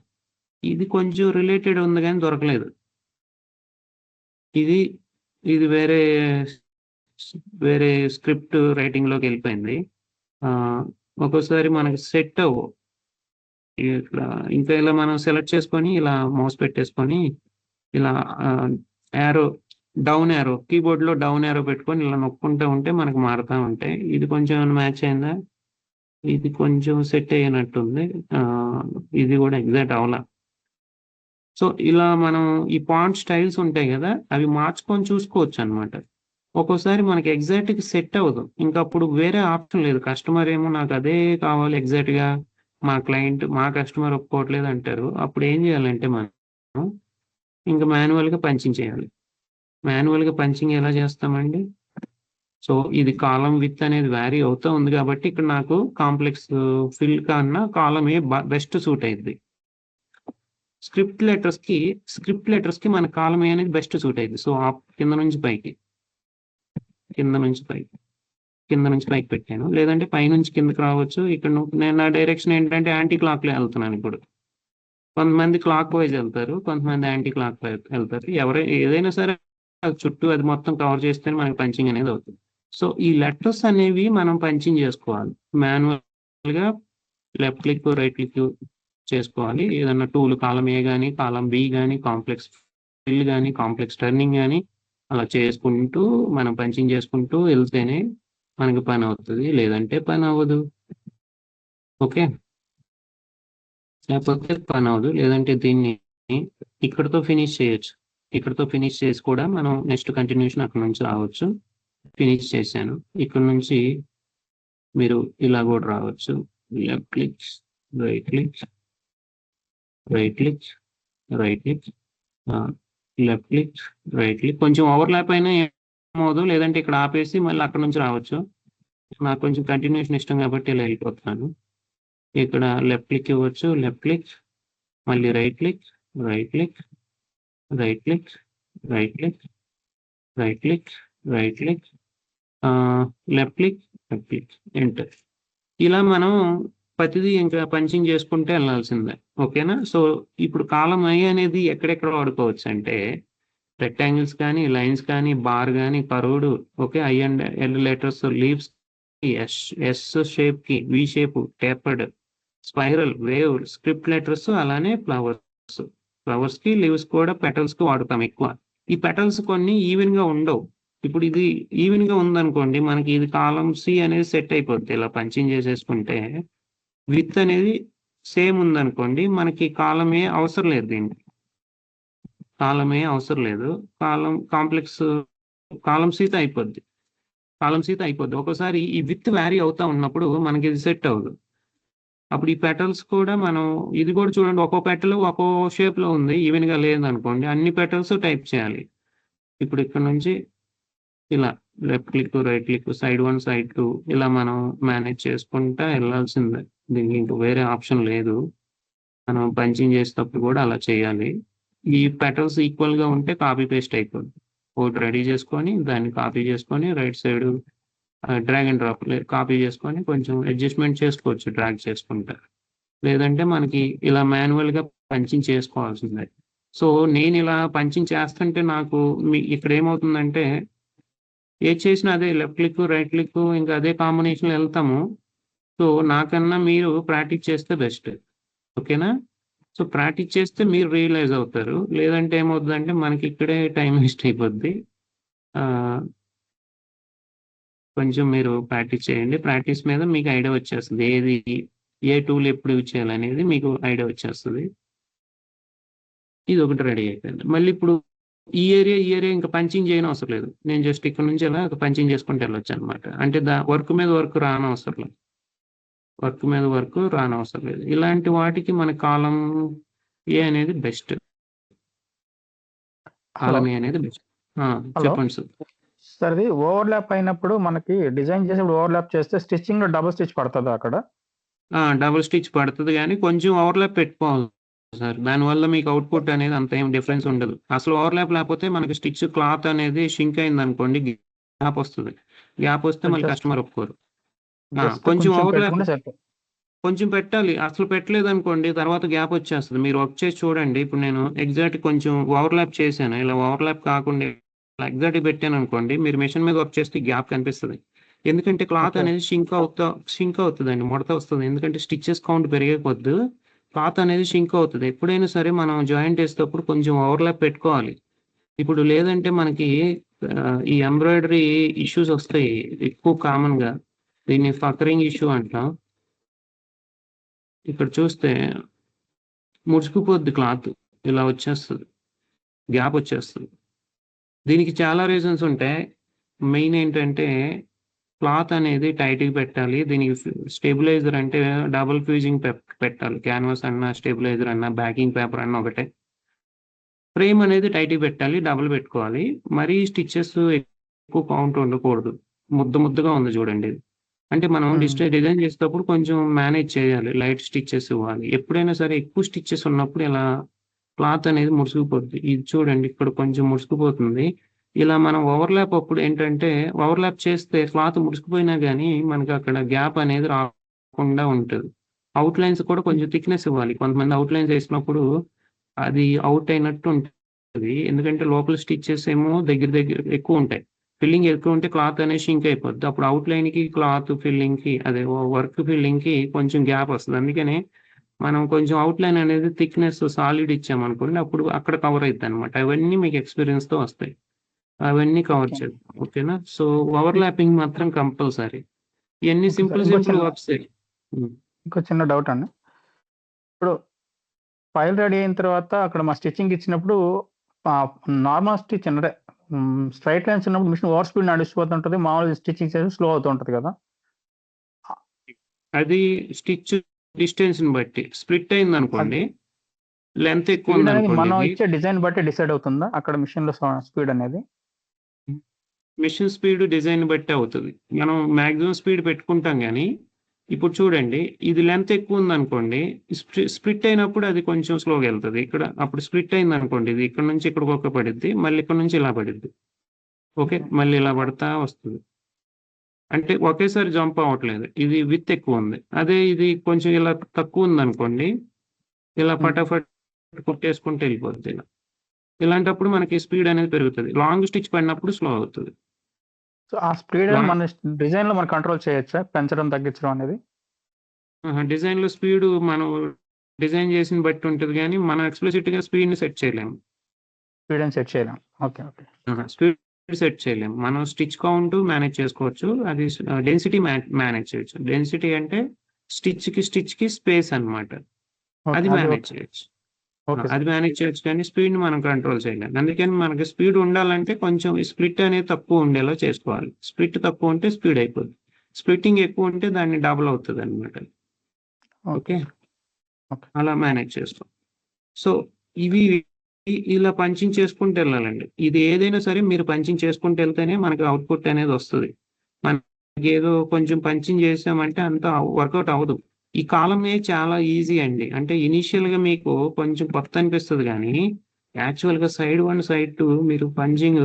ఇది కొంచెం రిలేటెడ్ ఉంది కానీ దొరకలేదు. ఇది వేరే స్క్రిప్ట్ రైటింగ్లోకి వెళ్ళిపోయింది. ఒక్కోసారి మనకి సెట్ అవ్వు. ఇట్లా ఇంకా ఇలా మనం సెలెక్ట్ చేసుకొని ఇలా మౌస్ పెట్టేసుకొని ఇలా డౌన్ యారో, కీబోర్డ్లో డౌన్ యారో పెట్టుకొని ఇలా నొక్కుంటూ ఉంటే మనకు మారుతూ ఉంటాయి. ఇది కొంచెం మ్యాచ్ అయిందా, ఇది కొంచెం సెట్ అయ్యినట్టుంది, ఇది కూడా ఎగ్జాక్ట్ అవలా. సో ఇలా మనం ఈ ఫాంట్ స్టైల్స్ ఉంటాయి కదా, అవి మార్చుకొని చూసుకోవచ్చు అనమాట. ఒక్కోసారి మనకి ఎగ్జాక్ట్గా సెట్ అవ్వదు, ఇంకా అప్పుడు వేరే ఆప్షన్ లేదు. కస్టమర్ ఏమో నాకు అదే కావాలి ఎగ్జాక్ట్గా, మా కస్టమర్ ఒప్పుకోవట్లేదు అంటారు. అప్పుడు ఏం చేయాలంటే మనం ఇంకా మాన్యువల్గా పంచింగ్ చేయాలి. మాన్యువల్గా పంచింగ్ ఎలా చేస్తామండి, సో ఇది కాలం విత్ అనేది వ్యారీ అవుతూ ఉంది కాబట్టి ఇక్కడ నాకు కాంప్లెక్స్ ఫిల్ కన్నా కాలం ఏ బెస్ట్ సూట్ అయింది. స్క్రిప్ట్ లెటర్స్కి మన కాలం ఏ అనేది బెస్ట్ సూట్ అయింది. సో కింద నుంచి పైకి పెట్టాను, లేదంటే పైనుంచి కిందకి రావచ్చు. ఇక్కడ నేను నా డైరెక్షన్ ఏంటంటే యాంటీ క్లాక్లో వెళ్తున్నాను. ఇప్పుడు కొంతమంది క్లాక్ వైజ్ వెళ్తారు, కొంతమంది యాంటీ క్లాక్ వెళ్తారు. ఏదైనా సరే చుట్టూ అది మొత్తం కవర్ చేస్తేనే మనకి పంచింగ్ అనేది అవుతుంది. సో ఈ లెటర్స్ అనేవి మనం పంచింగ్ చేసుకోవాలి మాన్యువల్గా. లెఫ్ట్ క్లిక్ రైట్ క్లిక్ చేసుకోవాలి. ఏదన్నా టూల్ కాలం ఏ కానీ, కాలం బి కానీ, కాంప్లెక్స్ ఫిల్ కానీ, కాంప్లెక్స్ టర్నింగ్ కానీ అలా చేసుకుంటూ మనం పంచింగ్ చేసుకుంటూ వెళ్తేనే మనకి పని అవుతుంది, లేదంటే పని అవ్వదు. ఓకే, లేకపోతే పని అవ్వదు. లేదంటే దీన్ని ఇక్కడతో ఫినిష్ చేయొచ్చు. ఇక్కడతో ఫినిష్ చేసి కూడా మనం నెక్స్ట్ కంటిన్యూషన్ అక్కడ నుంచి రావచ్చు. ఫినిష్ చేశాను. ఇక్కడ నుంచి మీరు ఇలా కూడా రావచ్చు. Left click right click left click right click. కొంచెం ఓవర్లాప్ అయినా ఏమవుదు, లేదంటే ఇక్కడ ఆపేసి మళ్ళీ అక్కడ నుంచి రావచ్చు. నాకు కొంచెం కంటిన్యూషన్ ఇష్టం కాబట్టి ఇలా వెళ్ళిపోతున్నాను. ఇక్కడ లెఫ్ట్ క్లిక్ ఇవ్వచ్చు, లెఫ్ట్ క్లిక్, మళ్ళీ right click left click enter. ఇలా మనం ప్రతిదీ ఇంకా పంచింగ్ చేసుకుంటే వెళ్ళాల్సిందే. ఓకేనా. సో ఇప్పుడు కాలం ఐ అనేది ఎక్కడెక్కడ వాడుకోవచ్చు అంటే రెక్టాంగిల్స్ కానీ, లైన్స్ కానీ, బార్ కానీ, curved, okay, I and L letters, leaves, S shape కి, V shape, tapered, spiral wave script letters అలానే ఫ్లవర్స్ కి లీవ్స్ కూడా పెటల్స్ కి వాడుతాం ఎక్కువ. ఈ పెటల్స్ కొన్ని ఈవెన్ గా ఉండవు. ఇప్పుడు ఇది ఈవెన్ గా ఉందనుకోండి, మనకి ఇది కాలం సి అనేది సెట్ అయిపోద్ది. ఇలా పంచింగ్ చేసేసుకుంటే విత్ అనేది సేమ్ ఉందనుకోండి, మనకి కాలం ఏ అవసరం లేదు. దీనికి కాలం ఏ అవసరం లేదు. కాలం సీత అయిపోద్ది. ఒక్కోసారి ఈ విత్ వ్యారీ అవుతా ఉన్నప్పుడు మనకి ఇది సెట్ అవ్వదు. అప్పుడు ఈ పెటల్స్ కూడా మనం ఇది కూడా చూడండి, ఒక్కో పెటల్ ఒక్కో షేప్ లో ఉంది, ఈవెన్ గా లేదనుకోండి, అన్ని పెటల్స్ టైప్ చేయాలి. ఇప్పుడు ఇక్కడ నుంచి ఇలా left click right click side 1 side 2 ఇలా మనం మేనేజ్ చేసుకుంటా వెళ్ళాల్సిందే. దీనికి ఇంక వేరే ఆప్షన్ లేదు. మనం పంచింగ్ చేసేటప్పుడు కూడా అలా చేయాలి. ఈ పెటల్స్ ఈక్వల్ గా ఉంటే కాపీ పేస్ట్ అయిపోద్ది. ఒకటి రెడీ చేసుకొని దాన్ని కాపీ చేసుకొని right side drag and drop copy చేసుకొని కొంచెం అడ్జస్ట్మెంట్ చేసుకోవచ్చు డ్రాగ్ చేసుకుంటా. లేదంటే మనకి ఇలా మాన్యువల్ గా పంచింగ్ చేసుకోవాల్సిందే. సో నేను ఇలా పంచింగ్ చేస్తుంటే నాకు ఇక్కడ ఏమవుతుందంటే ఏది చేసినా అదే లెఫ్ట్ క్లిక్ రైట్ క్లిక్ ఇంకా అదే కాంబినేషన్ వెళ్తాము. సో నాకన్నా మీరు ప్రాక్టీస్ చేస్తే బెస్ట్. ఓకేనా? సో ప్రాక్టీస్ చేస్తే మీరు రియలైజ్ అవుతారు. లేదంటే ఏమవుతుందంటే మనకి ఇక్కడే టైం వేస్ట్ అయిపోద్ది. కొంచెం మీరు ప్రాక్టీస్ చేయండి. ప్రాక్టీస్ మీద మీకు ఐడియా వచ్చేస్తుంది. ఏ టూల్ ఎప్పుడు యూజ్ చేయాలనేది మీకు ఐడియా వచ్చేస్తుంది. ఇది ఒకటి రెడీ అయిపోయింది. మళ్ళీ ఇప్పుడు ఈ ఏరియా ఇంకా పంచింగ్ చేయని అవసరం లేదు. నేను జస్ట్ ఇక్కడ నుంచి అలా పంచింగ్ చేసుకుంటూ వెళ్ళొచ్చు అనమాట. అంటే వర్క్ మీద వర్క్ రానవసరం లేదు. ఇలాంటి వాటికి మన కాలం ఏ అనేది బెస్ట్. కాలం ఏ అనేది బెస్ట్. చెప్పండి సార్. సార్ ఇది ఓవర్లాప్ అయినప్పుడు మనకి డిజైన్ చేసేప్పుడు ఓవర్లాప్ చేస్తే స్టిచ్చింగ్ లో డబుల్ స్టిచ్ పడుతుంది అక్కడ? డబుల్ స్టిచ్ పడుతుంది, కానీ కొంచెం ఓవర్లాప్ పెట్టుకోవాలి సార్. దానివల్ల మీకు అవుట్పుట్ అనేది అంత ఏం డిఫరెన్స్ ఉండదు. అసలు ఓవర్లాప్ లేకపోతే మనకి స్టిచ్ క్లాత్ అనేది షింక్ అయింది అనుకోండి, గ్యాప్ వస్తుంది. గ్యాప్ వస్తే మళ్ళీ కస్టమర్ ఒప్పుకోరు. కొంచెం ఓవర్లాప్ కొంచెం పెట్టాలి. అసలు పెట్టలేదు అనుకోండి, తర్వాత గ్యాప్ వచ్చేస్తుంది. మీరు వర్క్ చేసి చూడండి. ఇప్పుడు నేను ఎగ్జాక్ట్ కొంచెం ఓవర్లాప్ చేశాను. ఇలా ఓవర్లాప్ కాకుండా ఎగ్జాక్ట్ పెట్టాను అనుకోండి, మీరు మెషిన్ మీద వర్క్ చేస్తే గ్యాప్ కనిపిస్తుంది. ఎందుకంటే క్లాత్ అనేది షింక్ అవుతుందండి, ముడత వస్తుంది. ఎందుకంటే స్టిచెస్ కౌంట్ పెరిగే కొద్ది క్లాత్ అనేది షింక్ అవుతుంది. ఎప్పుడైనా సరే మనం జాయింట్ వేసేటప్పుడు కొంచెం ఓవర్లాప్ పెట్టుకోవాలి. ఇప్పుడు లేదంటే మనకి ఈ ఎంబ్రాయిడరీ ఇష్యూస్ వస్తాయి ఎక్కువ కామన్ గా. దీన్ని ఫకరింగ్ ఇష్యూ అంటాం. ఇక్కడ చూస్తే ముడుచుకుపోద్ది క్లాత్, ఇలా వచ్చేస్తుంది, గ్యాప్ వచ్చేస్తుంది. దీనికి చాలా రీజన్స్ ఉంటాయి. మెయిన్ ఏంటంటే క్లాత్ అనేది టైట్గా పెట్టాలి. దీనికి స్టెబిలైజర్ అంటే డబుల్ ఫ్యూజింగ్ పెట్టాలి. క్యాన్వాస్ అన్నా స్టెబిలైజర్ అన్నా బ్యాకింగ్ పేపర్ అన్నా ఒకటే. ఫ్రేమ్ అనేది టైట్గా పెట్టాలి, డబుల్ పెట్టుకోవాలి. మరీ స్టిచ్చెస్ ఎక్కువ కౌంట్ ఉండకూడదు. ముద్దగా ఉంది చూడండి. అంటే మనం డిజైన్ చేసేటప్పుడు కొంచెం మేనేజ్ చేయాలి, లైట్ స్టిచ్చెస్ ఇవ్వాలి. ఎప్పుడైనా సరే ఎక్కువ స్టిచ్చెస్ ఉన్నప్పుడు ఇలా క్లాత్ అనేది ముడుచుకుపోద్ది. ఇది చూడండి, ఇక్కడ కొంచెం ముడుచుకుపోతుంది. ఇలా మనం ఓవర్లాప్ అప్పుడు ఏంటంటే ఓవర్లాప్ చేస్తే క్లాత్ ముడుచుకుపోయినా కానీ మనకి అక్కడ గ్యాప్ అనేది రాకుండా ఉంటుంది. అవుట్ లైన్స్ కూడా కొంచెం థిక్నెస్ ఇవ్వాలి. కొంతమంది అవుట్ లైన్స్ వేసినప్పుడు అది అవుట్ అయినట్టు ఉంటుంది. ఎందుకంటే లోపల స్టిచ్చెస్ ఏమో దగ్గర ఎక్కువ ఉంటాయి. ఫిల్లింగ్ ఎక్కువ ఉంటే క్లాత్ అనేది షింక్ అయిపోద్ది. అప్పుడు అవుట్ లైన్ కి క్లాత్ ఫిల్లింగ్ కి అదే వర్క్ ఫిల్లింగ్ కి కొంచెం గ్యాప్ వస్తుంది. అందుకనే మనం కొంచెం అవుట్ లైన్ అనేది థిక్నెస్ సాలిడ్ ఇచ్చామనుకోండి, అప్పుడు అక్కడ కవర్ అవుతుంది అనమాట. అవన్నీ మీకు ఎక్స్పీరియన్స్ తో వస్తాయి. అవన్నీ కవర్ చేద్దాం. ఓకేనా? సో ఓవర్లాపింగ్ మాత్రం కంపల్సరీ. ఇవన్నీ సింపుల్ వర్క్స్. ఇంకో చిన్న డౌట్ అండి. ఇప్పుడు ఫైల్ రెడీ అయిన తర్వాత అక్కడ మా స్టిచ్చింగ్ ఇచ్చినప్పుడు నార్మల్ స్టిచ్ అంటే స్ట్రైట్ లైన్స్ ఉన్నప్పుడు మిషన్ ఓవర్ స్పీడ్ నడిచిపోతుంటది, మామూలుగా స్టిచ్చింగ్ చేసి స్లో అవుతుంటది కదా? అది స్టిచ్ డిస్టెన్స్ ని బట్టి స్ప్లిట్ అయింది అనుకోండి, లెంత్ ఎక్కువ మనం ఇచ్చే డిజైన్ బట్టి డిసైడ్ అవుతుందా అక్కడ మిషన్ లో స్పీడ్ అనేది? మిషన్ స్పీడ్ డిజైన్ బట్టి అవుతుంది. మనం మాక్సిమం స్పీడ్ పెట్టుకుంటాం, కానీ ఇప్పుడు చూడండి ఇది లెంత్ ఎక్కువ ఉంది అనుకోండి, స్ప్లిట్ అయినప్పుడు అది కొంచెం స్లోగా వెళ్తుంది. ఇక్కడ అప్పుడు స్ప్లిట్ అయింది అనుకోండి, ఇది ఇక్కడ నుంచి ఇక్కడ ఒక పడిద్ది, మళ్ళీ ఇక్కడ నుంచి ఇలా పడిద్ది. ఓకే, మళ్ళీ ఇలా పడతా వస్తుంది. అంటే ఒకేసారి జంప్ అవ్వట్లేదు. ఇది విత్ ఎక్కువ ఉంది. అదే ఇది కొంచెం ఇలా తక్కువ ఉంది అనుకోండి, ఇలా ఫటాఫట్ కుట్టేసుకుంటే వెళ్ళిపోద్ది. ఇలాంటప్పుడు మనకి స్పీడ్ అనేది పెరుగుతుంది. లాంగ్ స్టిచ్ పడినప్పుడు స్లో అవుతుంది. సో ఆ స్పీడ్ మన డిజైన్ లో మనం కంట్రోల్ చేయొచ్చా, పెంచడం తగ్గించడం అనేది? డిజైన్లో స్పీడ్ మనం డిజైన్ చేసిన బట్టి ఉంటుంది, కానీ మనం ఎక్స్ప్లిసిట్గా స్పీడ్ని సెట్ చేయలేము. స్పీడ్ అని సెట్ చేయలేం. ఓకే. స్పీడ్ సెట్ చేయలేము. మనం స్టిచ్ కౌంట్ మేనేజ్ చేసుకోవచ్చు, అది డెన్సిటీ మేనేజ్ చేయొచ్చు. డెన్సిటీ అంటే స్టిచ్కి స్పేస్ అన్నమాట, అది మేనేజ్ చేయొచ్చు. అది మేనేజ్ చేయొచ్చు, కానీ స్పీడ్ని మనం కంట్రోల్ చేయలేము. అందుకని మనకి స్పీడ్ ఉండాలంటే కొంచెం స్ప్లిట్ అనేది తక్కువ ఉండేలా చేసుకోవాలి. స్ప్లిట్ తక్కువ ఉంటే స్పీడ్ అయిపోద్ది, స్ప్లిట్టింగ్ ఎక్కువ ఉంటే దాన్ని డబుల్ అవుతుంది అనమాట. ఓకే, అలా మేనేజ్ చేస్తాం. సో ఇవి ఇలా పంచింగ్ చేసుకుంటూ వెళ్ళాలండి. ఇది ఏదైనా సరే మీరు పంచింగ్ చేసుకుంటూ వెళ్తేనే మనకి అవుట్పుట్ అనేది వస్తుంది. మనకి ఏదో కొంచెం పంచింగ్ చేసామంటే అంత వర్కౌట్ అవ్వదు. ఈ కాలమే చాలా ఈజీ అండి. అంటే ఇనీషియల్గా మీకు కొంచెం కొత్త అనిపిస్తుంది, కానీ యాక్చువల్గా సైడ్ 1 సైడ్ 2 మీరు పంచింగ్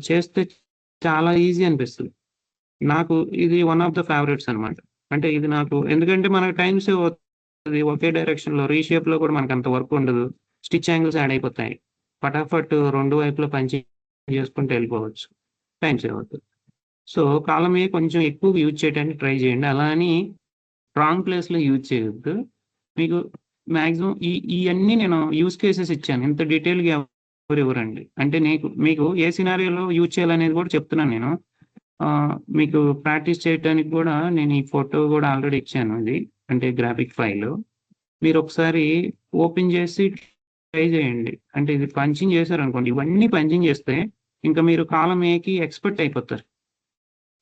చేస్తే చాలా ఈజీ అనిపిస్తుంది. నాకు ఇది వన్ ఆఫ్ ద ఫేవరెట్స్ అనమాట. అంటే ఇది నాకు ఎందుకంటే మనకు టైం సేవ్ అవుతుంది. ఒకే డైరెక్షన్లో రీషేప్లో కూడా మనకు అంత వర్క్ ఉండదు. స్టిచ్ యాంగిల్స్ యాడ్ అయిపోతాయి. ఫటాఫట్ 2 వైపులో పంచింగ్ చేసుకుంటూ వెళ్ళిపోవచ్చు, టైం సేవ్ అవుతుంది. సో కాలమే కొంచెం ఎక్కువ యూజ్ చేయడానికి ట్రై చేయండి. అలా అని రాంగ్ ప్లేస్లో యూజ్ చేయొద్దు. మీకు మ్యాక్సిమం ఇవన్నీ నేను యూజ్ కేసెస్ ఇచ్చాను, ఇంత డీటెయిల్గా ఎవరు ఇవ్వరండి. అంటే మీకు ఏ సినారియోలో యూజ్ చేయాలనేది కూడా చెప్తున్నాను నేను. మీకు ప్రాక్టీస్ చేయడానికి కూడా నేను ఈ ఫోటో కూడా ఆల్రెడీ ఇచ్చాను. ఇది అంటే గ్రాఫిక్ ఫైల్, మీరు ఒకసారి ఓపెన్ చేసి ట్రై చేయండి. అంటే ఇది పంచింగ్ చేశారనుకోండి, ఇవన్నీ పంచింగ్ చేస్తే ఇంకా మీరు కాలం ఏకి ఎక్స్పర్ట్ అయిపోతారు.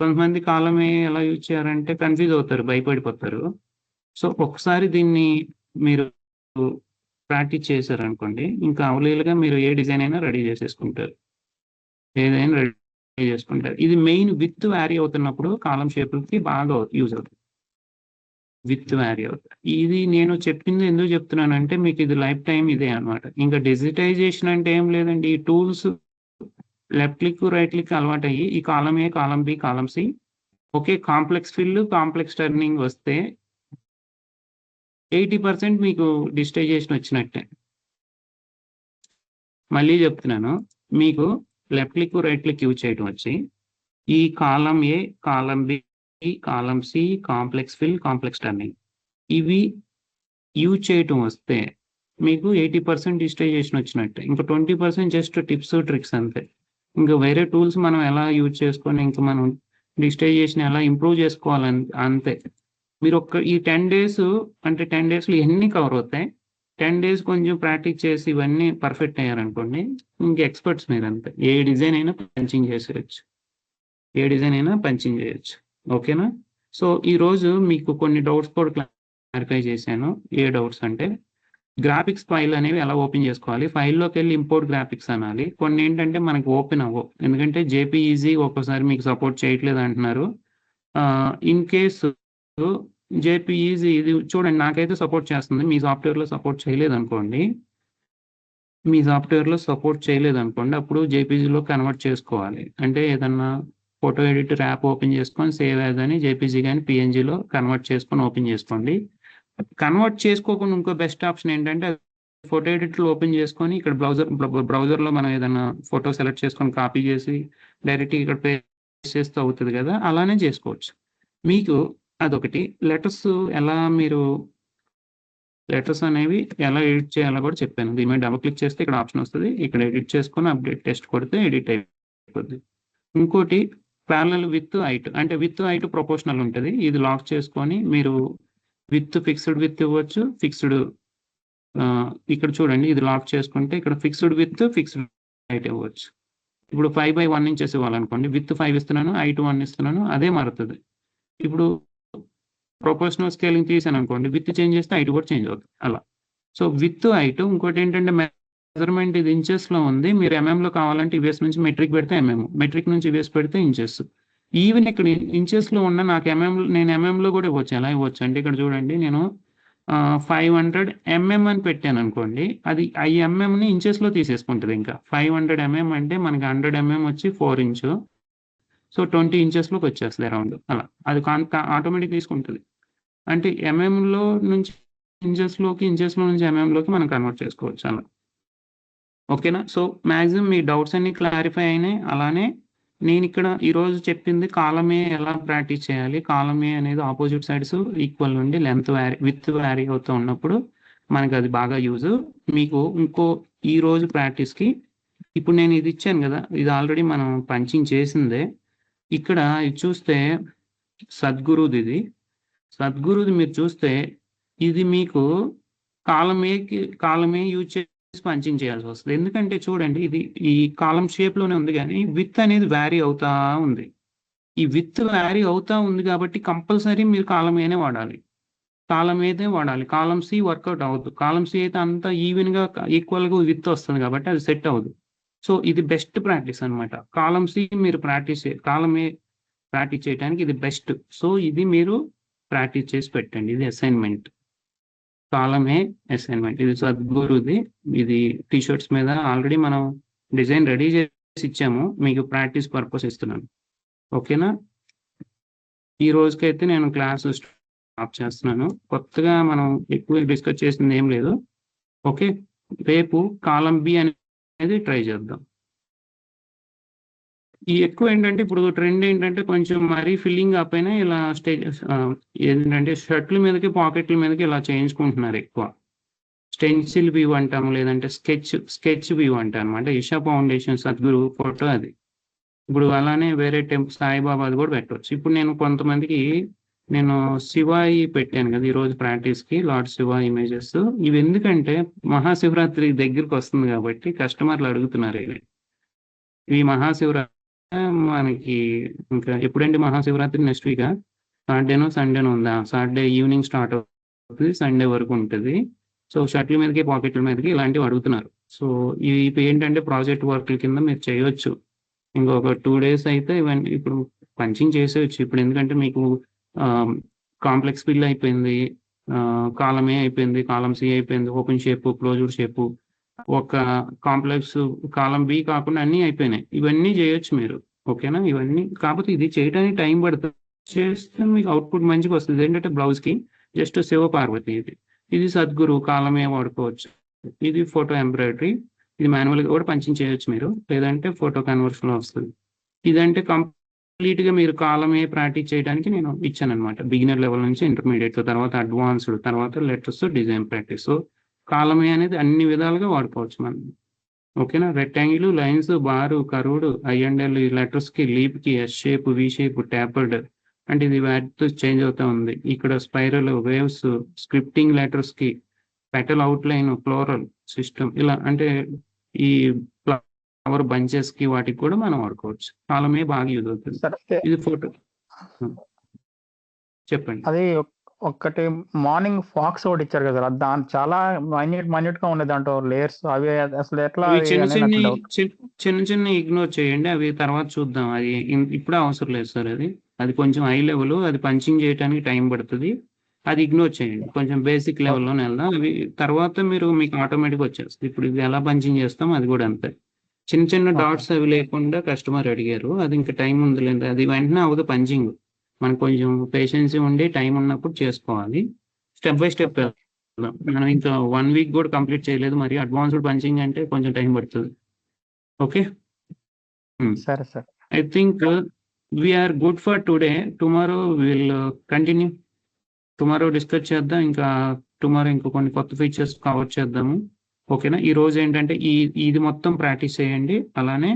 కొంతమంది కాలం ఏ ఎలా యూజ్ చేయారంటే కన్ఫ్యూజ్ అవుతారు, భయపడిపోతారు. సో ఒకసారి దీన్ని మీరు ప్రాక్టీస్ చేశారనుకోండి, ఇంకా అవలీలుగా మీరు ఏ డిజైన్ అయినా రెడీ చేసేసుకుంటారు, ఏదైనా రెడీ చేసుకుంటారు. ఇది మెయిన్ విత్ వ్యారీ అవుతున్నప్పుడు కాలం షేపులకి బాగా యూజ్ అవుతుంది, విత్ వ్యారీ అవుతుంది. ఇది నేను చెప్పింది ఎందుకు చెప్తున్నానంటే మీకు ఇది లైఫ్ టైం ఇదే అనమాట. ఇంకా డిజిటైజేషన్ అంటే ఏం లేదండి. ఈ tools left click right click అలవాటు అయ్యి ఈ column A, column B, column C, okay, complex fill, complex turning వస్తే 80% మీకు డిజిటైజేషన్ వచ్చినట్టే. మళ్ళీ చెప్తున్నాను, మీకు left click right click use చేయడం వచ్చి ఈ column A, column B, column C, complex fill, complex turning ఇవి యూజ్ చేయటం వస్తే మీకు 80% డిజిటైజేషన్ వచ్చినట్టే. ఇంకా 20% జస్ట్ టిప్స్ ట్రిక్స్ అంతే. ఇంకా వేరే టూల్స్ మనం ఎలా యూజ్ చేసుకొని ఇంకా మనం డిజిటైజేషన్ ఎలా ఇంప్రూవ్ చేసుకోవాలని అంతే. మీరు ఈ 10 days అంటే 10 daysలో ఇవన్నీ కవర్ అవుతాయి. 10 days కొంచెం ప్రాక్టీస్ చేసి ఇవన్నీ పర్ఫెక్ట్ అయ్యారనుకోండి, ఇంక ఎక్స్పర్ట్స్ మీరు అంతే. ఏ డిజైన్ అయినా పంచింగ్ చేసేయచ్చు, ఏ డిజైన్ అయినా పంచింగ్ చేయొచ్చు. ఓకేనా? సో ఈరోజు మీకు కొన్ని డౌట్స్ కూడా క్లారిఫై చేశాను. ఏ డౌట్స్ అంటే గ్రాఫిక్స్ ఫైల్ అనేవి ఎలా ఓపెన్ చేసుకోవాలి, ఫైల్లోకి వెళ్ళి ఇంపోర్ట్ గ్రాఫిక్స్ అనాలి. కొన్ని ఏంటంటే మనకి ఓపెన్ అవ్వవు, ఎందుకంటే జేపీఈజీ ఒక్కోసారి మీకు సపోర్ట్ చేయట్లేదు అంటున్నారు. ఇన్ కేసు జేపీఈజీ ఇది చూడండి, నాకైతే సపోర్ట్ చేస్తుంది, మీ సాఫ్ట్వేర్లో సపోర్ట్ చేయలేదు అనుకోండి, అప్పుడు జేపీజీలో కన్వర్ట్ చేసుకోవాలి. అంటే ఏదన్నా ఫోటో ఎడిటర్ యాప్ ఓపెన్ చేసుకొని సేవ్ యాజ్ అని జేపీజీ కానీ పిఎన్జీలో కన్వర్ట్ చేసుకొని ఓపెన్ చేసుకోండి. కన్వర్ట్ చేసుకోకుండా ఇంకో బెస్ట్ ఆప్షన్ ఏంటంటే ఫోటో ఎడిటర్ ఓపెన్ చేసుకొని ఇక్కడ బ్రౌజర్లో మనం ఏదైనా ఫోటో సెలెక్ట్ చేసుకొని కాపీ చేసి డైరెక్ట్గా ఇక్కడ పేస్ట్ చేస్తూ అవుతుంది కదా, అలానే చేసుకోవచ్చు. మీకు అదొకటి. లెటర్స్ అనేవి ఎలా ఎడిట్ చేయాలో కూడా చెప్పాను. దీని మీద డబుల్ క్లిక్ చేస్తే ఇక్కడ ఆప్షన్ వస్తుంది, ఇక్కడ ఎడిట్ చేసుకొని అప్డేట్ టెస్ట్ కొడితే ఎడిట్ అయిపోతుంది. ఇంకోటి ప్యారలల్ విత్ హైట్, అంటే విత్ హైట్ ప్రపోర్షనల్ ఉంటుంది. ఇది లాక్ చేసుకొని మీరు విత్ ఫిక్స్డ్ విత్ ఇవ్వచ్చు, ఫిక్స్డ్ ఇక్కడ చూడండి ఇది లాక్ చేసుకుంటే ఇక్కడ ఫిక్స్డ్ విత్ ఫిక్స్డ్ హైట్ ఇవ్వచ్చు. ఇప్పుడు 5/1 inches ఇవ్వాలనుకోండి, విత్ 5 ఇస్తున్నాను, హైట్ 1 ఇస్తున్నాను, అదే మారుతుంది. ఇప్పుడు ప్రొపోర్షనల్ స్కేలింగ్ తీసాను అనుకోండి, విత్ చేంజ్ చేస్తే హైట్ కూడా చేంజ్ అవుతుంది అలా. So with height. ఇంకోటి ఏంటంటే మెజర్మెంట్ ఇది ఇంచెస్లో ఉంది, మీరు ఎంఎంలో కావాలంటే యుఎస్ నుంచి మెట్రిక్ పెడితే ఎంఎం, మెట్రిక్ నుంచి యుఎస్ పెడితే ఇంచెస్. ఈవెన్ ఇక్కడ ఇంచెస్లో ఉన్న నాకు నేను ఎంఎంలో కూడా ఇవ్వచ్చు. ఎలా ఇవ్వచ్చు అంటే ఇక్కడ చూడండి, నేను 500 mm అని పెట్టాను అనుకోండి, అది ఈ ఎంఎంని ఇంచెస్లో తీసేసుకుంటుంది. ఇంకా 500 mm అంటే మనకి 100 mm వచ్చి 4 inch, సో 20 inchesలోకి వచ్చేస్తుంది అరౌండ్ అలా. అది ఆటోమేటిక్ తీసుకుంటుంది. అంటే ఎంఎంలో నుంచి ఇంచెస్లోకి, ఇంచెస్లో నుంచి ఎంఎంలోకి మనం కన్వర్ట్ చేసుకోవచ్చు అలా. ఓకేనా? సో మ్యాక్సిమం మీ డౌట్స్ అన్ని క్లారిఫై అయినాయి. అలానే నేను ఇక్కడ ఈరోజు చెప్పింది కాలం ఏ ఎలా ప్రాక్టీస్ చేయాలి. కాలం ఏ అనేది ఆపోజిట్ సైడ్స్ ఈక్వల్ ఉండి లెంత్ విత్ వ్యారీ అవుతూ ఉన్నప్పుడు మనకి అది బాగా యూజ్. మీకు ఇంకో ఈ రోజు ప్రాక్టీస్కి ఇప్పుడు నేను ఇది ఇచ్చాను కదా, ఇది ఆల్రెడీ మనం పంచింగ్ చేసిందే. ఇక్కడ ఇది చూస్తే సద్గురుది, ఇది సద్గురుది మీరు చూస్తే ఇది మీకు కాలమే యూజ్ చేసి పంచింగ్ చేయాల్సి వస్తుంది. ఎందుకంటే చూడండి, ఇది ఈ కాలం షేప్ లోనే ఉంది కానీ విత్ అనేది వ్యారీ అవుతా ఉంది. ఈ విత్ వ్యారీ అవుతా ఉంది కాబట్టి కంపల్సరీ మీరు కాలం ఏనే వాడాలి, కాలం ఏదే వాడాలి. కాలం సి వర్కౌట్ అవ్వదు. కాలం సి అయితే అంతా ఈవెన్ గా ఈక్వల్ గా విత్ వస్తుంది కాబట్టి అది సెట్ అవ్వదు. సో ఇది బెస్ట్ ప్రాక్టీస్ అనమాట. కాలం సి మీరు కాలం ఏ ప్రాక్టీస్ చేయడానికి ఇది బెస్ట్. సో ఇది మీరు ప్రాక్టీస్ చేసి పెట్టండి. ఇది అసైన్మెంట్, కాలమే అసైన్మెంట్. ఇది సద్గురుది. ఇది టీషర్ట్స్ మీద ఆల్రెడీ మనం డిజైన్ రెడీ చేసి ఇచ్చాము, మీకు ప్రాక్టీస్ పర్పస్ ఇస్తున్నాను. ఓకేనా? ఈ రోజుకైతే నేను క్లాస్ స్టాప్ చేస్తున్నాను. కొత్తగా మనం ఎక్కువ డిస్కస్ చేసింది ఏం లేదు. ఓకే, రేపు కాలం బి అనేది ట్రై చేద్దాం. ఈ ఎక్కువ ఏంటంటే ఇప్పుడు ట్రెండ్ ఏంటంటే కొంచెం మరీ ఫిల్లింగ్ అయిపోయినా ఇలా ఏంటంటే షర్ట్ల మీదకి పాకెట్ల మీదకి ఇలా చేయించుకుంటున్నారు ఎక్కువ. స్టెన్సిల్ వ్యూ అంటాము, లేదంటే స్కెచ్ వ్యూ అంటాం అనమాట. ఇషా ఫౌండేషన్ సద్గురు ఫోటో అది. ఇప్పుడు అలానే వేరే సాయిబాబాది కూడా పెట్టవచ్చు. ఇప్పుడు నేను కొంతమందికి నేను శివాయి పెట్టాను కదా ఈరోజు ప్రాక్టీస్కి, లార్డ్ శివ ఇమేజెస్. ఇవి ఎందుకంటే మహాశివరాత్రి దగ్గరికి వస్తుంది కాబట్టి కస్టమర్లు అడుగుతున్నారు ఇవి. ఈ మహాశివరాత్రి మనకి ఇంకా ఎప్పుడండి మహాశివరాత్రి? నెక్స్ట్ వీక్ సాటర్డేనో సండేనో ఉందా? సాటర్డే ఈవినింగ్ స్టార్ట్ అవుతుంది, సండే వరకు ఉంటుంది. సో షర్ట్ల మీదకి పాకెట్ల మీదకి ఇలాంటివి అడుగుతున్నారు. సో ఇవి ఏంటంటే ప్రాజెక్ట్ వర్క్ల కింద మీరు చేయొచ్చు. ఇంకొక 2 days అయితే ఇవన్నీ ఇప్పుడు పంచింగ్ చేసేయచ్చు. ఇప్పుడు ఎందుకంటే మీకు కాంప్లెక్స్ ఫిల్ అయిపోయింది, కాలం ఏ అయిపోయింది, కాలం సి అయిపోయింది, ఓపెన్ షేప్, క్లోజ్డ్ షేప్, ఒక కాంప్లెక్స్ కాలం బి కాకుండా అన్నీ అయిపోయినాయి. ఇవన్నీ చేయొచ్చు మీరు. ఓకేనా? ఇవన్నీ కాకపోతే ఇది చేయడానికి టైం పడుతుంది. చేస్తే మీకు అవుట్పుట్ మంచిగా వస్తుంది. ఏంటంటే బ్లౌజ్కి జస్ట్ శివ పార్వతి. ఇది సద్గురు కాలమే వాడుకోవచ్చు. ఇది ఫోటో ఎంబ్రాయిడరీ. ఇది మాన్యువల్గా కూడా పంచింగ్ చేయొచ్చు మీరు, లేదంటే ఫోటో కన్వర్షన్లో వస్తుంది. ఇదంటే కంప్లీట్గా మీరు కాలమే ప్రాక్టీస్ చేయడానికి నేను ఇచ్చాను అనమాట. బిగినర్ లెవెల్ నుంచి ఇంటర్మీడియట్, తర్వాత అడ్వాన్స్డ్, తర్వాత లెటర్స్ డిజైన్ ప్రాక్టీస్. కాలమే అనేది అన్ని విధాలుగా వాడుకోవచ్చు మనం. ఓకేనా? రెక్టాంగిల్, లైన్స్, బారు, కరువుడు, ఐఎండ్ఎల్, లెటర్స్కి, లీప్కి, S shape, V shape, tapered అంటే ఇది వాటితో చేంజ్ అవుతూ ఉంది. ఇక్కడ స్పైరల్, వేవ్స్, స్క్రిప్టింగ్ లెటర్స్కి, పెటల్ అవుట్లైన్, ఫ్లోరల్ సిస్టమ్, ఇలా అంటే ఈ ఫ్లవర్ బంచెస్కి వాటికి కూడా మనం వాడుకోవచ్చు. కాలమే బాగా యూజ్ అవుతుంది. ఇది ఫోటో చెప్పండి. అది ఒక్కటి మార్నింగ్ ఫాక్స్ ఒకటి ఇచ్చారు కదా సార్, దాని చాలా మైన్యూట్ గా ఉండేది దాంట్లో లేయర్స్. అవి అసలు ఎట్లా అవి చిన్న ఇగ్నోర్ చేయండి, అవి తర్వాత చూద్దాం. అది ఇప్పుడే అవసరం లేదు సార్. అది కొంచెం హై లెవెల్, అది పంచింగ్ చేయడానికి టైం పడుతుంది. అది ఇగ్నోర్ చేయండి, కొంచెం బేసిక్ లెవెల్లోనే వెళ్దాం. అవి తర్వాత మీకు ఆటోమేటిక్ వచ్చేస్తుంది. ఇప్పుడు ఇది ఎలా పంచింగ్ చేస్తాం అది కూడా అంతే. చిన్న డాట్స్ అవి లేకుండా కస్టమర్ అడిగారు, అది ఇంకా టైం ఉంది లేదు, అది వెంటనే అవ్వదు పంచింగ్. మనకు కొంచెం పేషెన్సీ ఉండి టైం ఉన్నప్పుడు చేసుకోవాలి. స్టెప్ బై స్టెప్ వెళ్దాం. మనం ఇంకా 1 week కూడా కంప్లీట్ చేయలేదు, మరి అడ్వాన్స్డ్ పంచింగ్ అంటే కొంచెం టైం పడుతుంది. ఓకే, సరే sir. I think we're good for today. Tomorrow will continue. Tomorrow discuss చేద్దాం. ఇంకా టుమారో ఇంకా కొన్ని కొత్త ఫీచర్స్ కవర్ చేద్దాము. ఓకేనా? ఈ రోజు ఏంటంటే ఇది మొత్తం ప్రాక్టీస్ చేయండి. అలానే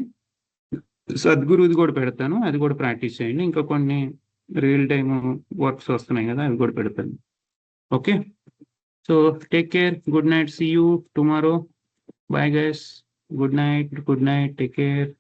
సద్గురుది కూడా పెడతాను, అది కూడా ప్రాక్టీస్ చేయండి. ఇంకా కొన్ని రియల్ టైమ్ వర్క్స్ వస్తున్నాయి కదా, అవి కూడా పెడతాను. Okay, so take care, good night, see you tomorrow. Bye guys, good night, take care.